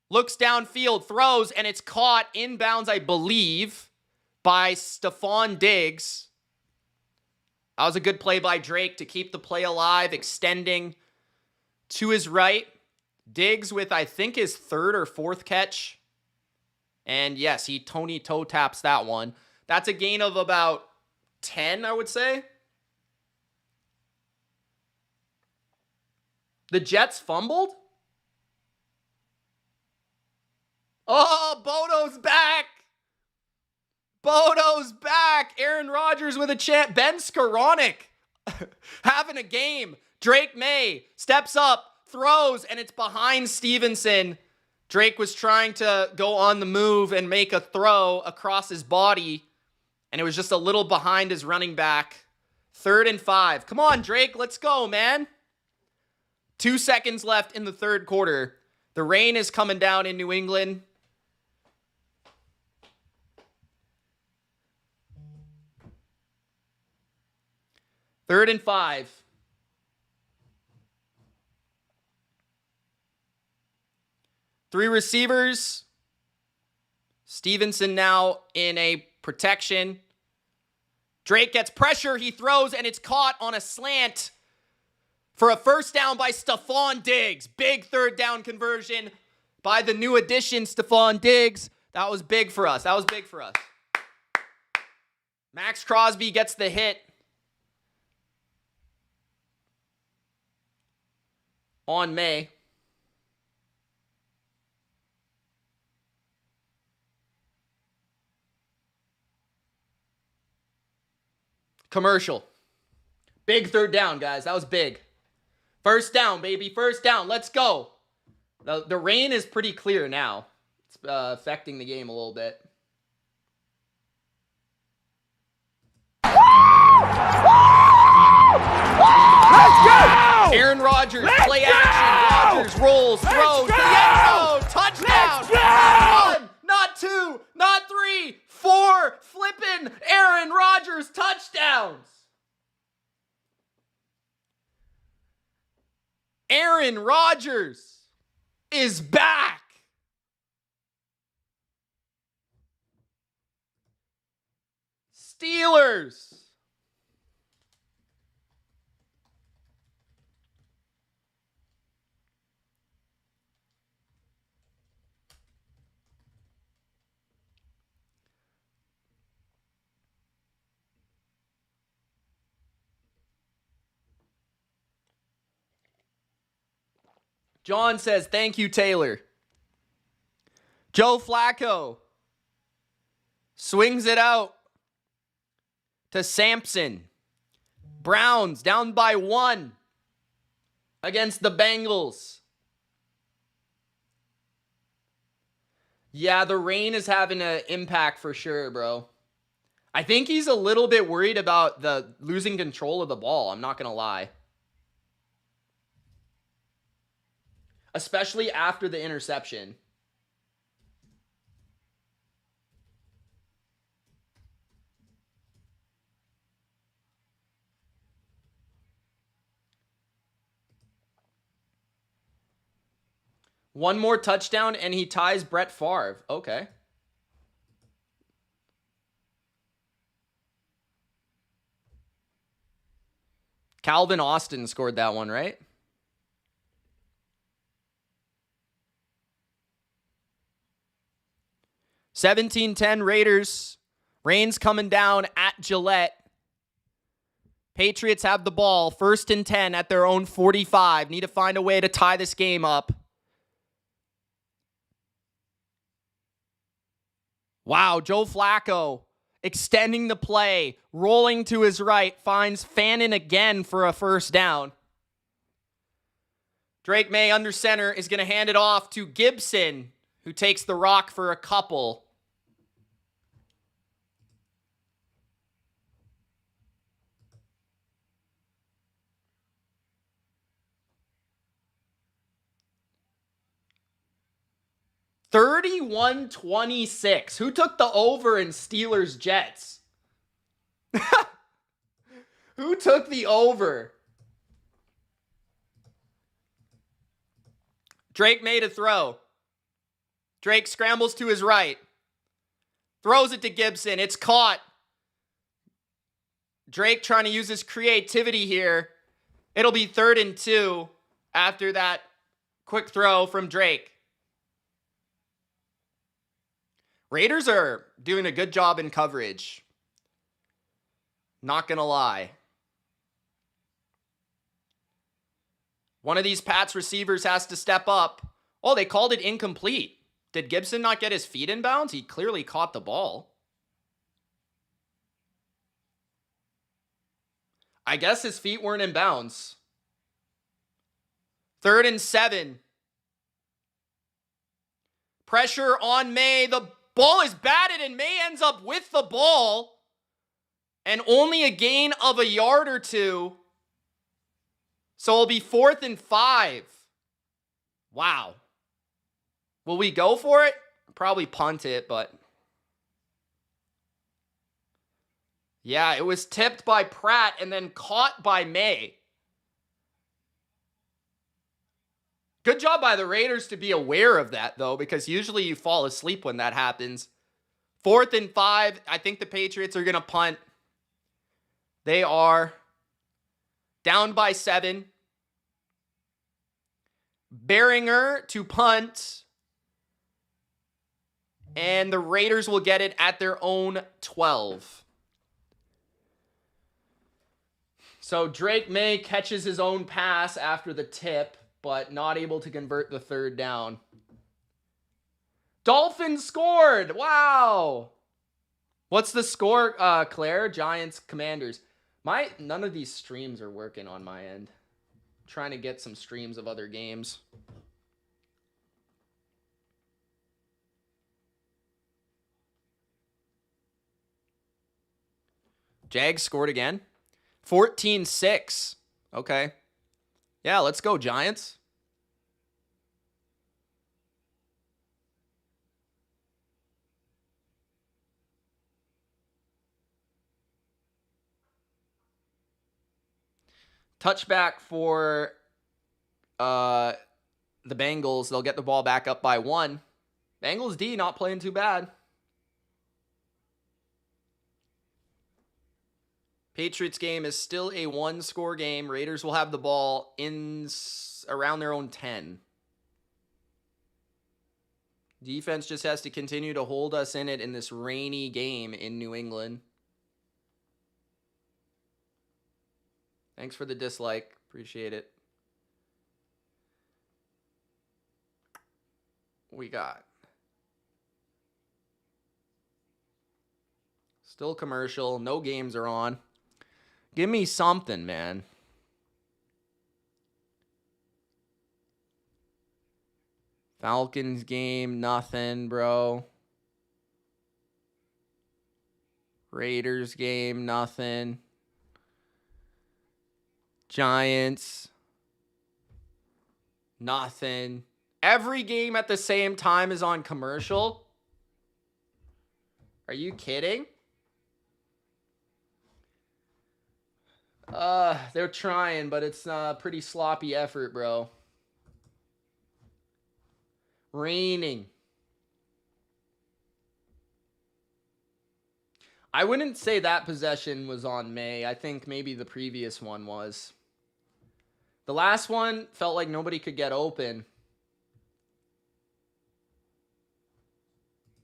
Looks downfield, throws, and it's caught inbounds, I believe, by Stephon Diggs. That was a good play by Drake to keep the play alive, extending to his right. Diggs with, I think, his 3rd or 4th catch. And yes, he Tony toe taps that one. That's a gain of about 10, I would say. The Jets fumbled? Oh, Bodo's back. Bodo's back. Aaron Rodgers with a chance. Ben Skoranek having a game. Drake Maye steps up, throws, and it's behind Stevenson. Drake was trying to go on the move and make a throw across his body, and it was just a little behind his running back. 3rd and 5. Come on, Drake. Let's go, man. 2 seconds left in the third quarter. The rain is coming down in New England. Third and 5. Three receivers. Stevenson now in a protection. Drake gets pressure. He throws, and it's caught on a slant for a first down by Stephon Diggs. Big 3rd down conversion by the new addition, Stephon Diggs. That was big for us. Maxx Crosby gets the hit on May. Commercial. Big 3rd down, guys. That was big. First down, baby. First down. Let's go. The rain is pretty clear now. It's affecting the game a little bit. Let's go! Aaron Rodgers, Let's play go! action. Rodgers rolls, throws, to the end zone. Touchdown. Let's go! 1, not 2, not 3, 4. Flipping Aaron Rodgers touchdowns. Aaron Rodgers is back. Steelers. John says, thank you, Taylor. Joe Flacco swings it out to Sampson. Browns down by 1 against the Bengals. Yeah, the rain is having an impact for sure, bro. I think he's a little bit worried about the losing control of the ball. I'm not going to lie. Especially after the interception. One more touchdown and he ties Brett Favre. Okay. Calvin Austin scored that one, right? $17-10 Raiders. Rain's coming down at Gillette. Patriots have the ball. 1st and 10 at their own 45. Need to find a way to tie this game up. Wow, Joe Flacco extending the play, rolling to his right, finds Fannin again for a first down. Drake Maye under center is going to hand it off to Gibson, who takes the rock for a couple. $31-26. Who took the over in Steelers Jets? Who took the over? Drake made a throw. Drake scrambles to his right. Throws it to Gibson. It's caught. Drake trying to use his creativity here. It'll be 3rd and 2 after that quick throw from Drake. Raiders are doing a good job in coverage. Not gonna lie. One of these Pats receivers has to step up. Oh, they called it incomplete. Did Gibson not get his feet in bounds? He clearly caught the ball. I guess his feet weren't in bounds. 3rd and 7. Pressure on Maye. The ball is batted and Maye ends up with the ball. And only a gain of a yard or two. So it'll be 4th and 5. Wow. Will we go for it? Probably punt it, but... yeah, it was tipped by Pratt and then caught by Maye. Good job by the Raiders to be aware of that, though, because usually you fall asleep when that happens. 4th and 5. I think the Patriots are going to punt. They are down by 7. Beringer to punt. And the Raiders will get it at their own 12. So Drake Maye catches his own pass after the tip, but not able to convert the 3rd down. Dolphins scored! Wow! What's the score, Claire? Giants, Commanders. None of these streams are working on my end. I'm trying to get some streams of other games. Jags scored again. 14-6. Okay. Yeah, let's go, Giants. Touchback for the Bengals. They'll get the ball back up by 1. Bengals D not playing too bad. Patriots game is still a 1-score game. Raiders will have the ball in around their own 10. Defense just has to continue to hold us in it in this rainy game in New England. Thanks for the dislike. Appreciate it. We got still commercial. No games are on. Give me something, man. Falcons game, nothing, bro. Raiders game, nothing. Giants, nothing. Every game at the same time is on commercial? Are you kidding? They're trying, but it's a pretty sloppy effort, bro. Raining. I wouldn't say that possession was on Maye. I think maybe the previous one was. The last one felt like nobody could get open.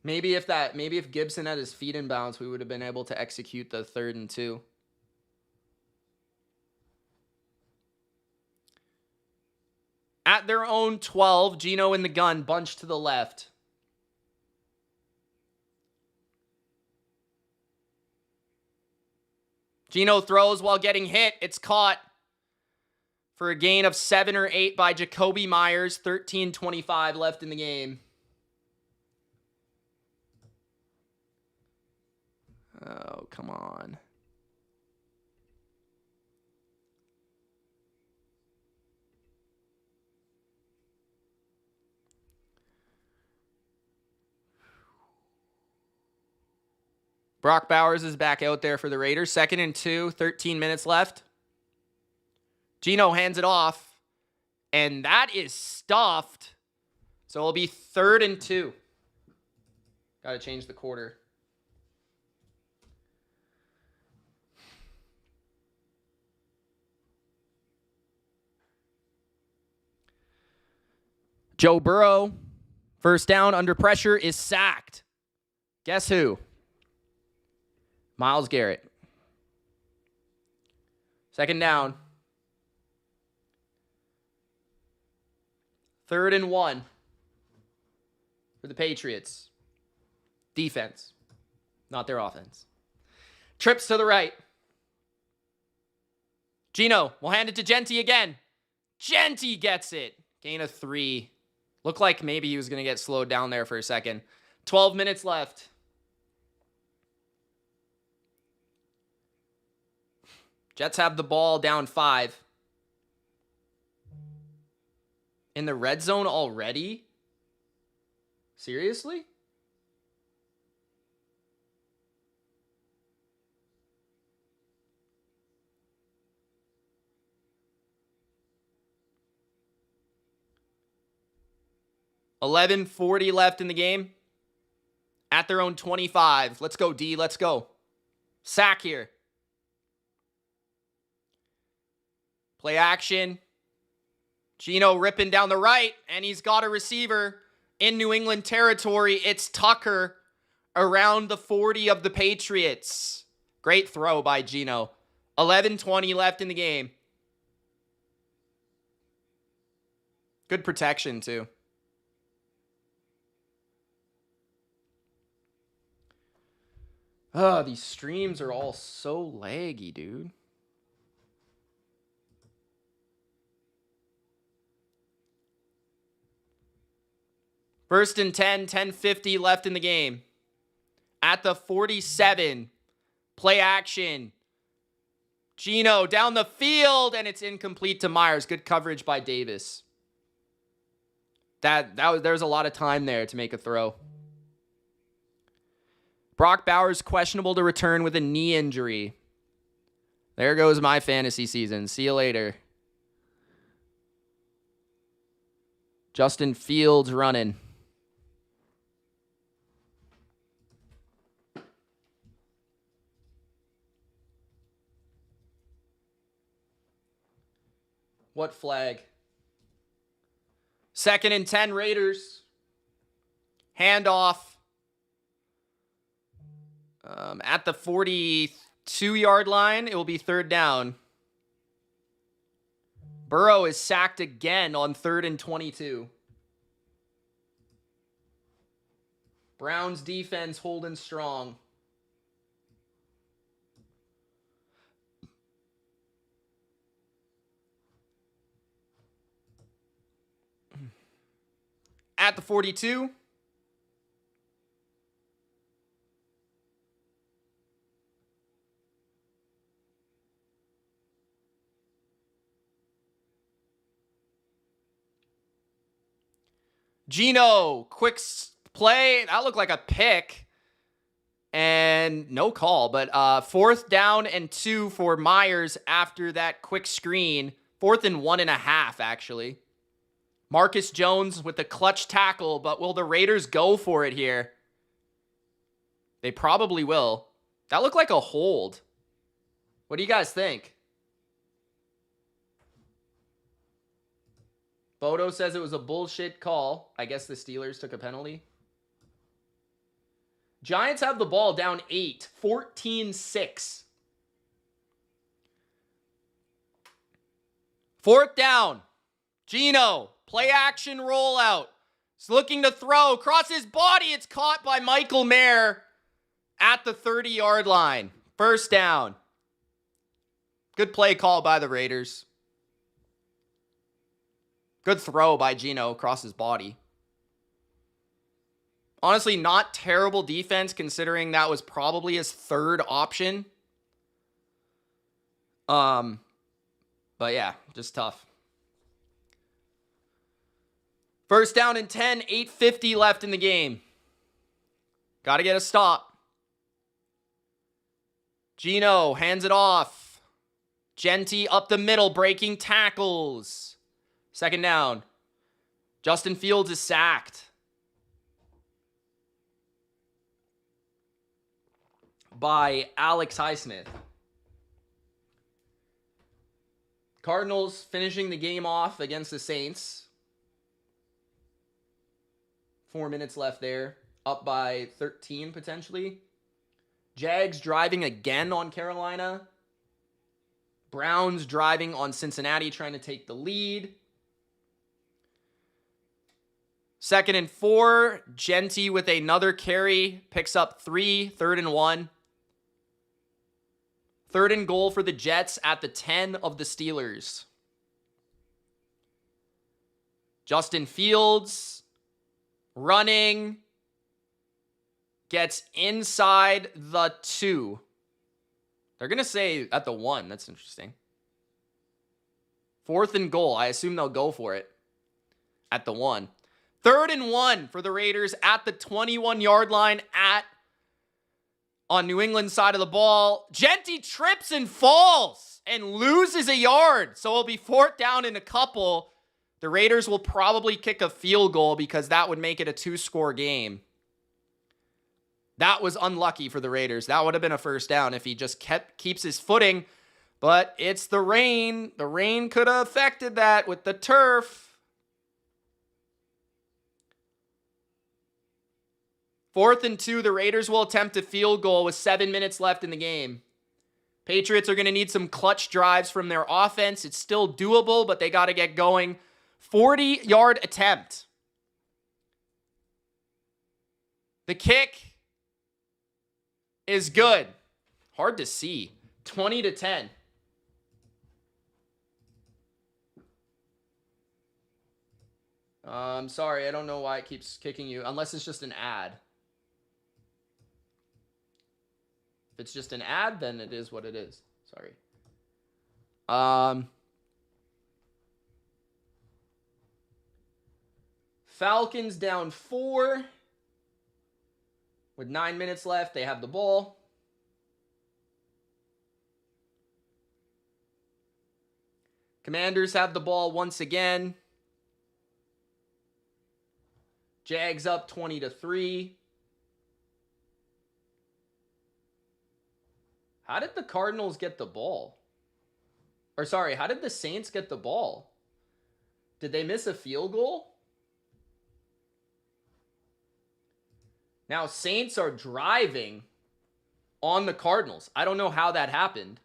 Maybe if Gibson had his feet in bounds, we would have been able to execute the 3rd and 2. At their own 12, Geno in the gun, bunch to the left. Geno throws while getting hit. It's caught for a gain of 7 or 8 by Jakobi Meyers. 13:25 left in the game. Oh, come on. Brock Bowers is back out there for the Raiders. 2nd and 2, 13 minutes left. Geno hands it off, and that is stuffed. So it'll be 3rd and 2. Got to change the quarter. Joe Burrow, first down under pressure, is sacked. Guess who? Myles Garrett. 2nd down. 3rd and 1 for the Patriots. Defense, not their offense. Trips to the right. Geno will hand it to Genty again. Genty gets it. Gain of 3. Looked like maybe he was going to get slowed down there for a second. 12 minutes left. Jets have the ball down 5. In the red zone already? Seriously? $11:40 left in the game. At their own 25. Let's go, D. Let's go. Sack here. Play action. Geno ripping down the right, and he's got a receiver in New England territory. It's Tucker around the 40 of the Patriots. Great throw by Geno. 11:20 left in the game. Good protection, too. Oh, these streams are all so laggy, dude. First and 10, 10:50 left in the game. At the 47, play action. Geno down the field, and it's incomplete to Myers. Good coverage by Davis. There's a lot of time there to make a throw. Brock Bowers questionable to return with a knee injury. There goes my fantasy season. See you later. Justin Fields running. What flag? 2nd and 10 Raiders. Handoff. At the 42-yard line, it will be 3rd down. Burrow is sacked again on 3rd and 22. Browns defense holding strong. At the 42. Geno, quick play. That looked like a pick. And no call, but 4th down and 2 for Myers after that quick screen. 4th and 1.5, actually. Marcus Jones with the clutch tackle, but will the Raiders go for it here? They probably will. That looked like a hold. What do you guys think? Photo says it was a bullshit call. I guess the Steelers took a penalty. Giants have the ball down 8, 14-6. Fourth down. Geno, play action rollout. He's looking to throw. Across his body, it's caught by Michael Mayer at the 30-yard line. First down. Good play call by the Raiders. Good throw by Geno across his body. Honestly, not terrible defense considering that was probably his third option. But yeah, just tough. First down and 10, 8:50 left in the game. Got to get a stop. Geno hands it off. Genty up the middle, breaking tackles. Second down. Justin Fields is sacked by Alex Highsmith. Cardinals finishing the game off against the Saints. 4 minutes left there. Up by 13 potentially. Jags driving again on Carolina. Browns driving on Cincinnati, trying to take the lead. 2nd and 4. Genty with another carry. Picks up 3. 3rd and 1. 3rd and goal for the Jets at the 10 of the Steelers. Justin Fields running. Gets inside the 2. They're going to say at the 1. That's interesting. 4th and goal. I assume they'll go for it at the 1. 3rd and 1 for the Raiders at the 21-yard line on New England side of the ball. Genty trips and falls and loses a yard. So it'll be 4th down and a couple. The Raiders will probably kick a field goal because that would make it a 2-score game. That was unlucky for the Raiders. That would have been a first down if he just keeps his footing. But it's the rain. The rain could have affected that with the turf. 4th and 2, the Raiders will attempt a field goal with 7 minutes left in the game. Patriots are going to need some clutch drives from their offense. It's still doable, but they got to get going. 40-yard attempt. The kick is good. Hard to see. 20-10. I'm sorry, I don't know why it keeps kicking you, unless it's just an ad. If it's just an ad, then it is what it is. Sorry. Falcons down 4. With 9 minutes left, they have the ball. Commanders have the ball once again. Jags up 20-3. How did the Cardinals get the ball? Or sorry, how did the Saints get the ball? Did they miss a field goal? Now, Saints are driving on the Cardinals. I don't know how that happened.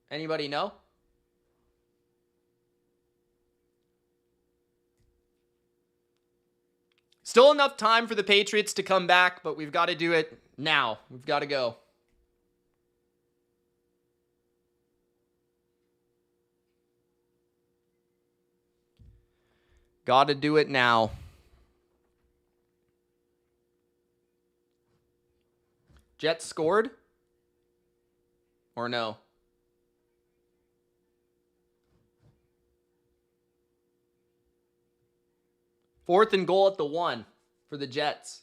Anybody know? Still enough time for the Patriots to come back, but we've got to do it now. We've got to go. Got to do it now. Jets scored? Or no? Fourth and goal at the 1 for the Jets.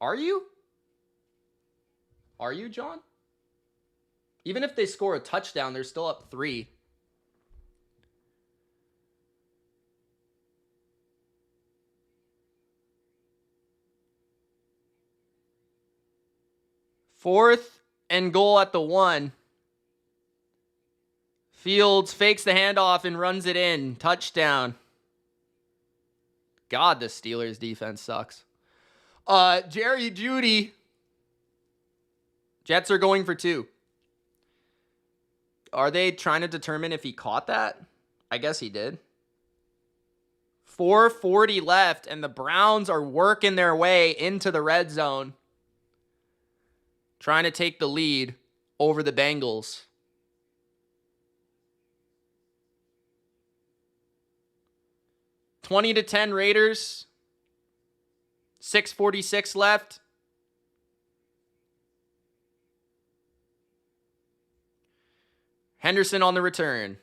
Are you? Are you, John? Even if they score a touchdown, they're still up 3. 4th and goal at the 1. Fields fakes the handoff and runs it in. Touchdown. God, the Steelers defense sucks. Jerry Jeudy. Jets are going for 2. Are they trying to determine if he caught that? I guess he did. 4:40 left, and the Browns are working their way into the red zone, trying to take the lead over the Bengals. $20-10 Raiders. 6:46 left. Henderson on the return.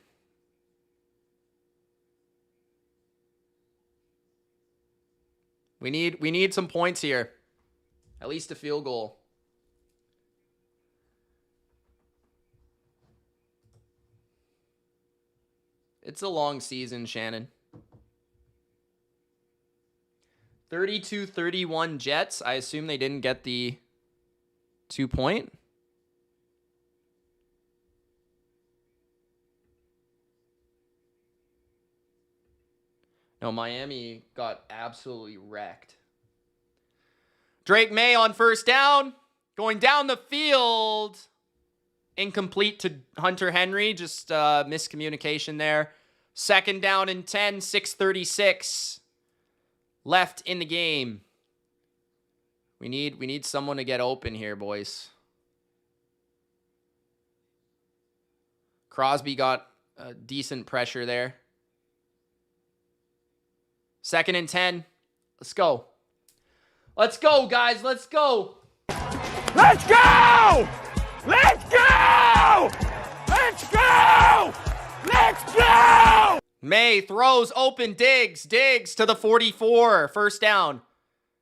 We need some points here. At least a field goal. It's a long season, Shannon. 32-31 Jets. I assume they didn't get the 2-point. No, Miami got absolutely wrecked. Drake Maye on first down. Going down the field. Incomplete to Hunter Henry. Just miscommunication there. 2nd down and 10. 6:36 left in the game. We need someone to get open here, boys. Crosby got decent pressure there. 2nd and 10. Let's go. Let's go, guys. Let's go. Let's go! Let's go! Let's go! Let's go! Maye throws open. Diggs to the 44. First down.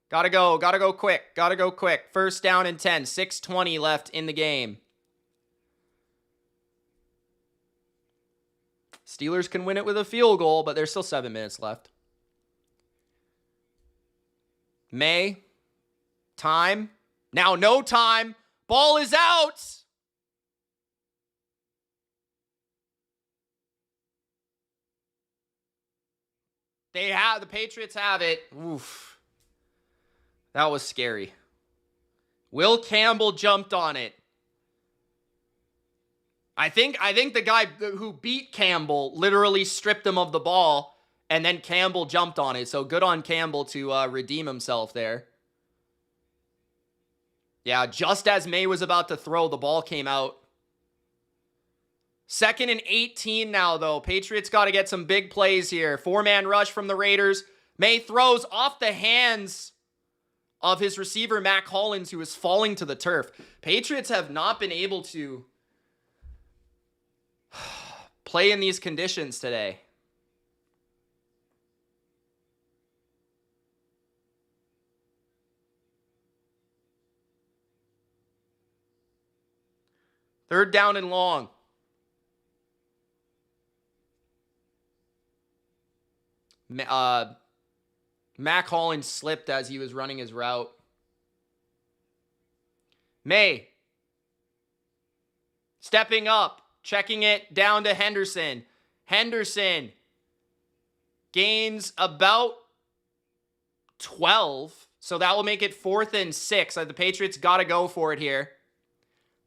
Gotta go quick. 1st down and 10. 6:20 left in the game. Steelers can win it with a field goal, but there's still 7 minutes left. Maye. Time. Now no time. Ball is out. The Patriots have it. Oof. That was scary. Will Campbell jumped on it. I think the guy who beat Campbell literally stripped him of the ball, and then Campbell jumped on it. So good on Campbell to redeem himself there. Yeah, just as Maye was about to throw, the ball came out. 2nd and 18 now, though. Patriots got to get some big plays here. 4-man rush from the Raiders. Maye throws off the hands of his receiver, Mac Hollins, who is falling to the turf. Patriots have not been able to play in these conditions today. Third down and long. Mac Hollins slipped as he was running his route. Maye. Stepping up. Checking it down to Henderson. Henderson gains about 12. So that will make it 4th and 6. The Patriots got to go for it here.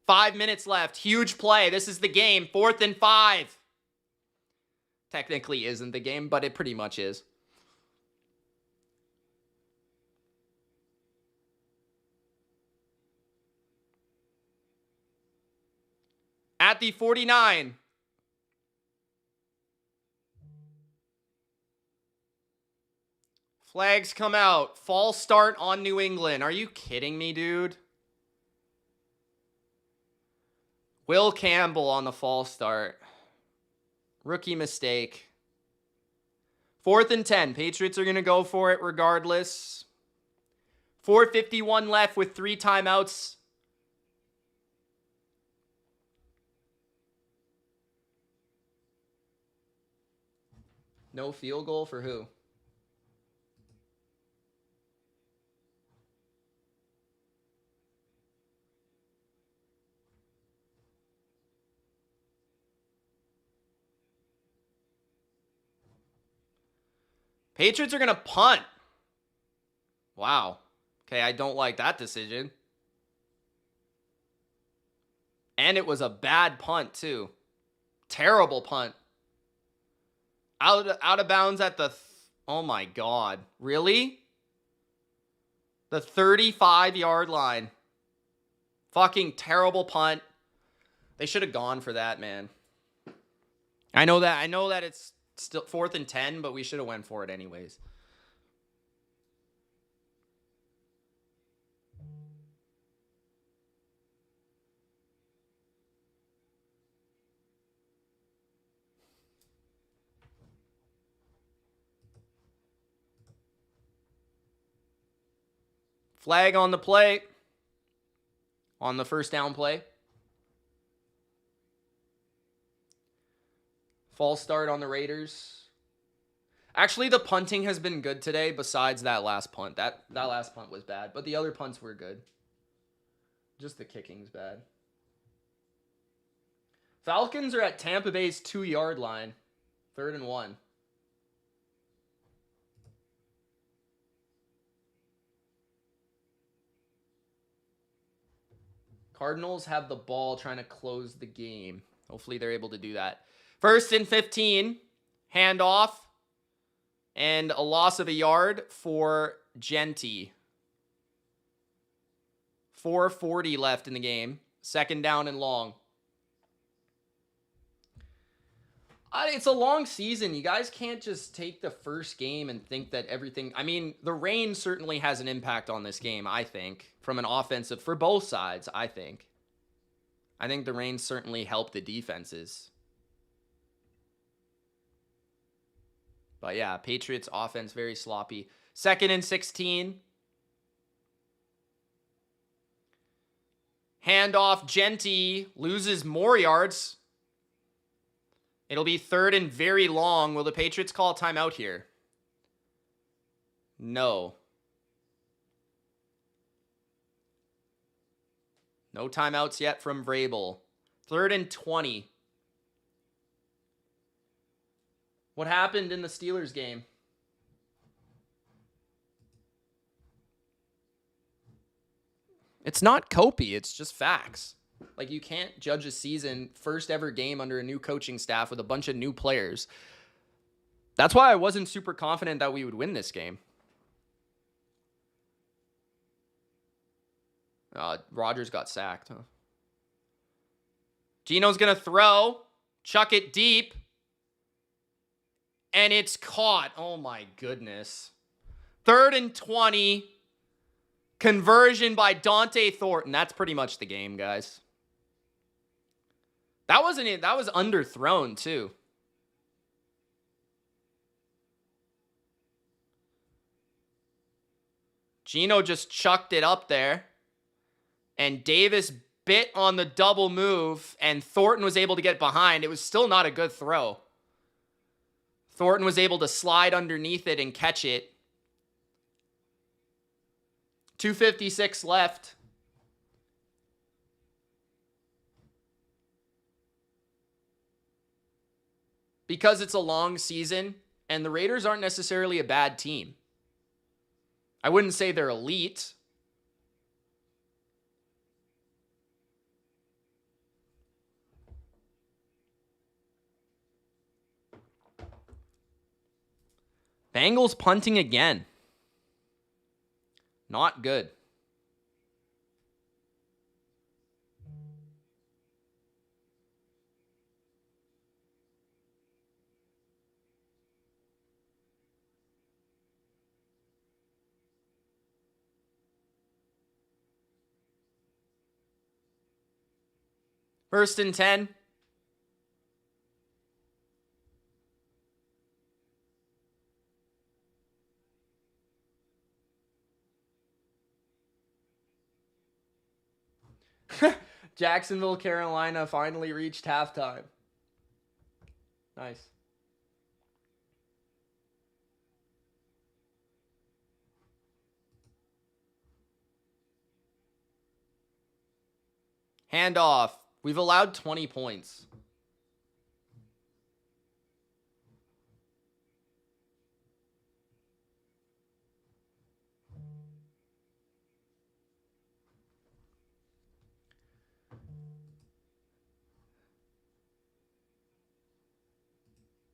5 minutes left. Huge play. This is the game. 4th and 5. Technically isn't the game, but it pretty much is. At the 49. Flags come out. False start on New England. Are you kidding me, dude? Will Campbell on the false start. Rookie mistake. 4th and 10. Patriots are going to go for it regardless. 4:51 left with 3 timeouts. No field goal for who? Patriots are going to punt. Wow. Okay, I don't like that decision. And it was a bad punt, too. Terrible punt. Out of bounds at the... oh, my God. Really? The 35-yard line. Fucking terrible punt. They should have gone for that, man. I know that it's still 4th and 10, but we should have went for it anyways. Flag on the play. On the first down play. False start on the Raiders. Actually, the punting has been good today besides that last punt. That last punt was bad, but the other punts were good. Just the kicking's bad. Falcons are at Tampa Bay's 2-yard line. 3rd and 1. Cardinals have the ball trying to close the game. Hopefully they're able to do that. 1st and 15. Handoff. And a loss of a yard for Genty. 4:40 left in the game. 2nd down and long. It's a long season. You guys can't just take the first game and think that everything... I mean, the rain certainly has an impact on this game, I think. From an offensive... for both sides, I think. I think the rain certainly helped the defenses. But yeah, Patriots offense very sloppy. 2nd and 16. Handoff, Genty loses more yards. It'll be 3rd and very long. Will the Patriots call a timeout here? No. No timeouts yet from vrabel. 3rd and 20. What happened in the Steelers game? It's not Kopi. It's just facts. Like, you can't judge a season, first ever game under a new coaching staff with a bunch of new players. That's why I wasn't super confident that we would win this game. Rodgers got sacked, huh? Geno's going to throw. Chuck it deep. And it's caught. Oh, my goodness. 3rd and 20. Conversion by Dante Thornton. That's pretty much the game, guys. That wasn't it. That was underthrown, too. Geno just chucked it up there. And Davis bit on the double move. And Thornton was able to get behind. It was still not a good throw. Thornton was able to slide underneath it and catch it. 2:56 left. Because it's a long season, and the Raiders aren't necessarily a bad team. I wouldn't say they're elite. Bengals punting again. Not good. First and 10. Jacksonville, Carolina finally reached halftime. Nice. Handoff. We've allowed 20 points.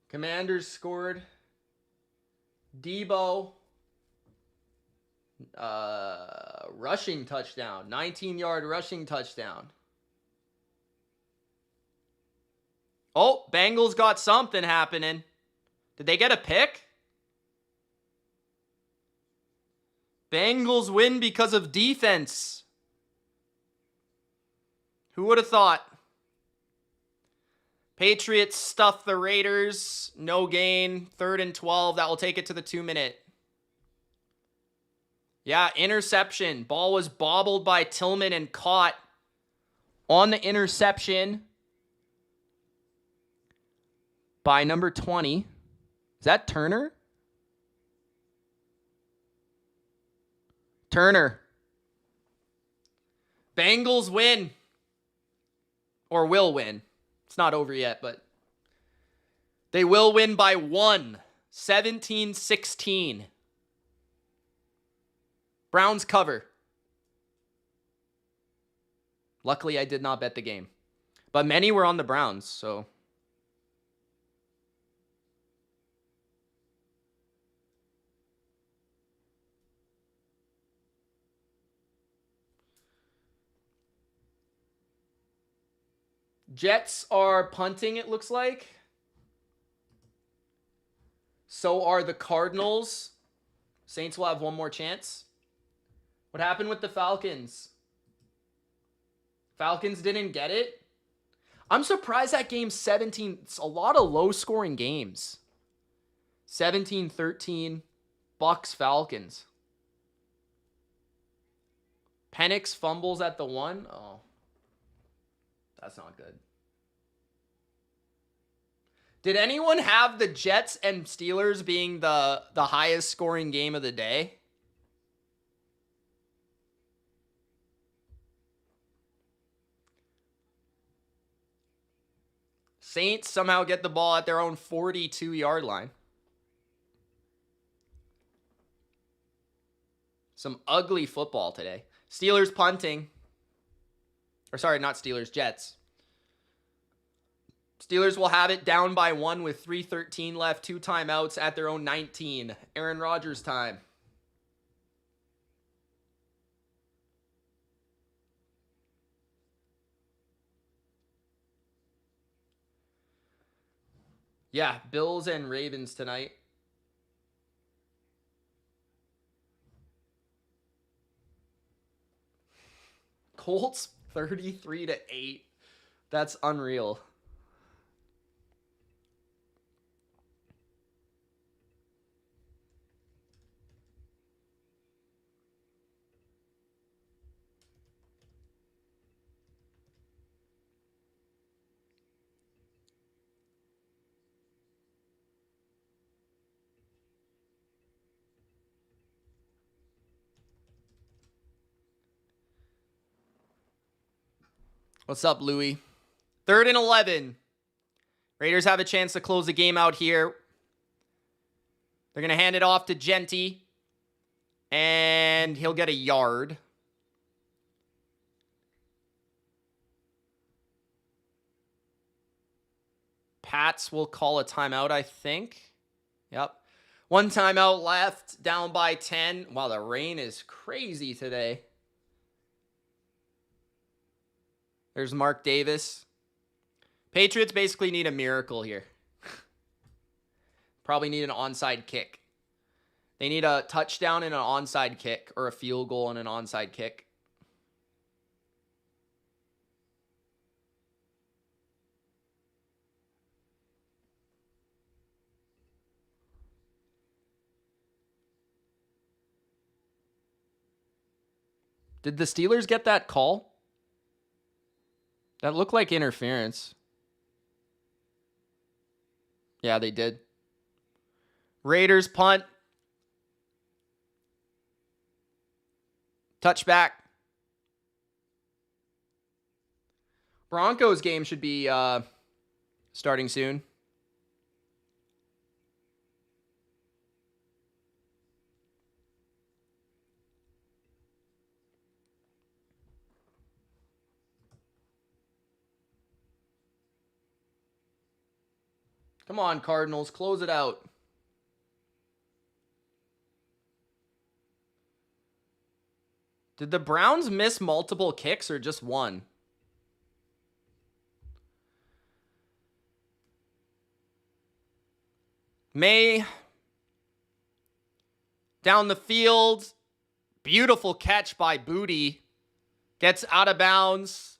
Commanders scored. Debo. Rushing touchdown. 19-yard rushing touchdown. Oh, Bengals got something happening. Did they get a pick? Bengals win because of defense. Who would have thought? Patriots stuff the Raiders. No gain. 3rd and 12. That will take it to the 2-minute. Yeah, interception. Ball was bobbled by Tillman and caught on the interception by number 20. Is that Turner? Turner. Bengals win. Or will win. It's not over yet, but they will win by 1. 17-16. Browns cover. Luckily, I did not bet the game. But many were on the Browns, so. Jets are punting, it looks like. So are the Cardinals. Saints will have one more chance. What happened with the Falcons? Falcons didn't get it? I'm surprised that game's 17. It's a lot of low-scoring games. 17-13. Bucks, Falcons. Penix fumbles at the 1. Oh. That's not good. Did anyone have the Jets and Steelers being the highest scoring game of the day? Saints somehow get the ball at their own 42-yard line. Some ugly football today. Steelers punting. Or sorry, not Steelers, Jets. Steelers will have it down by 1 with 3:13 left. 2 timeouts at their own 19. Aaron Rodgers time. Yeah, Bills and Ravens tonight. Colts 33-8. That's unreal. What's up, Louie? 3rd and 11. Raiders have a chance to close the game out here. They're going to hand it off to Genty. And he'll get a yard. Pats will call a timeout, I think. Yep. 1 timeout left, down by 10. Wow, the rain is crazy today. There's Mark Davis. Patriots basically need a miracle here. Probably need an onside kick. They need a touchdown and an onside kick, or a field goal and an onside kick. Did the Steelers get that call? That looked like interference. Yeah, they did. Raiders punt. Touchback. Broncos game should be starting soon. Come on, Cardinals. Close it out. Did the Browns miss multiple kicks or just one? Maye down the field. Beautiful catch by Booty. Gets out of bounds.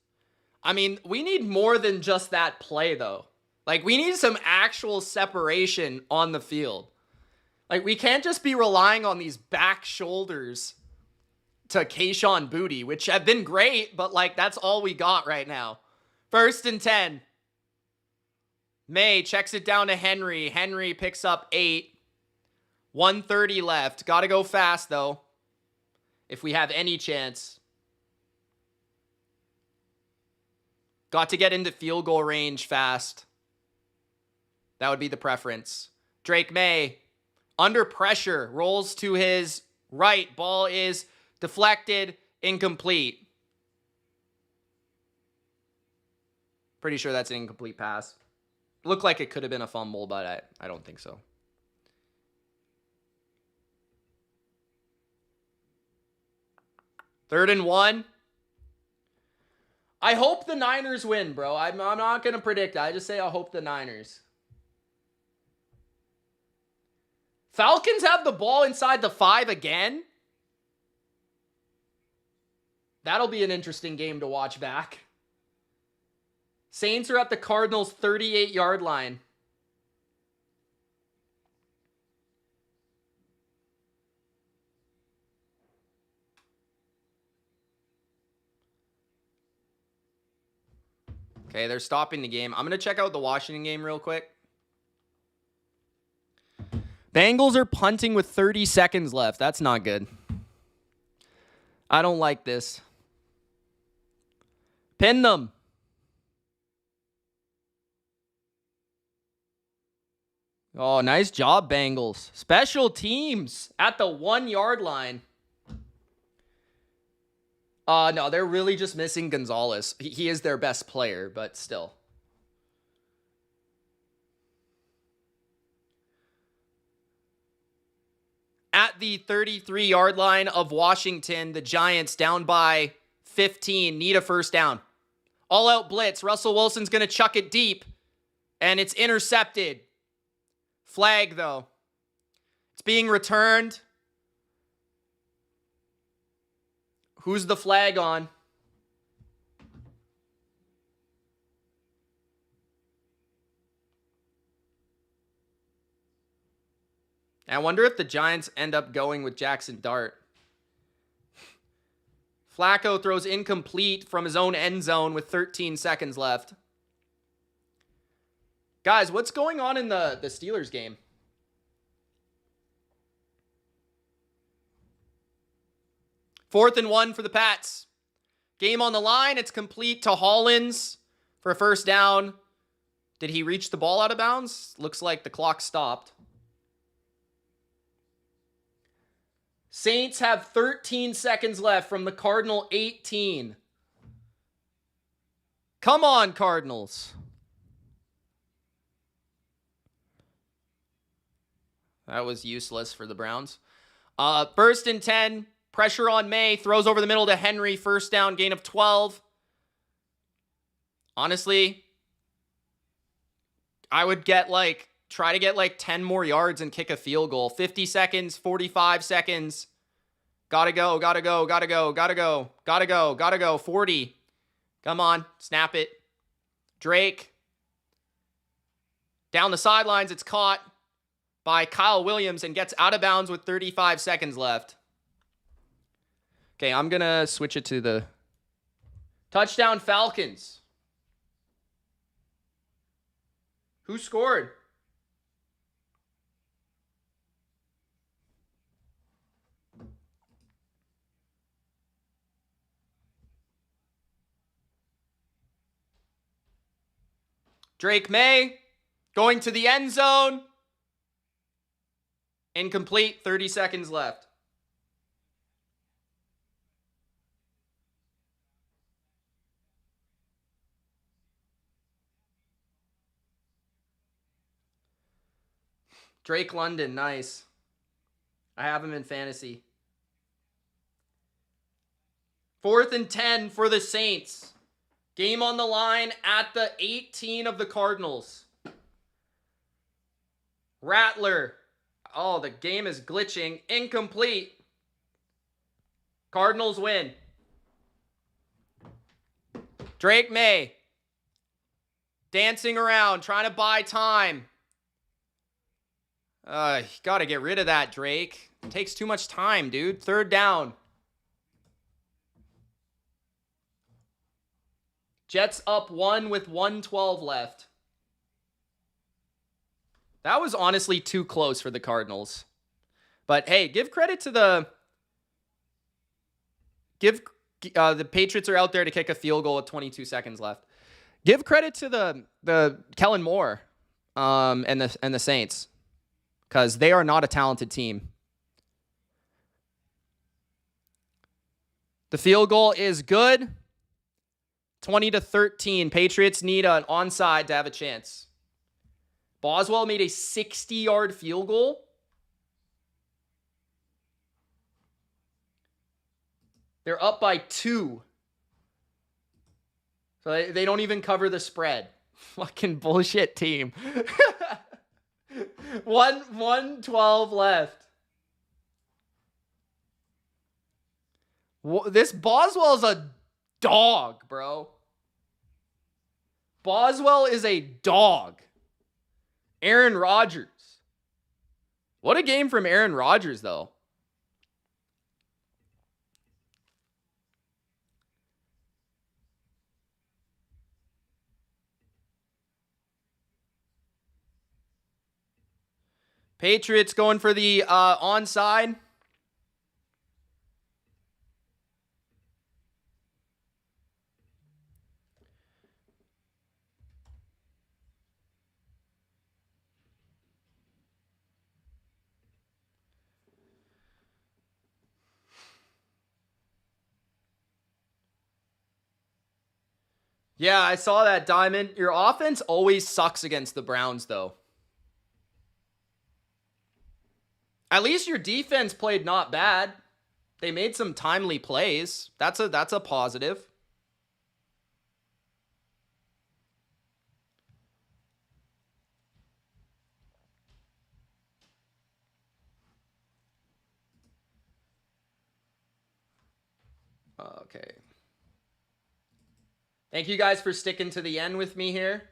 I mean, we need more than just that play, though. Like, we need some actual separation on the field. Like, we can't just be relying on these back shoulders to Kayshon Boutte, which have been great, but, like, that's all we got right now. 1st and 10. Maye checks it down to Henry. Henry picks up 8. 1:30 left. Got to go fast, though, if we have any chance. Got to get into field goal range fast. That would be the preference. Drake Maye, under pressure, rolls to his right. Ball is deflected, incomplete. Pretty sure that's an incomplete pass. Looked like it could have been a fumble, but I don't think so. Third and 1. I hope the Niners win, bro. I'm not going to predict. I just say I hope the Niners. Falcons have the ball inside the 5 again. That'll be an interesting game to watch back. Saints are at the Cardinals' 38-yard line. Okay, they're stopping the game. I'm going to check out the Washington game real quick. Bengals are punting with 30 seconds left. That's not good. I don't like this. Pin them. Oh, nice job, Bengals. Special teams at the 1-yard line. No, they're really just missing Gonzalez. He is their best player, but still. At the 33-yard line of Washington, the Giants down by 15, need a first down. All-out blitz. Russell Wilson's going to chuck it deep, and it's intercepted. Flag, though. It's being returned. Who's the flag on? I wonder if the Giants end up going with Jackson Dart. Flacco throws incomplete from his own end zone with 13 seconds left. Guys, what's going on in the Steelers game? Fourth and 1 for the Pats. Game on the line. It's complete to Hollins for a first down. Did he reach the ball out of bounds? Looks like the clock stopped. Saints have 13 seconds left from the Cardinal 18. Come on, Cardinals. That was useless for the Browns. 1st and 10. Pressure on Maye. Throws over the middle to Henry. First down. Gain of 12. Honestly, I would try to get 10 more yards and kick a field goal. 50 seconds, 45 seconds. Gotta go, gotta go, gotta go, gotta go, gotta go, gotta go. 40. Come on, snap it. Drake. Down the sidelines, it's caught by Kyle Williams and gets out of bounds with 35 seconds left. Okay, I'm going to switch it to the touchdown Falcons. Who scored? Drake Maye going to the end zone. Incomplete, 30 seconds left. Drake London, nice. I have him in fantasy. 4th and 10 for the Saints. Game on the line at the 18 of the Cardinals. Rattler. Oh, the game is glitching. Incomplete. Cardinals win. Drake Maye. Dancing around, trying to buy time. You gotta get rid of that, Drake. It takes too much time, dude. 3rd down. Jets up 1 with 1:12 left. That was honestly too close for the Cardinals. But hey, give credit to the Patriots are out there to kick a field goal with 22 seconds left. Give credit to the Kellen Moore and the Saints, because they are not a talented team. The field goal is good. 20-13. Patriots need an onside to have a chance. Boswell made a 60-yard field goal. They're up by 2. So they don't even cover the spread. Fucking bullshit team. 1:12 left. This Boswell's a dog, bro. Boswell is a dog. Aaron Rodgers. What a game from Aaron Rodgers, though. Patriots going for the onside. Yeah, I saw that, Diamond. Your offense always sucks against the Browns, though. At least your defense played not bad. They made some timely plays. That's a positive. Okay. Thank you guys for sticking to the end with me here.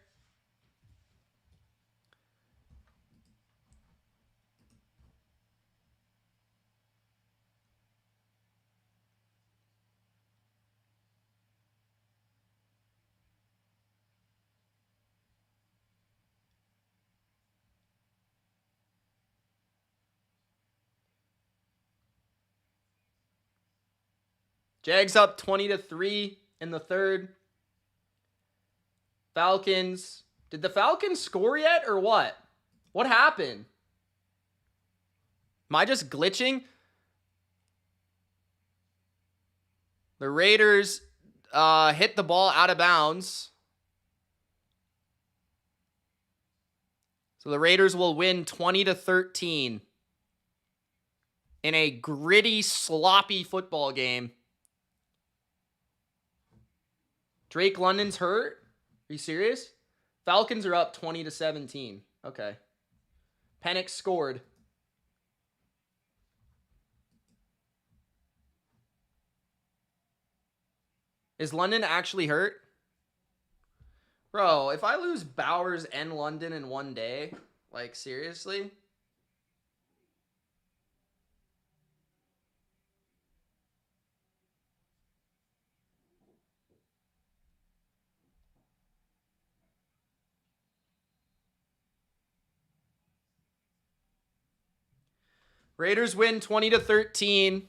Jags up 20-3 in the 3rd. Falcons. Did the Falcons score yet or what? What happened? Am I just glitching? The Raiders hit the ball out of bounds. So the Raiders will win 20-13 in a gritty, sloppy football game. Drake London's hurt? Are you serious? Falcons are up 20-17. Okay. Penix scored. Is London actually hurt? Bro, if I lose Bowers and London in one day, like, seriously? Raiders win 20-13.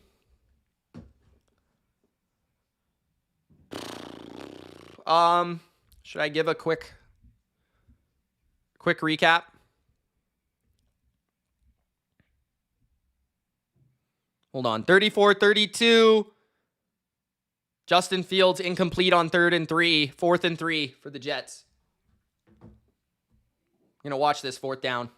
Should I give a quick recap? Hold on. 34-32. Justin Fields incomplete on 3rd and 3. 4th and 3 for the Jets. I'm going to watch this 4th down.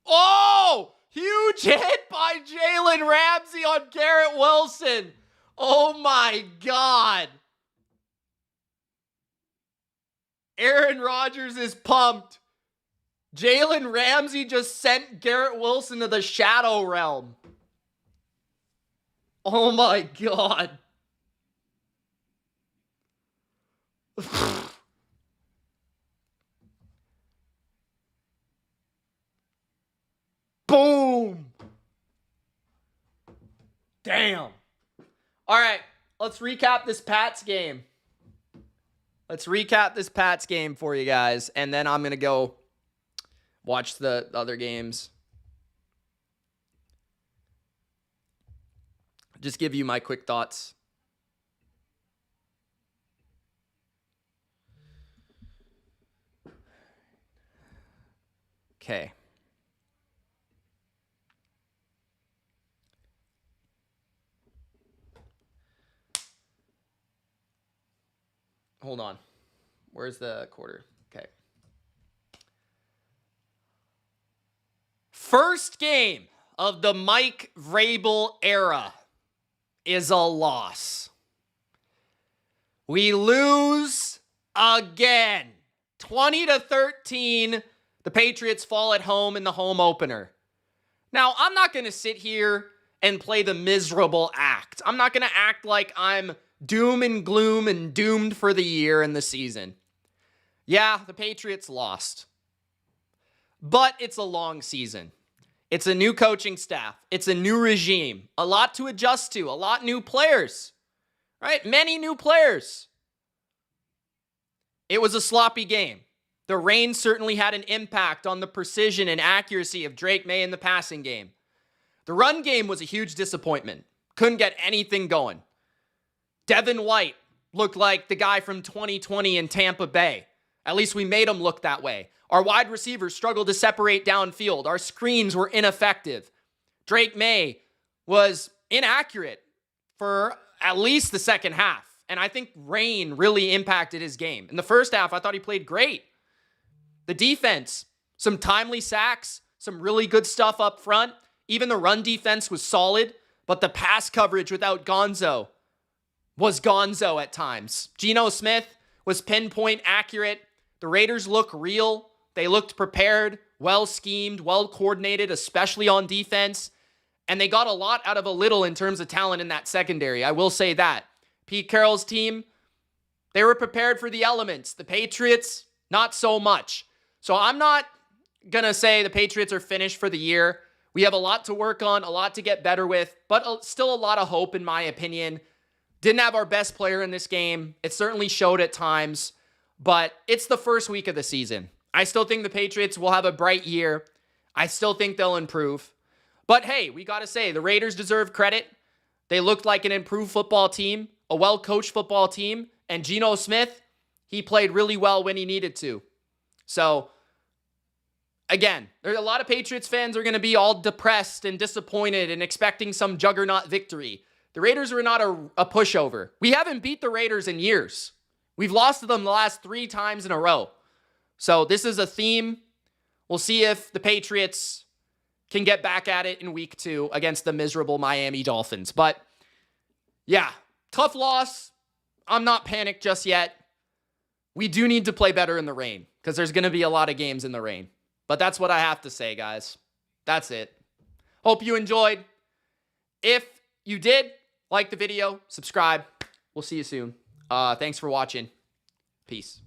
Oh! Huge hit by Jalen Ramsey on Garrett Wilson. Oh my God. Aaron Rodgers is pumped. Jalen Ramsey just sent Garrett Wilson to the shadow realm. Oh my God. Boom. Damn. All right, let's recap this Pats game. Let's recap this Pats game for you guys, and then I'm going to go watch the other games. Just give you my quick thoughts. Okay. Hold on. Where's the quarter? Okay. First game of the Mike Vrabel era is a loss. We lose again. 20-13. The Patriots fall at home in the home opener. Now, I'm not going to sit here and play the miserable act. I'm not going to act like I'm doom and gloom and doomed for the year and the season. Yeah, the Patriots lost. But it's a long season. It's a new coaching staff. It's a new regime. A lot to adjust to. A lot new players. Right? Many new players. It was a sloppy game. The rain certainly had an impact on the precision and accuracy of Drake Maye in the passing game. The run game was a huge disappointment. Couldn't get anything going. Devin White looked like the guy from 2020 in Tampa Bay. At least we made him look that way. Our wide receivers struggled to separate downfield. Our screens were ineffective. Drake Maye was inaccurate for at least the second half. And I think rain really impacted his game. In the first half, I thought he played great. The defense, some timely sacks, some really good stuff up front. Even the run defense was solid, but the pass coverage without Gonzo was Gonzo at times. Geno Smith was pinpoint accurate. The Raiders look real. They looked prepared, well schemed, well coordinated, especially on defense. And they got a lot out of a little in terms of talent in that secondary. I will say that. Pete Carroll's team, they were prepared for the elements. The Patriots, not so much. So I'm not going to say the Patriots are finished for the year. We have a lot to work on, a lot to get better with, but still a lot of hope in my opinion. Didn't have our best player in this game. It certainly showed at times, but it's the first week of the season. I still think the Patriots will have a bright year. I still think they'll improve. But hey, we got to say, the Raiders deserve credit. They looked like an improved football team, a well-coached football team, and Geno Smith, he played really well when he needed to. So, again, there's a lot of Patriots fans are going to be all depressed and disappointed and expecting some juggernaut victory. The Raiders were not a pushover. We haven't beat the Raiders in years. We've lost to them the last 3 times in a row. So this is a theme. We'll see if the Patriots can get back at it in week 2 against the miserable Miami Dolphins. But yeah, tough loss. I'm not panicked just yet. We do need to play better in the rain because there's going to be a lot of games in the rain. But that's what I have to say, guys. That's it. Hope you enjoyed. If you did, like the video, subscribe. We'll see you soon. Thanks for watching. Peace.